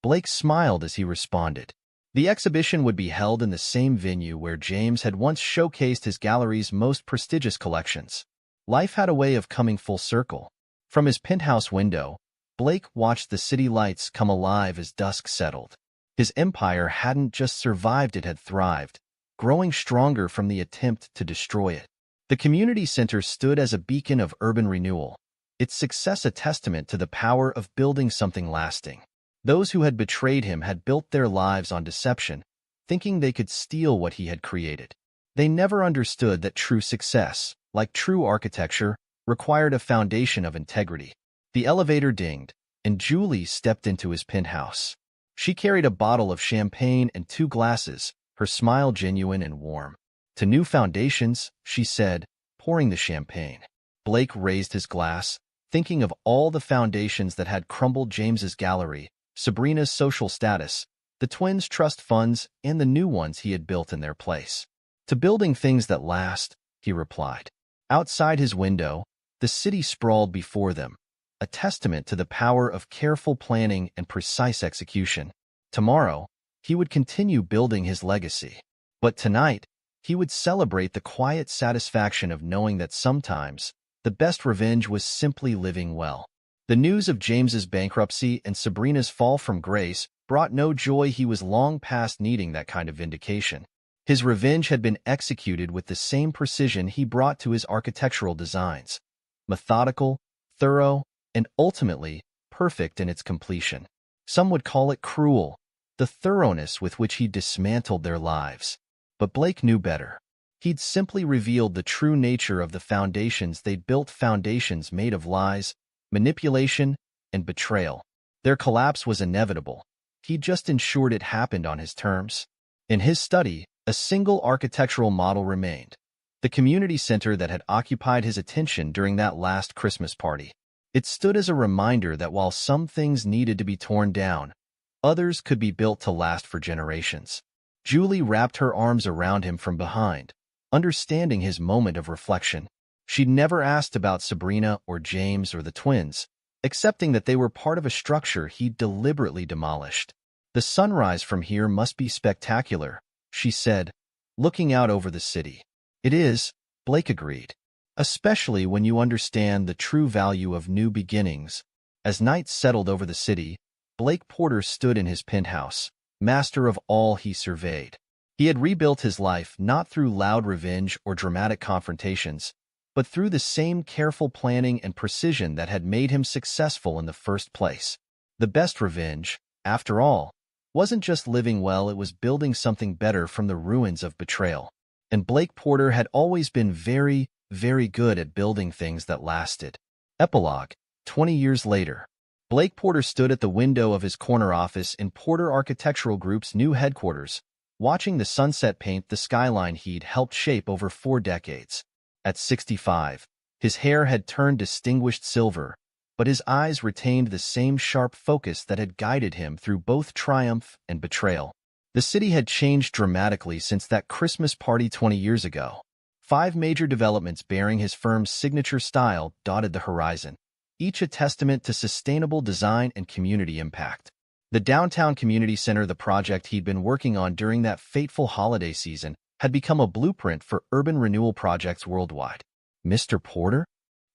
Blake smiled as he responded. The exhibition would be held in the same venue where James had once showcased his gallery's most prestigious collections. Life had a way of coming full circle. From his penthouse window, Blake watched the city lights come alive as dusk settled. His empire hadn't just survived, it had thrived, growing stronger from the attempt to destroy it. The community center stood as a beacon of urban renewal, its success a testament to the power of building something lasting. Those who had betrayed him had built their lives on deception, thinking they could steal what he had created. They never understood that true success, like true architecture, required a foundation of integrity. The elevator dinged, and Julie stepped into his penthouse. She carried a bottle of champagne and 2 glasses, her smile genuine and warm. "To new foundations," she said, pouring the champagne. Blake raised his glass, thinking of all the foundations that had crumbled: James's gallery, Sabrina's social status, the twins' trust funds, and the new ones he had built in their place. "To building things that last," he replied. Outside his window, the city sprawled before them, a testament to the power of careful planning and precise execution. Tomorrow, he would continue building his legacy. But tonight, he would celebrate the quiet satisfaction of knowing that sometimes the best revenge was simply living well. The news of James's bankruptcy and Sabrina's fall from grace brought no joy. He was long past needing that kind of vindication. His revenge had been executed with the same precision he brought to his architectural designs. Methodical, thorough, and ultimately perfect in its completion. Some would call it cruel, the thoroughness with which he dismantled their lives. But Blake knew better. He'd simply revealed the true nature of the foundations they'd built, foundations made of lies, manipulation, and betrayal. Their collapse was inevitable. He'd just ensured it happened on his terms. In his study, a single architectural model remained, the community center that had occupied his attention during that last Christmas party. It stood as a reminder that while some things needed to be torn down, others could be built to last for generations. Julie wrapped her arms around him from behind, understanding his moment of reflection. She'd never asked about Sabrina or James or the twins, accepting that they were part of a structure he'd deliberately demolished. "The sunrise from here must be spectacular," she said, looking out over the city. "It is," Blake agreed. especially when you understand the true value of new beginnings. As night settled over the city, Blake Porter stood in his penthouse, master of all he surveyed. He had rebuilt his life not through loud revenge or dramatic confrontations, but through the same careful planning and precision that had made him successful in the first place. The best revenge, after all, wasn't just living well, it was building something better from the ruins of betrayal. And Blake Porter had always been very, very good at building things that lasted. Epilogue. 20 years later, Blake Porter stood at the window of his corner office in Porter Architectural Group's new headquarters, watching the sunset paint the skyline he'd helped shape over 4 decades. At 65, his hair had turned distinguished silver, but his eyes retained the same sharp focus that had guided him through both triumph and betrayal. The city had changed dramatically since that Christmas party 20 years ago. 5 major developments bearing his firm's signature style dotted the horizon, each a testament to sustainable design and community impact. The downtown community center, the project he'd been working on during that fateful holiday season, had become a blueprint for urban renewal projects worldwide. "Mr. Porter?"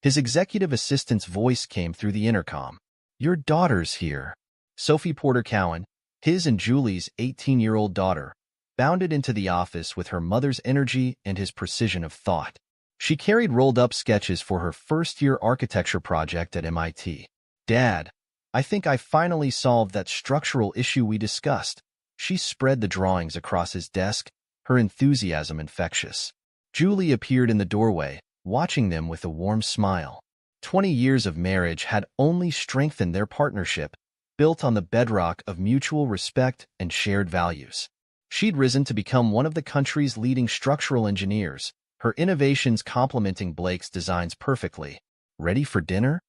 His executive assistant's voice came through the intercom. "Your daughter's here." Sophie Porter Cowan, his and Julie's 18-year-old daughter, bounded into the office with her mother's energy and his precision of thought. She carried rolled-up sketches for her first-year architecture project at MIT. "Dad, I think I finally solved that structural issue we discussed." She spread the drawings across his desk, her enthusiasm infectious. Julie appeared in the doorway, watching them with a warm smile. 20 years of marriage had only strengthened their partnership, built on the bedrock of mutual respect and shared values. She'd risen to become one of the country's leading structural engineers, her innovations complementing Blake's designs perfectly. "Ready for dinner?"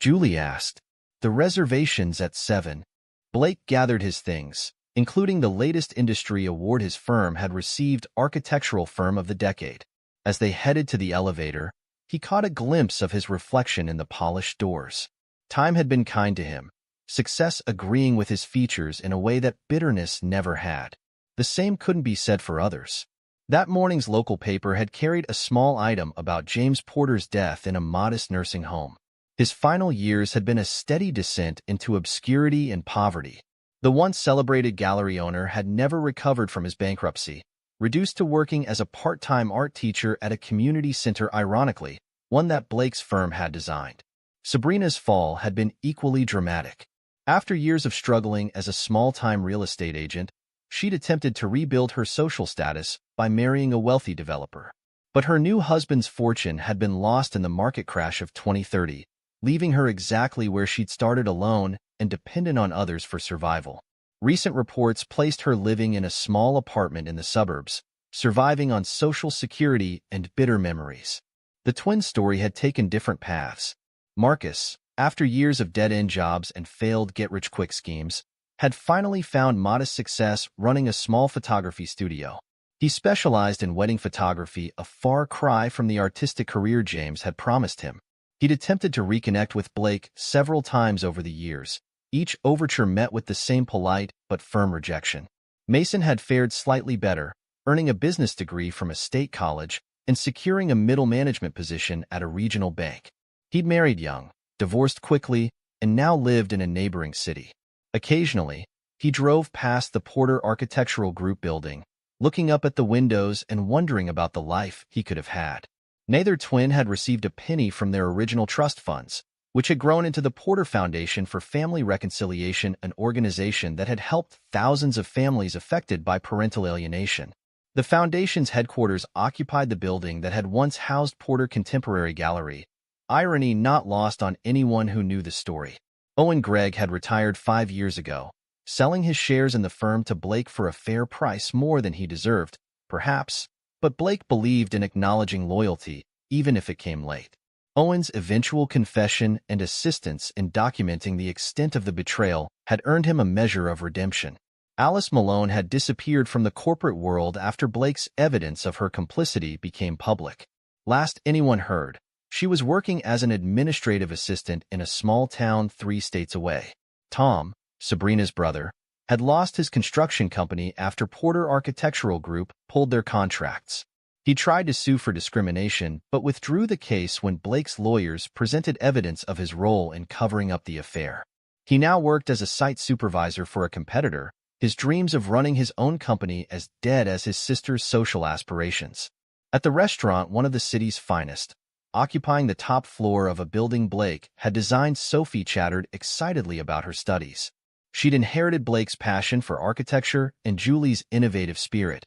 Julie asked. "The reservation's at 7. Blake gathered his things, including the latest industry award his firm had received, Architectural Firm of the Decade. As they headed to the elevator, he caught a glimpse of his reflection in the polished doors. Time had been kind to him, success agreeing with his features in a way that bitterness never had. The same couldn't be said for others. That morning's local paper had carried a small item about James Porter's death in a modest nursing home. His final years had been a steady descent into obscurity and poverty. The once celebrated gallery owner had never recovered from his bankruptcy, reduced to working as a part-time art teacher at a community center, ironically, one that Blake's firm had designed. Sabrina's fall had been equally dramatic. After years of struggling as a small-time real estate agent, she'd attempted to rebuild her social status by marrying a wealthy developer. But her new husband's fortune had been lost in the market crash of 2030, leaving her exactly where she'd started, alone and dependent on others for survival. Recent reports placed her living in a small apartment in the suburbs, surviving on Social Security and bitter memories. The twin story had taken different paths. Marcus, after years of dead-end jobs and failed get-rich-quick schemes, had finally found modest success running a small photography studio. He specialized in wedding photography, a far cry from the artistic career James had promised him. He'd attempted to reconnect with Blake several times over the years, each overture met with the same polite but firm rejection. Mason had fared slightly better, earning a business degree from a state college and securing a middle management position at a regional bank. He'd married young, divorced quickly, and now lived in a neighboring city. Occasionally, he drove past the Porter Architectural Group building, looking up at the windows and wondering about the life he could have had. Neither twin had received a penny from their original trust funds, which had grown into the Porter Foundation for Family Reconciliation, an organization that had helped thousands of families affected by parental alienation. The foundation's headquarters occupied the building that had once housed Porter Contemporary Gallery, irony not lost on anyone who knew the story. Owen Gregg had retired 5 years ago, selling his shares in the firm to Blake for a fair price, more than he deserved, perhaps, but Blake believed in acknowledging loyalty, even if it came late. Owen's eventual confession and assistance in documenting the extent of the betrayal had earned him a measure of redemption. Alice Malone had disappeared from the corporate world after Blake's evidence of her complicity became public. Last anyone heard, she was working as an administrative assistant in a small town 3 states away. Tom, Sabrina's brother, had lost his construction company after Porter Architectural Group pulled their contracts. He tried to sue for discrimination, but withdrew the case when Blake's lawyers presented evidence of his role in covering up the affair. He now worked as a site supervisor for a competitor, his dreams of running his own company as dead as his sister's social aspirations. At the restaurant, one of the city's finest, occupying the top floor of a building Blake had designed, Sophie chattered excitedly about her studies. She'd inherited Blake's passion for architecture and Julie's innovative spirit,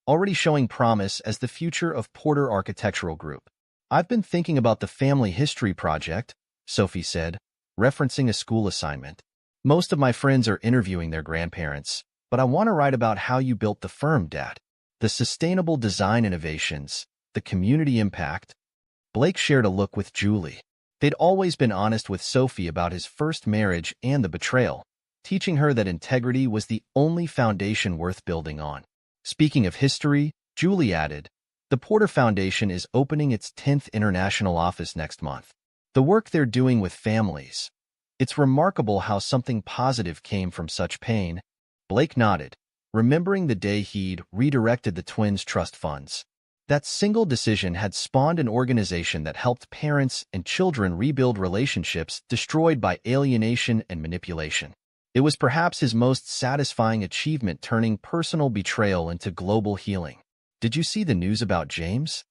already showing promise as the future of Porter Architectural Group. "I've been thinking about the family history project," Sophie said, referencing a school assignment. "Most of my friends are interviewing their grandparents, but I want to write about how you built the firm, Dad. The sustainable design innovations, the community impact." Blake shared a look with Julie. They'd always been honest with Sophie about his first marriage and the betrayal, teaching her that integrity was the only foundation worth building on. Speaking of history, Julie added, "The Porter Foundation is opening its 10th international office next month. The work they're doing with families. It's remarkable how something positive came from such pain." Blake nodded, remembering the day he'd redirected the twins' trust funds. That single decision had spawned an organization that helped parents and children rebuild relationships destroyed by alienation and manipulation. It was perhaps his most satisfying achievement, turning personal betrayal into global healing. "Did you see the news about James?"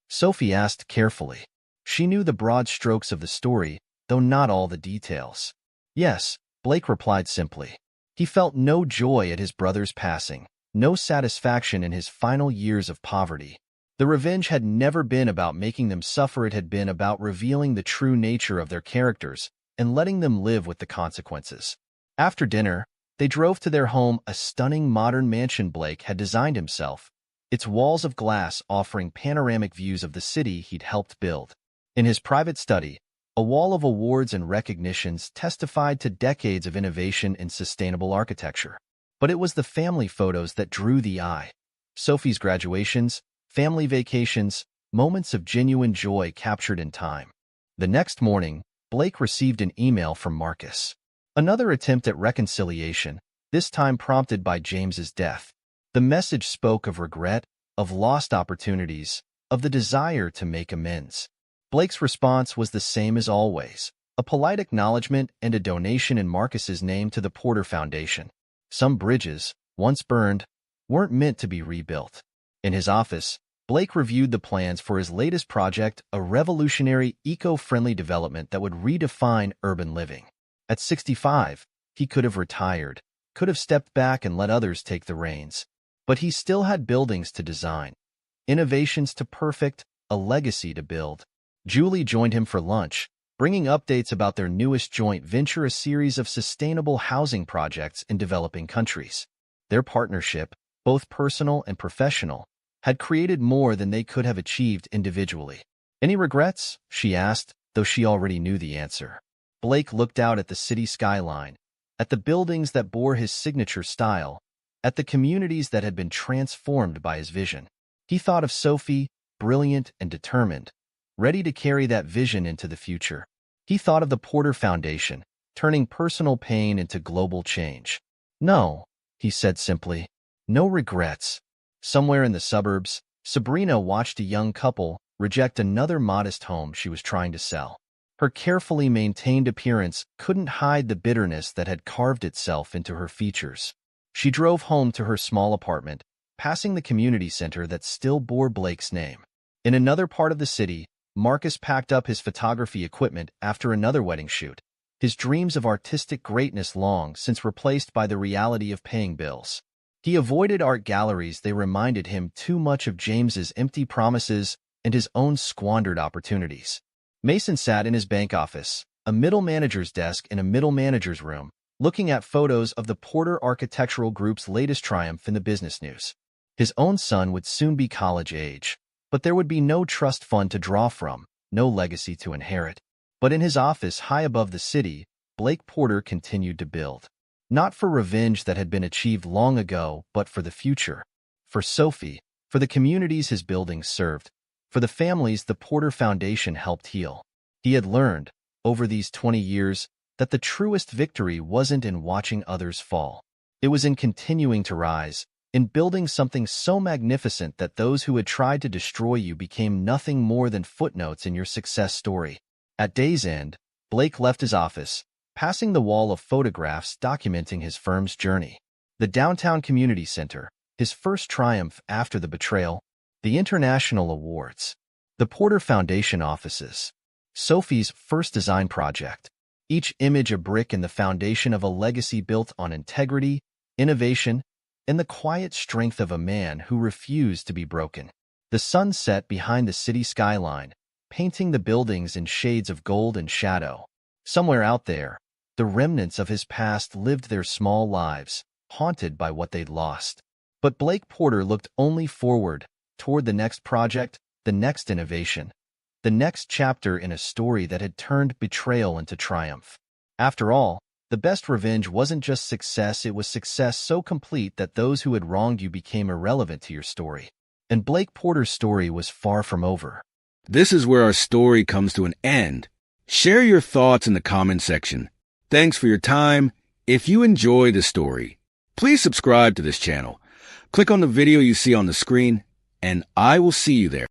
Sophie asked carefully. She knew the broad strokes of the story, though not all the details. "Yes," Blake replied simply. He felt no joy at his brother's passing, no satisfaction in his final years of poverty. The revenge had never been about making them suffer, it had been about revealing the true nature of their characters and letting them live with the consequences. After dinner, they drove to their home, a stunning modern mansion Blake had designed himself, its walls of glass offering panoramic views of the city he'd helped build. In his private study, a wall of awards and recognitions testified to decades of innovation in sustainable architecture. But it was the family photos that drew the eye. Sophie's graduations, family vacations, moments of genuine joy captured in time. The next morning, Blake received an email from Marcus. Another attempt at reconciliation, this time prompted by James's death. The message spoke of regret, of lost opportunities, of the desire to make amends. Blake's response was the same as always, a polite acknowledgement and a donation in Marcus's name to the Porter Foundation. Some bridges, once burned, weren't meant to be rebuilt. In his office, Blake reviewed the plans for his latest project, a revolutionary, eco-friendly development that would redefine urban living. At 65, he could have retired, could have stepped back and let others take the reins. But he still had buildings to design, innovations to perfect, a legacy to build. Julie joined him for lunch, bringing updates about their newest joint venture, a series of sustainable housing projects in developing countries. Their partnership, both personal and professional, had created more than they could have achieved individually. "Any regrets?" she asked, though she already knew the answer. Blake looked out at the city skyline, at the buildings that bore his signature style, at the communities that had been transformed by his vision. He thought of Sophie, brilliant and determined, ready to carry that vision into the future. He thought of the Porter Foundation, turning personal pain into global change. "No," he said simply, "no regrets." Somewhere in the suburbs, Sabrina watched a young couple reject another modest home she was trying to sell. Her carefully maintained appearance couldn't hide the bitterness that had carved itself into her features. She drove home to her small apartment, passing the community center that still bore Blake's name. In another part of the city, Marcus packed up his photography equipment after another wedding shoot, his dreams of artistic greatness long since replaced by the reality of paying bills. He avoided art galleries, they reminded him too much of James's empty promises and his own squandered opportunities. Mason sat in his bank office, a middle manager's desk in a middle manager's room, looking at photos of the Porter Architectural Group's latest triumph in the business news. His own son would soon be college age, but there would be no trust fund to draw from, no legacy to inherit. But in his office high above the city, Blake Porter continued to build. Not for revenge that had been achieved long ago, but for the future. For Sophie, for the communities his buildings served, for the families the Porter Foundation helped heal. He had learned, over these 20 years, that the truest victory wasn't in watching others fall. It was in continuing to rise, in building something so magnificent that those who had tried to destroy you became nothing more than footnotes in your success story. At day's end, Blake left his office, passing the wall of photographs documenting his firm's journey. The downtown community center, his first triumph after the betrayal, the international awards, the Porter Foundation offices, Sophie's first design project, each image a brick in the foundation of a legacy built on integrity, innovation, and the quiet strength of a man who refused to be broken. The sun set behind the city skyline, painting the buildings in shades of gold and shadow. Somewhere out there, the remnants of his past lived their small lives, haunted by what they'd lost. But Blake Porter looked only forward, toward the next project, the next innovation, the next chapter in a story that had turned betrayal into triumph. After all, the best revenge wasn't just success, it was success so complete that those who had wronged you became irrelevant to your story. And Blake Porter's story was far from over. This is where our story comes to an end. Share your thoughts in the comment section. Thanks for your time. If you enjoy the story, please subscribe to this channel. Click on the video you see on the screen, and I will see you there.